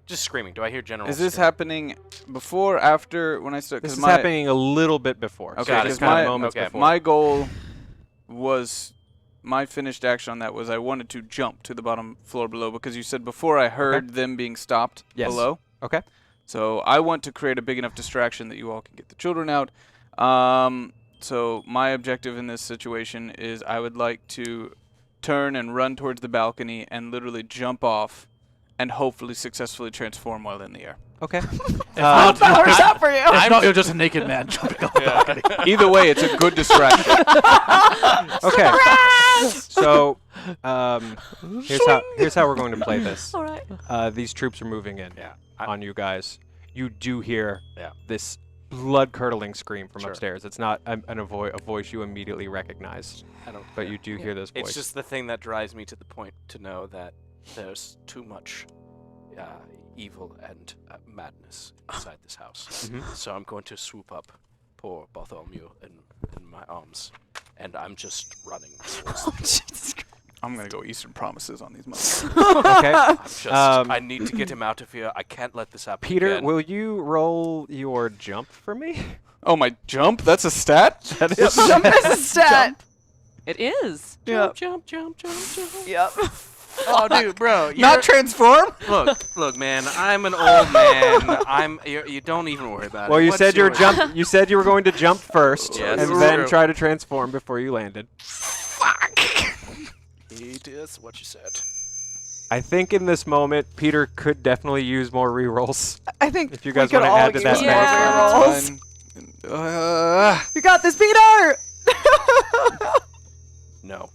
Just screaming. Do I hear general? Is this screaming? happening before, after, when I start? This is my, happening a little bit before. Okay, so Got it. just because kind of my, moments okay, before. my goal was, my finished action on that was I wanted to jump to the bottom floor below because you said before I heard them being stopped Yes. below. Okay. So I want to create a big enough distraction that you all can get the children out. So my objective in this situation is I would like to turn and run towards the balcony and literally jump off and hopefully successfully transform while in the air. Okay. How's that for you? If not, you're just a naked man jumping off the balcony. Either way, it's a good distraction. Okay. So here's how we're going to play this. All right. These troops are moving in Yeah. on you guys. You do hear Yeah. this blood-curdling scream from Sure. upstairs. It's not a voice you immediately recognize, I don't. but you do hear this voice. It's just the thing that drives me to the point to know that there's too much evil and madness inside this house. Mhm. So I'm going to swoop up poor Bartholomew in my arms, and I'm just running towards the door. I'm gonna go Eastern Promises on these motherfuckers. Okay. I need to get him out of here. I can't let this happen Peter, again. will you roll your jump for me? Oh, my jump? That's a stat? That is Jump is a stat. It is. Yep. Jump. Yep. Oh, dude, bro. Not transform? Look, man. I'm an old man. You don't even worry about Well, it. you What's said you were yours? you said you were going to jump first, Yes, and it's then true. try to transform before you landed. It is what you said. I think in this moment, Peter could definitely use more rerolls. I think If you guys we could wanna all add to use that more mess. rerolls. You got this, Peter! No.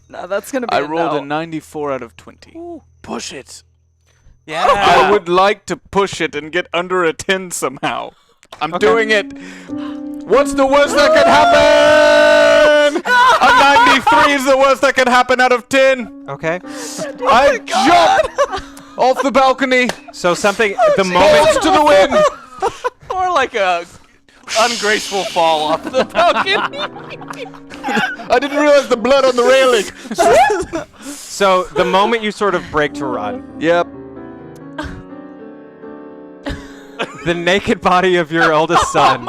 No, that's gonna be I a rolled no. a 94 out of 20. Push it. Yeah. I would like to push it and get under a 10 somehow. I'm doing it. What's the worst that could happen? A 93 is the worst that could happen out of 10. Okay. I jump off the balcony. So something the Balls moment to the wind. Or like a ungraceful fall off the balcony. I didn't realize the blood on the railing. so the moment you sort of break to run, Yep. the naked body of your eldest son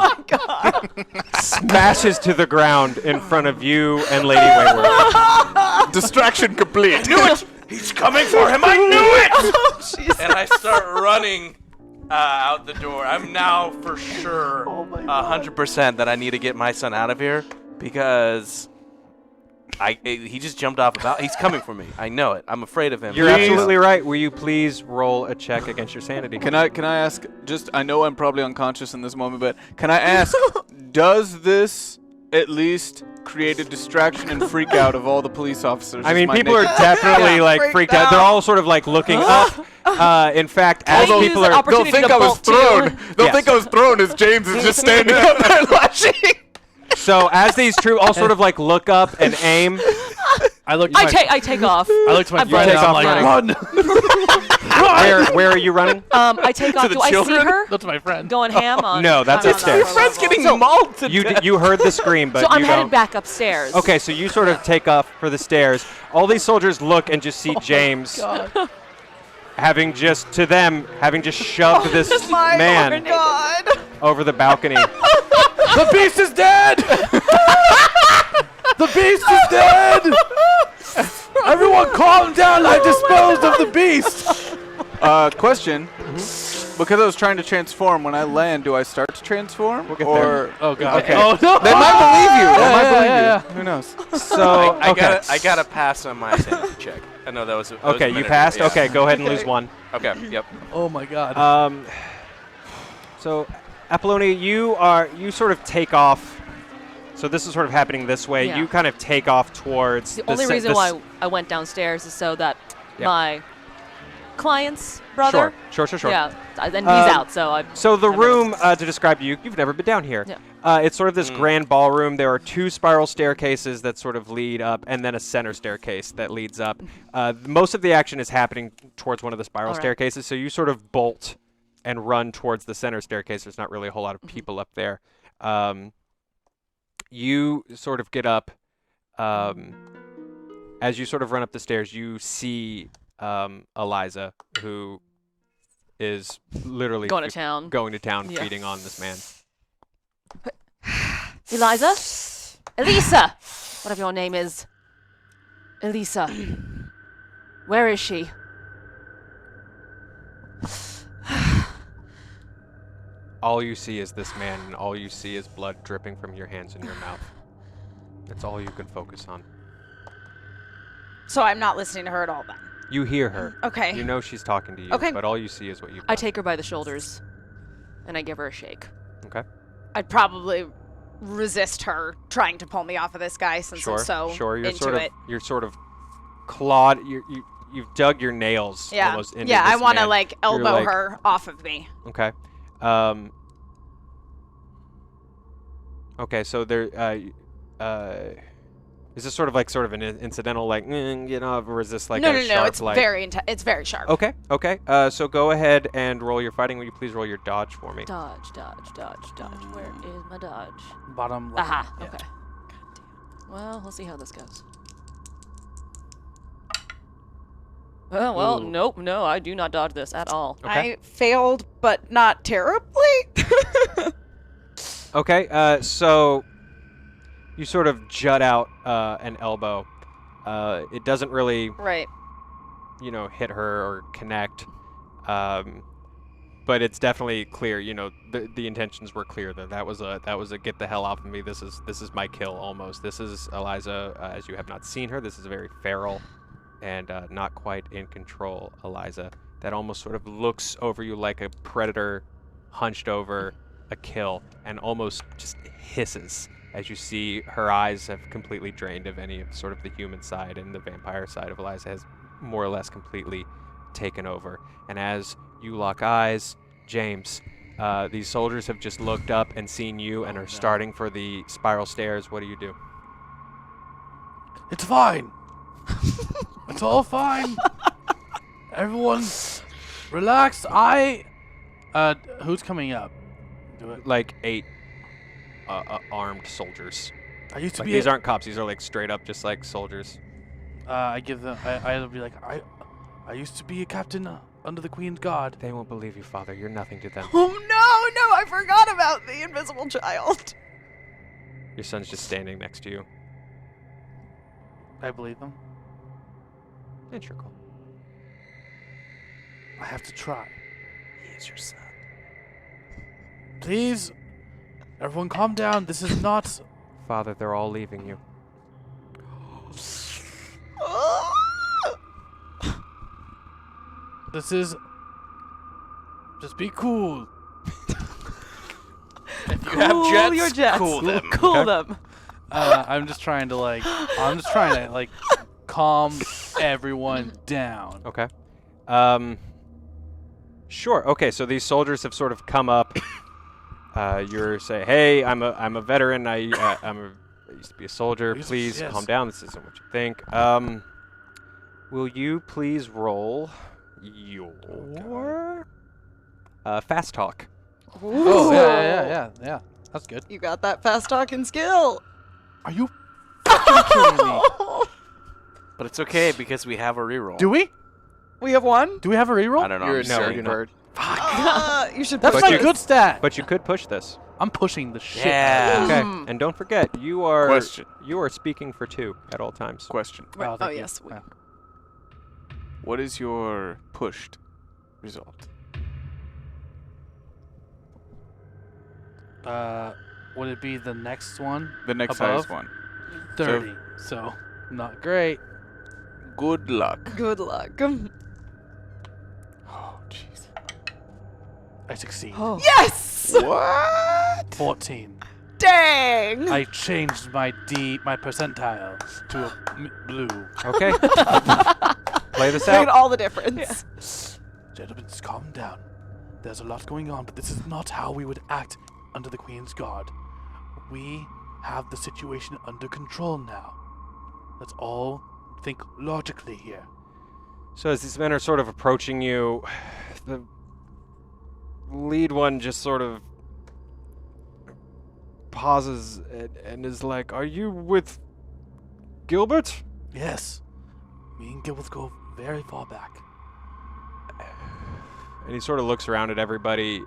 smashes to the ground in front of you and Lady Wayward. Distraction complete. Knew it! He's coming for him! I knew it! And I start running out the door. I'm now for sure 100% that I need to get my son out of here because he just jumped off about. He's coming for me. I know it. I'm afraid of him. You're absolutely right. Will you please roll a check against your sanity? Can I ask, just, I know I'm probably unconscious in this moment, but can I ask, does this at least create a distraction and freak out of all the police officers? I Is mean, my people are naked- definitely like freaked out. They're all sort of like looking up. In fact, as Can I use people the are, They'll opportunity think to I was bolt too? thrown. They'll Yes. think I was thrown as James is just standing up there lashing. so as these troops all sort of like look up and aim. I looked. To my, I take off. I looked to my I'm friend. take And I'm off like, running. run. Where are you running? I take off. the Do I see children? her Look to my friend. going ham on? No, that's on- upstairs. Your friend's getting mauled to You heard the scream, but So I'm you headed don't. back upstairs. Okay, so you sort of take off for the stairs. All these soldiers look and just see James having just shoved this man over the balcony. The beast is dead. The beast is dead. Everyone, calm down. I disposed of the beast. Question. Because I was trying to transform, when I land, do I start to transform? We'll get or there. Oh god. Okay. Oh no. They might believe you. They might believe yeah. you. Who knows? So okay. I gotta pass on my sanity check. I know that was. That was a Okay, you minute passed. ago, yeah. Okay, go ahead and lose one. Okay. Yep. Oh my god. So, Apollonia, you sort of take off. So this is sort of happening this way. Yeah. You kind of take off towards. The only reason why I went downstairs is so that Yeah. my client's brother. Sure. Yeah, then he's out. So I. So the I know room, this- to describe you, you've never been down here. Yeah. It's sort of this grand ballroom. There are two spiral staircases that sort of lead up, and then a center staircase that leads up. Most of the action is happening towards one of the spiral All right. staircases, so you sort of bolt and run towards the center staircase. There's not really a whole lot of people up there. You sort of get up. As you sort of run up the stairs, you see Eliza, who is literally Going to town. going to town, Yeah. feeding on this man. Eliza? Elisa! Whatever your name is. Elisa. Where is she? All you see is this man, and all you see is blood dripping from your hands and your mouth. That's all you can focus on. So I'm not listening to her at all then. You hear her. Okay. You know she's talking to you, Okay. but all you see is what you. I take her by the shoulders and I give her a shake. Okay. I'd probably resist her trying to pull me off of this guy since I'm so Sure. You're into sort of. it. You're sort of clawed. You've dug your nails Yeah. almost into Yeah, I this want to man. like You're elbow like- her off of me. Okay. Okay, so there, is this sort of an incidental, like, or is this like no, a no, sharp, it's like... it's very sharp. Okay. So go ahead and roll your fighting. Will you please roll your dodge for me? Dodge. Where is my dodge? Bottom left. Aha. Yeah. Okay. Well, we'll see how this goes. Well, Ooh. nope, no, I do not dodge this at all. Okay. I failed, but not terribly. Okay, so you sort of jut out an elbow. It doesn't really, Right. hit her or connect. But it's definitely clear. The intentions were clear. That was a get the hell off of me. This is my kill almost. This is Eliza, as you have not seen her. This is a very feral and not quite in control Eliza that almost sort of looks over you like a predator hunched over a kill and almost just hisses as you see her eyes have completely drained of any of sort of the human side, and the vampire side of Eliza has more or less completely taken over. And as you lock eyes, James, these soldiers have just looked up and seen you and are starting for the spiral stairs. What do you do? It's fine. It's all fine. Everyone, relax. Who's coming up? Do it. Like 8 armed soldiers. I used to Like be. these aren't cops. These are like straight up just like soldiers. I give them. I'll be like, I used to be a captain under the Queen's Guard. They won't believe you, Father. You're nothing to them. Oh no, I forgot about the invisible child. Your son's just standing next to you. I believe them. It's your call. I have to try. He is your son. Please, everyone, calm down. This is not. Father, they're all leaving you. This is. Just be cool. If you have jets, your jets. cool them. Cool Okay. them. I'm just trying to calm everyone down. Okay. Sure. Okay. So these soldiers have sort of come up. You're saying, "Hey, I'm a veteran. I used to be a soldier. Please Yes. calm down. This isn't what you think." Will you please roll your fast talk? Oh yeah. That's good. You got that fast talking skill. Are you fucking kidding me? But it's okay because we have a reroll. Do we? We have one. Do we have a reroll? I don't know. You're I'm a just no, saying. we do not. bird. You should. That's push my you- this. good stat. But you could push this. I'm pushing the shit. Yeah. Okay. Mm. And don't forget, you are Question. you are speaking for 2 at all times. Question. Right. Oh, Oh, thank you. yes. Yeah. What is your pushed result? Would it be the next one? The next Above? highest one. 30. So, not great. Good luck. Good luck. Oh, jeez. I succeed. Oh. Yes. What? 14. Dang. I changed my percentile to a blue. Okay. Play this Made out. all the difference. Gentlemen, just calm down. There's a lot going on, but this is not how we would act under the Queen's Guard. We have the situation under control now. Let's all think logically here. So as these men are sort of approaching you, the lead one just sort of pauses and is like, "Are you with Gilbert?" Yes, me and Gilbert go very far back. And he sort of looks around at everybody.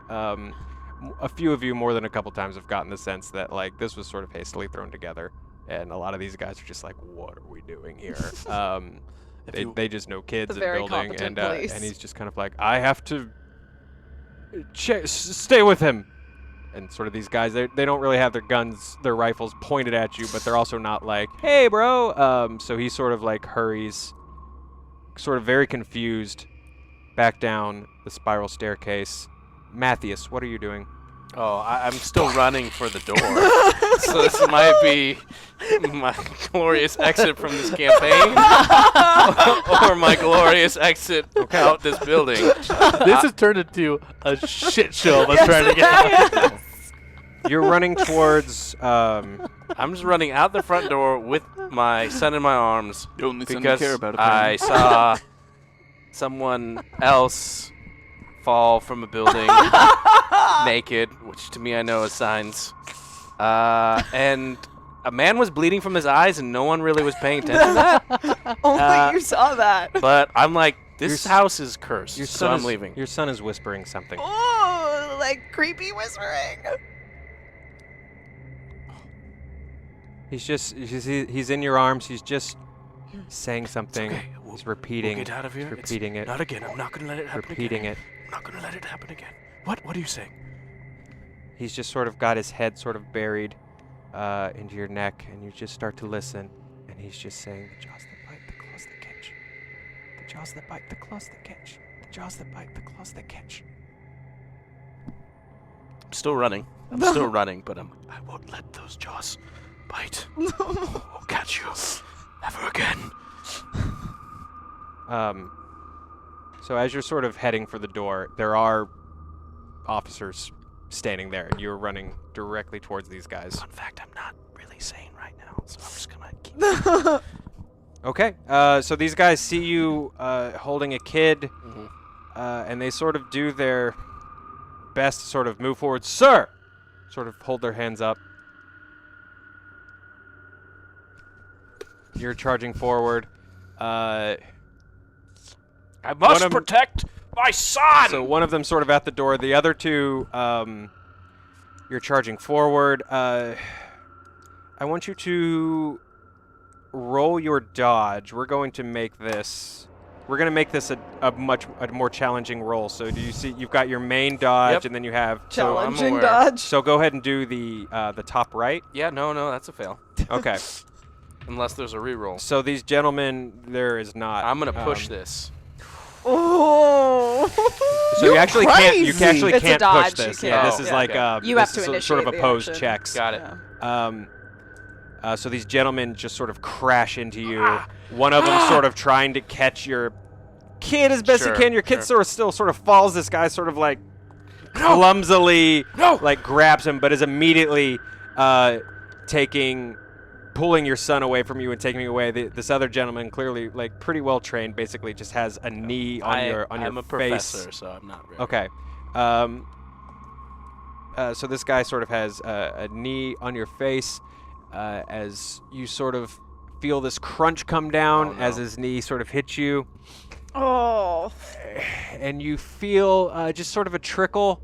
A few of you more than a couple times have gotten the sense that like this was sort of hastily thrown together, and a lot of these guys are just like, "What are we doing here?" They just know kids The in very building, competent and police. he's just kind of like, "I have to stay with him." And sort of these guys, they don't really have their guns, their rifles pointed at you, but they're also not like, "Hey, bro." So he sort of like hurries, sort of very confused, back down the spiral staircase. Matthias, what are you doing? Oh, I'm still running for the door. So this might be my glorious exit from this campaign, or my glorious exit out this building. This has turned into a shit show of us trying to get out. You're running towards. I'm just running out the front door with my son in my arms The only son you because care about, I apparently. saw someone else fall from a building naked, which to me I know is signs. And a man was bleeding from his eyes, and no one really was paying attention to that. Only you saw that. But I'm like, this Your house is cursed, your so son I'm is leaving. Your son is whispering something. Oh, like creepy whispering. He's in your arms. He's just saying something. okay. He's repeating. We'll get out of here. He's repeating it. Not again. I'm not gonna let it happen Repeating again. it. I'm not gonna let it happen again. What are you saying? He's just sort of got his head sort of buried into your neck, and you just start to listen, and he's just saying, "The jaws that bite, the claws that catch. The jaws that bite, the claws that catch. The jaws that bite, the claws that catch." I'm still running. I'm still running, but I won't let those jaws bite. I'll catch you. Never again. So as you're sort of heading for the door, there are officers standing there, and you're running directly towards these guys. Fun fact, I'm not really sane right now, so I'm just gonna keep Okay, so these guys see you holding a kid, and they sort of do their best to sort of move forward. Sir! Sort of hold their hands up. You're charging forward. I must One of 'em- protect my son! So one of them sort of at the door. The other two, you're charging forward. I want you to roll your dodge. We're going to make this. We're going to make this a much more challenging roll. So do you see? You've got your main dodge, Yep. and then you have. Challenging aware. dodge. So go ahead and do the top right. Yeah, no, that's a fail. Okay. Unless there's a reroll. So these gentlemen, there is not. I'm gonna push this. Oh. So you actually can't. You crazy. actually It's a can't dodge, push you this. can't. Yeah, this Oh, is yeah, like okay. You this have to is sort of initiate the opposed action. checks. Got it. So these gentlemen just sort of crash into you. One of them sort of trying to catch your kid as best Sure, he can. Your kid sure. sort of still sort of falls. This guy sort of like clumsily like grabs him, but is immediately pulling your son away from you and taking him away. This other gentleman, clearly like pretty well trained, basically just has a knee on your I'm a face. professor, so I'm not really. Okay. So this guy sort of has a knee on your face as you sort of feel this crunch come down Oh, no. as his knee sort of hits you. Oh. And you feel just sort of a trickle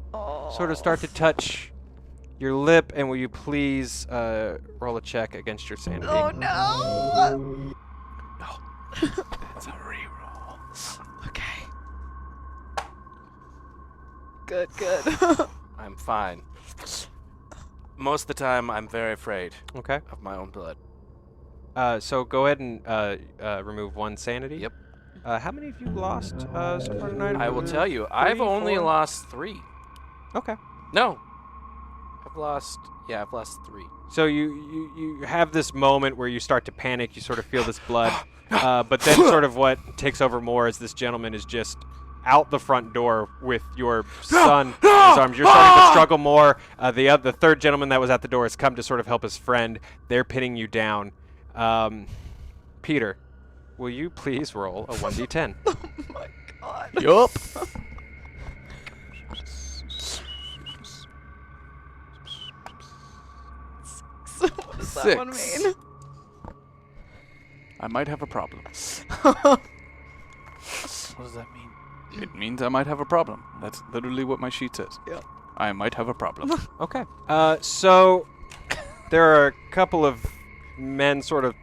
sort of start to touch your lip. And will you please roll a check against your sanity? Oh no. It's a reroll. Okay. Good. I'm fine. Most of the time, I'm very afraid Okay. of my own blood. So go ahead and remove one sanity. Yep. How many have you lost so far tonight? I will tell you, I've only 4? lost 3. Okay. No. I've lost 3. So you have this moment where you start to panic. You sort of feel this blood, but then sort of what takes over more is this gentleman is just out the front door with your son in his arms. You're starting to struggle more. The third gentleman that was at the door has come to sort of help his friend. They're pinning you down. Peter, will you please roll a 1d10? Oh my god. Yup. What does that one 6. mean? I might have a problem. What does that mean? It means I might have a problem. That's literally what my sheet says. Yep. I might have a problem. Okay. So there are a couple of men sort of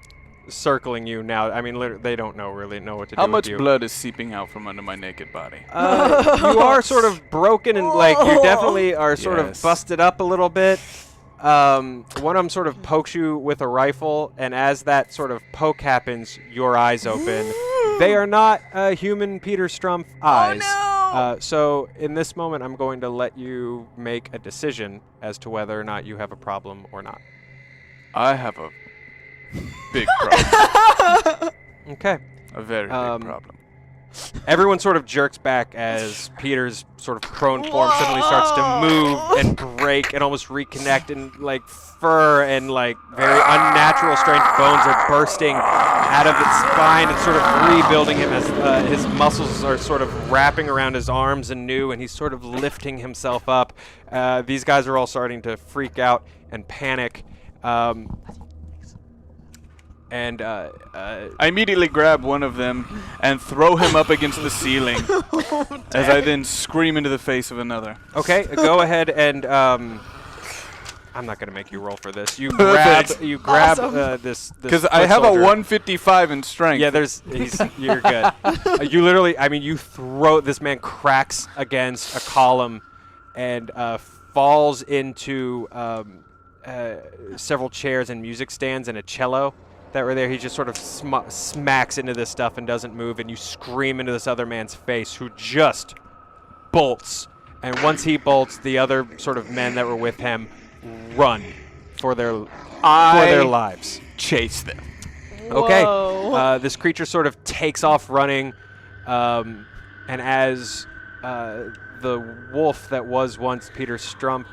circling you now. I mean, they don't really know what to do How with much you. blood is seeping out from under my naked body? You are sort of broken and like you definitely are sort of Yes. busted up a little bit. One of them sort of pokes you with a rifle, and as that sort of poke happens, your eyes open. They are not human Peter Strumpf eyes. no! So in this moment, I'm going to let you make a decision as to whether or not you have a problem or not. I have a big problem. Okay. A very Um, big problem. Everyone sort of jerks back as Peter's sort of prone form suddenly starts to move and break and almost reconnect, and like fur and like very unnatural strange bones are bursting out of its spine and sort of rebuilding him as his muscles are sort of wrapping around his arms anew, and he's sort of lifting himself up. These guys are all starting to freak out and panic. I immediately grab one of them and throw him up against the ceiling as I then scream into the face of another. Okay, go ahead and I'm not gonna make you roll for this. You grab this because I have a soldier. 155 in strength. Yeah, you're good. You literally, I mean, you throw this man cracks against a column and falls into several chairs and music stands and a cello that were there. He just sort of smacks into this stuff and doesn't move, and you scream into this other man's face, who just bolts. And once he bolts, the other sort of men that were with him run for their lives. Chase them. Okay. This creature sort of takes off running, and as the wolf that was once Peter Strump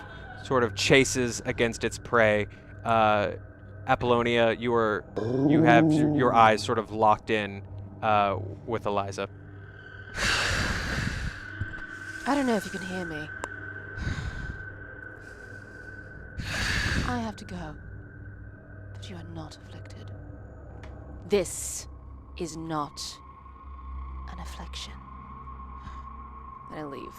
sort of chases against its prey, Apollonia, you have your eyes sort of locked in with Eliza. I don't know if you can hear me. I have to go. But you are not afflicted. This is not an affliction. And I leave.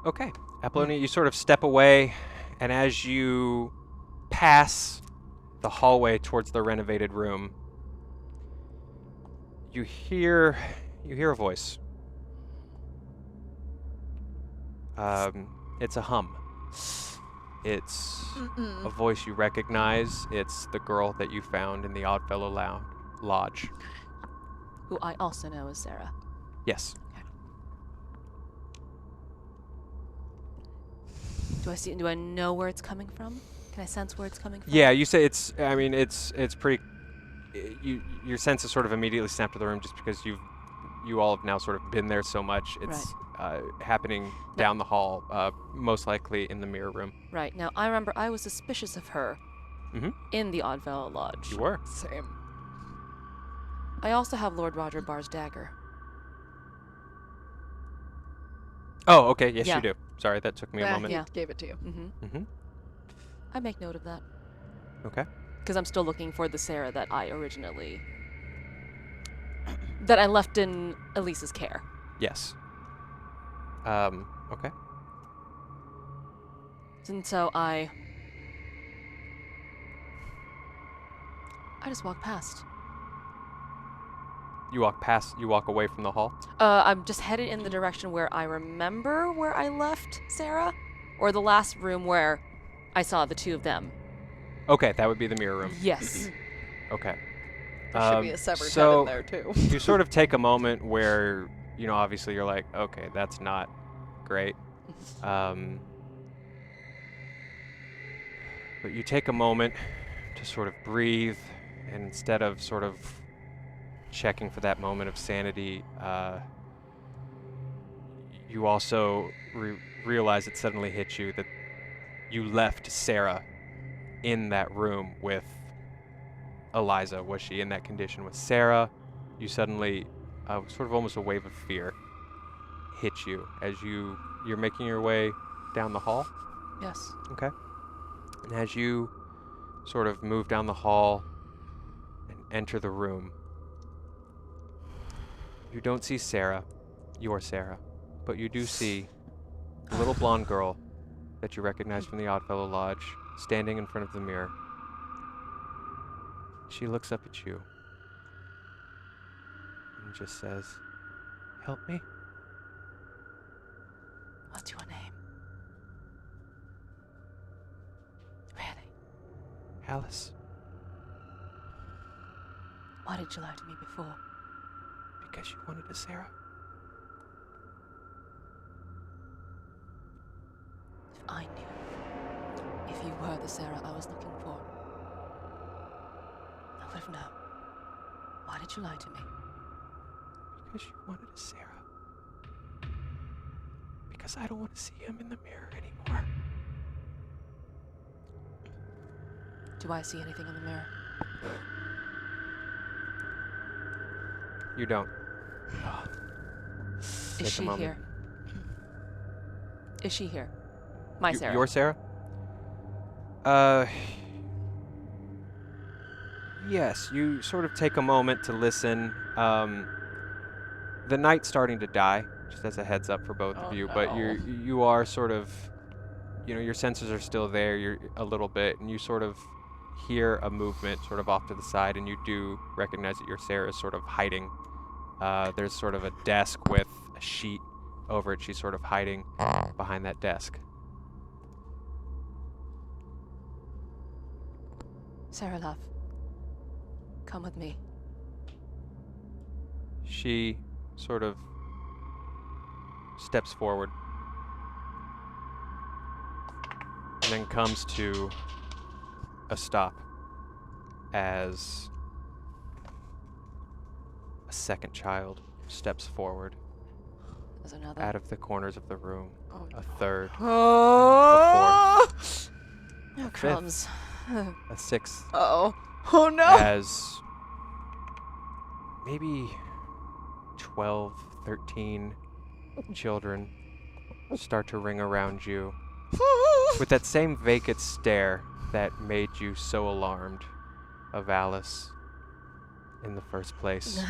Okay. Apollonia, you sort of step away, and as you pass the hallway towards the renovated room, you hear a voice. It's a hum. It's a voice you recognize. It's the girl that you found in the Oddfellow Lodge. Who I also know as Sarah. Yes. Do I know where it's coming from? Can I sense where it's coming from? Yeah, you say it's. I mean, it's pretty. Your sense is sort of immediately snapped to the room, just because you all have now sort of been there so much. It's happening down the hall, most likely in the mirror room. Right. Now, I remember I was suspicious of her in the Oddfellow Lodge. You were. Same. I also have Lord Roger Barr's dagger. Oh, okay. Yes, Yeah. you do. Sorry, that took me a moment. He Yeah. gave it to you. Mm-hmm. I make note of that. Okay. Because I'm still looking for the Sarah that I originally... that I left in Elise's care. Yes. Okay. And so I just walk past. You walk away from the hall? I'm just headed in the direction where I remember where I left Sarah, or the last room where I saw the two of them. Okay, that would be the mirror room. Yes. Okay. There should be a severed head so in there, too. you sort of take a moment where, obviously you're like, okay, that's not great. But you take a moment to sort of breathe, and instead of sort of checking for that moment of sanity, you also realize it suddenly hits you that you left Sarah in that room with Eliza. Was she in that condition with Sarah? You suddenly, sort of almost a wave of fear hits you as you're making your way down the hall. Yes. Okay. And as you sort of move down the hall and enter the room, you don't see Sarah, your Sarah, but you do see a little blonde girl that you recognize from the Oddfellow Lodge standing in front of the mirror. She looks up at you and just says, "Help me." What's your name? Really? Alice, Why did you lie to me before? because you wanted a Sarah. If I knew, if you were the Sarah I was looking for, I would have known. Why did you lie to me? because you wanted a Sarah. Because I don't want to see him in the mirror anymore. Do I see anything in the mirror? You don't. Is Take a she moment. here? Is she here? My Sarah. Your Sarah? Yes, you sort of take a moment to listen. The night's starting to die, just as a heads up for both of you, but you are sort of, your senses are still there, you're a little bit, and you sort of hear a movement sort of off to the side, and you do recognize that your Sarah is sort of hiding. There's sort of a desk with a sheet over it. She's sort of hiding behind that desk. Sarah, love. Come with me. She sort of steps forward and then comes to a stop as a second child steps forward There's another. out of the corners of the room. Oh, A third, Oh, Oh, crumbs. a sixth, oh no! as maybe 12, 13 children start to ring around you with that same vacant stare that made you so alarmed of Alice in the first place.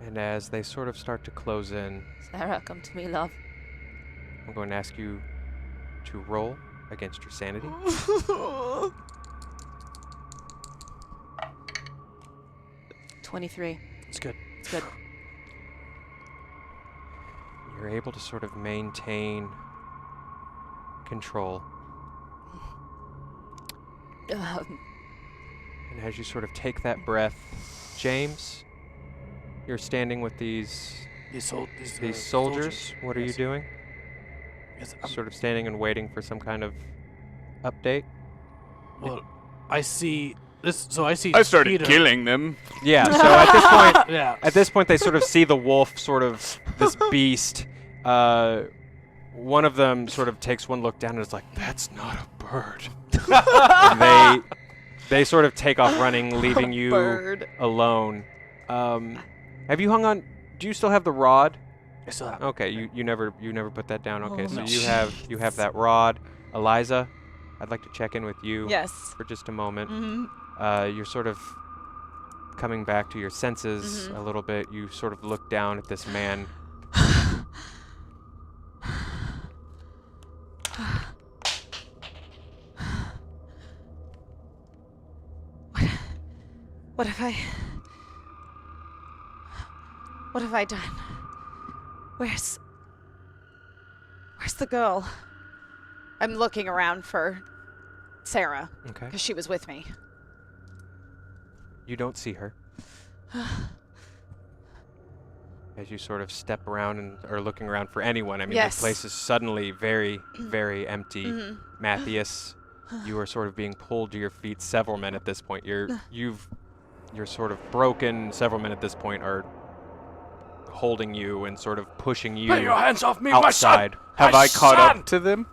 And as they sort of start to close in, Sarah, come to me, love. I'm going to ask you to roll against your sanity. 23. It's good. It's good. You're able to sort of maintain control. And as you sort of take that breath, James, you're standing with these soldiers. What are you Yes. doing? Yes, Sort of standing and waiting for some kind of update? well, I see this. So I see. I started Peter. killing them. Yeah, so at this point, Yeah. At this point, they sort of see the wolf, sort of this beast. One of them sort of takes one look down and is like, "That's not a bird." And they sort of take off running, leaving you Bird. alone. Have you hung on? Do you still have the rod? I still have. Okay, you never put that down. Okay, Oh, so no. you have that rod. Eliza, I'd like to check in with you Yes. for just a moment. Mm-hmm. You're sort of coming back to your senses Mhm. a little bit. You sort of look down at this man. What have I done? Where's the girl? I'm looking around for Sarah Okay. because she was with me. You don't see her. As you sort of step around and are looking around for anyone. I mean, Yes. the place is suddenly very, very empty. Mhm. Matthias, you are sort of being pulled to your feet. Several men at this point. You're sort of broken. Several men at this point are holding you and sort of pushing you Lay your hands off me, my son! outside. Have My I caught son! up to them?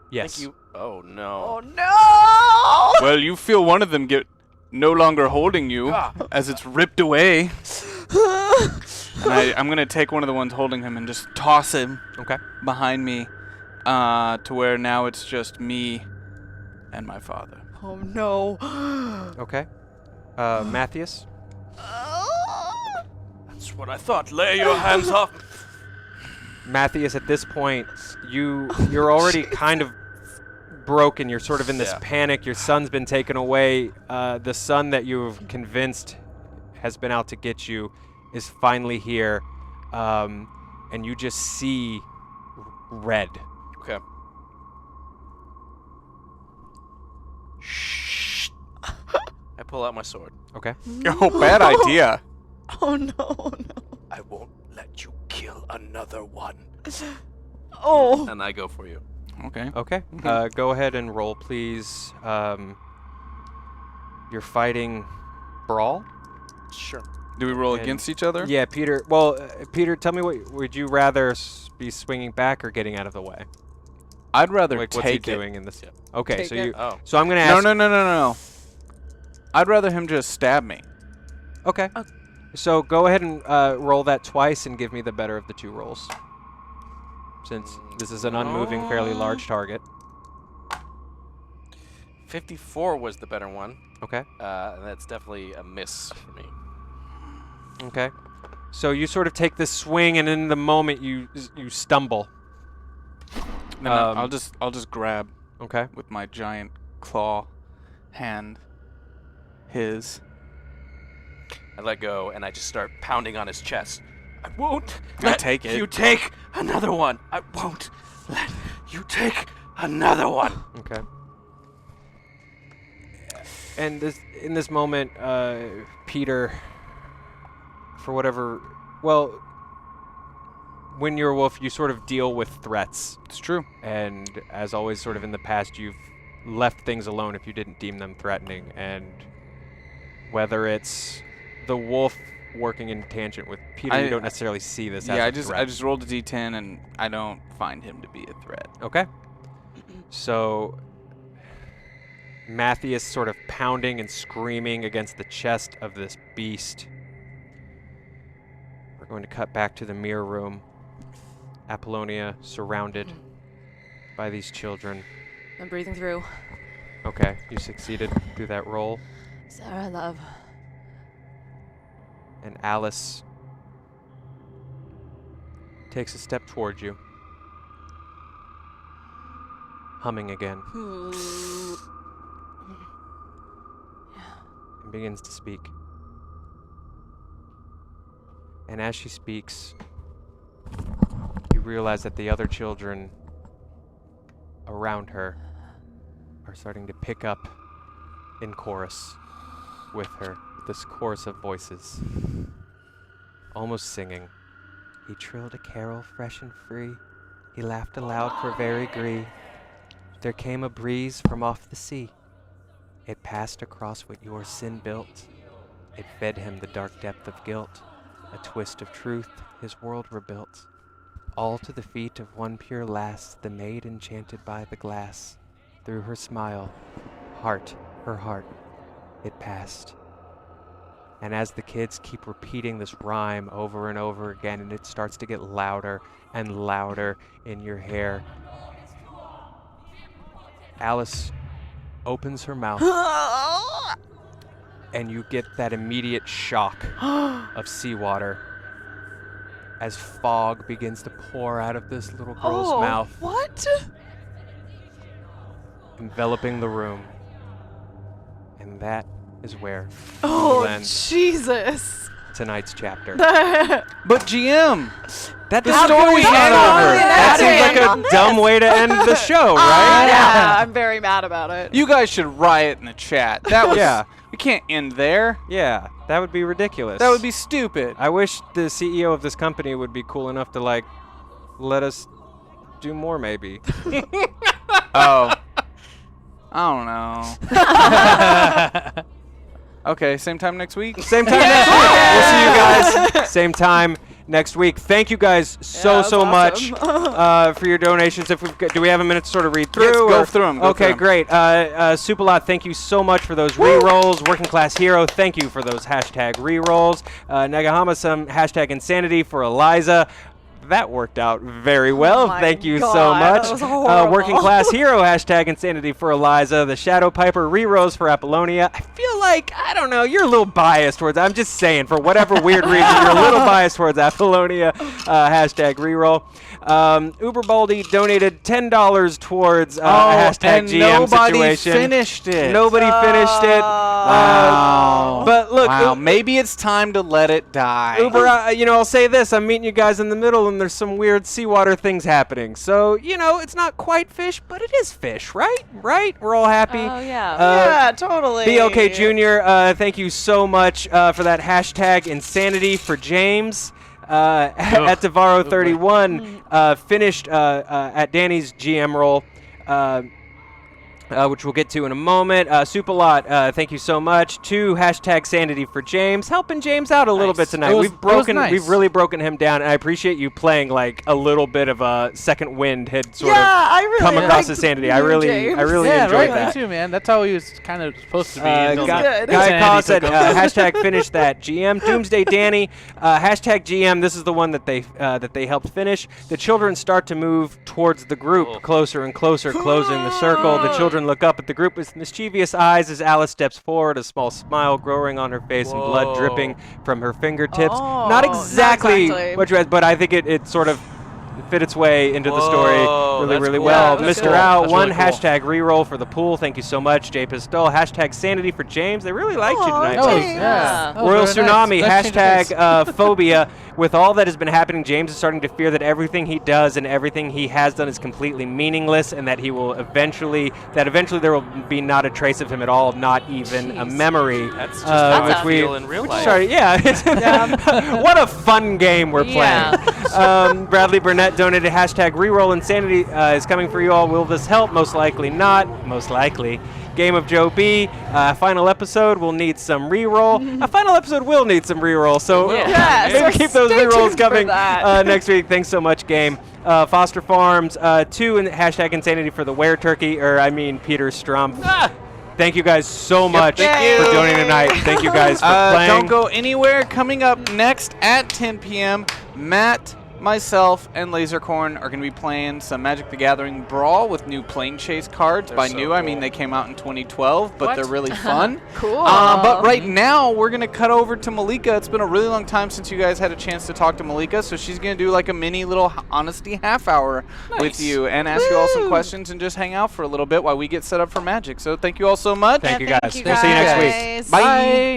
Yes. Thank you. Oh no. Oh no! Well, you feel one of them get no longer holding you Ah. as it's ripped away. And I'm going to take one of the ones holding him and just toss him Okay. behind me to where now it's just me and my father. Oh no! Okay. Matthias. That's what I thought. Lay your hands off. Matthias, at this point, you're already kind of broken. You're sort of in this Yeah. panic. Your son's been taken away. The son that you've convinced has been out to get you is finally here, and you just see red. Okay. I pull out my sword. Okay. Oh, bad idea. Oh no! No! I won't let you kill another one. Oh! And I go for you. Okay. Okay. Go ahead and roll, please. you're fighting brawl. Sure. Do we roll And- against each other? Yeah, Peter. Well, Peter, tell me what would you rather be swinging back or getting out of the way? I'd rather Like, take what's he it. doing in this? Okay, Take so it. you. Oh. So I'm gonna No, ask. no. I'd rather him just stab me. Okay. So go ahead and roll that twice and give me the better of the two rolls. Since this is an unmoving, fairly large target. 54 was the better one. Okay. And that's definitely a miss for me. Okay. So you sort of take this swing, and in the moment you stumble. No, I'll just grab Okay. with my giant claw hand his. I let go, and I just start pounding on his chest. I won't I let take it. you take another one. I won't let you take another one. Okay. And in this moment, Peter, for whatever, well, when you're a wolf, you sort of deal with threats. It's true. And as always, sort of in the past, you've left things alone if you didn't deem them threatening. And whether it's the wolf working in tangent with Peter, you don't necessarily see this as Yeah, a I threat. just rolled a d10 and I don't find him to be a threat. Okay. So Matthias sort of pounding and screaming against the chest of this beast. We're going to cut back to the mirror room. Apollonia surrounded by these children. I'm breathing through. Okay, you succeeded through that roll. Sarah, love. And Alice takes a step towards you, humming again, and begins to speak. And as she speaks, you realize that the other children around her are starting to pick up in chorus with her, this chorus of voices, almost singing. He trilled a carol fresh and free. He laughed aloud for very gree. There came a breeze from off the sea. It passed across what your sin built. It fed him the dark depth of guilt. A twist of truth his world rebuilt. All to the feet of one pure lass, the maid enchanted by the glass. Through her smile, her heart, it passed. And as the kids keep repeating this rhyme over and over again, and it starts to get louder and louder in your hair, Alice opens her mouth, and you get that immediate shock of seawater as fog begins to pour out of this little girl's mouth, What? enveloping the room. And that is where we will Oh, end Jesus. tonight's chapter. But GM, That the how story's can we not end over. it? That seems like a dumb way to end the show, right? Yeah, I'm very mad about it. you guys should riot in the chat. That was Yeah. We can't end there. Yeah, that would be ridiculous. That would be stupid. I wish the CEO of this company would be cool enough to like let us do more, maybe. Oh. I don't know. Okay, same time next week. Same time next week. We'll see you guys same time next week. Thank you guys so much for your donations. If do we have a minute to sort of read through? Yes, go or- through 'em, go Okay, through 'em. great. Supalot, thank you so much for those re-rolls. Working Class Hero, thank you for those hashtag re-rolls. Negahama, some hashtag insanity for Eliza. That worked out very well. my Thank you so God, much. that was horrible. Working Class Hero, hashtag insanity for Eliza. The Shadow Piper re-rolls for Apollonia. I feel like, I don't know, you're a little biased towards, I'm just saying, for whatever weird reason, you're a little biased towards Apollonia. Hashtag re-roll. Uberbaldi donated $10 towards hashtag and GM nobody situation. finished it. Nobody finished it. Wow. But look, wow, maybe it's time to let it die. Uber, I'll say this. I'm meeting you guys in the middle, and there's some weird seawater things happening. So, it's not quite fish, but it is fish, right? Right? We're all happy. Oh, yeah. Yeah, totally. BLK Jr., thank you so much for that hashtag insanity for James. At Devaro31, finished at Danny's GM role. which we'll get to in a moment. Supalot, thank you so much. 2, #sanity for James, helping James out a little bit tonight. We've really broken him down, and I appreciate you playing like a little bit of a second wind had sort of come across his sanity. I really enjoyed that. Me too, man. That's how he was kind of supposed to be. Guy Call said #finish that GM. Doomsday Danny, #GM. This is the one that they helped finish. The children start to move towards the group, closer and closer, closing the circle. The children look up at the group with mischievous eyes as Alice steps forward, a small smile growing on her face and blood dripping from her fingertips. Not exactly what you had, but I think it sort of fit its way into the story really well. Mr. Al, 1 #reroll for the pool. Thank you so much. J Pistol, #sanity for James. They really liked you tonight. Royal Tsunami, #phobia. With all that has been happening, James is starting to fear that everything he does and everything he has done is completely meaningless, and that he will eventually there will be not a trace of him at all, not even a memory. That's just how I feel in real life. Sorry, what a fun game we're playing. Bradley Burnett donated #reroll. Insanity is coming for you all. Will this help? Most likely not. Most likely. Game of Joe B. Final episode will need some reroll. A final episode will need some reroll, so maybe keep those rerolls coming next week. Thanks so much, game. Foster Farms, 2 and #insanity for the Were Turkey, Peter Strumpf. Thank you guys so much for donating tonight. Thank you guys for playing. Don't go anywhere. Coming up next at 10 p.m., Matt, myself, and Lasercorn are going to be playing some Magic the Gathering Brawl with new Plane Chase cards. By new, I mean they came out in 2012, but they're really fun. Cool. But right now, we're going to cut over to Malika. It's been a really long time since you guys had a chance to talk to Malika, so she's going to do like a mini little honesty half hour with you and ask you all some questions and just hang out for a little bit while we get set up for Magic. So thank you all so much. Thank you guys. Thank you We'll see you next week. guys. Bye.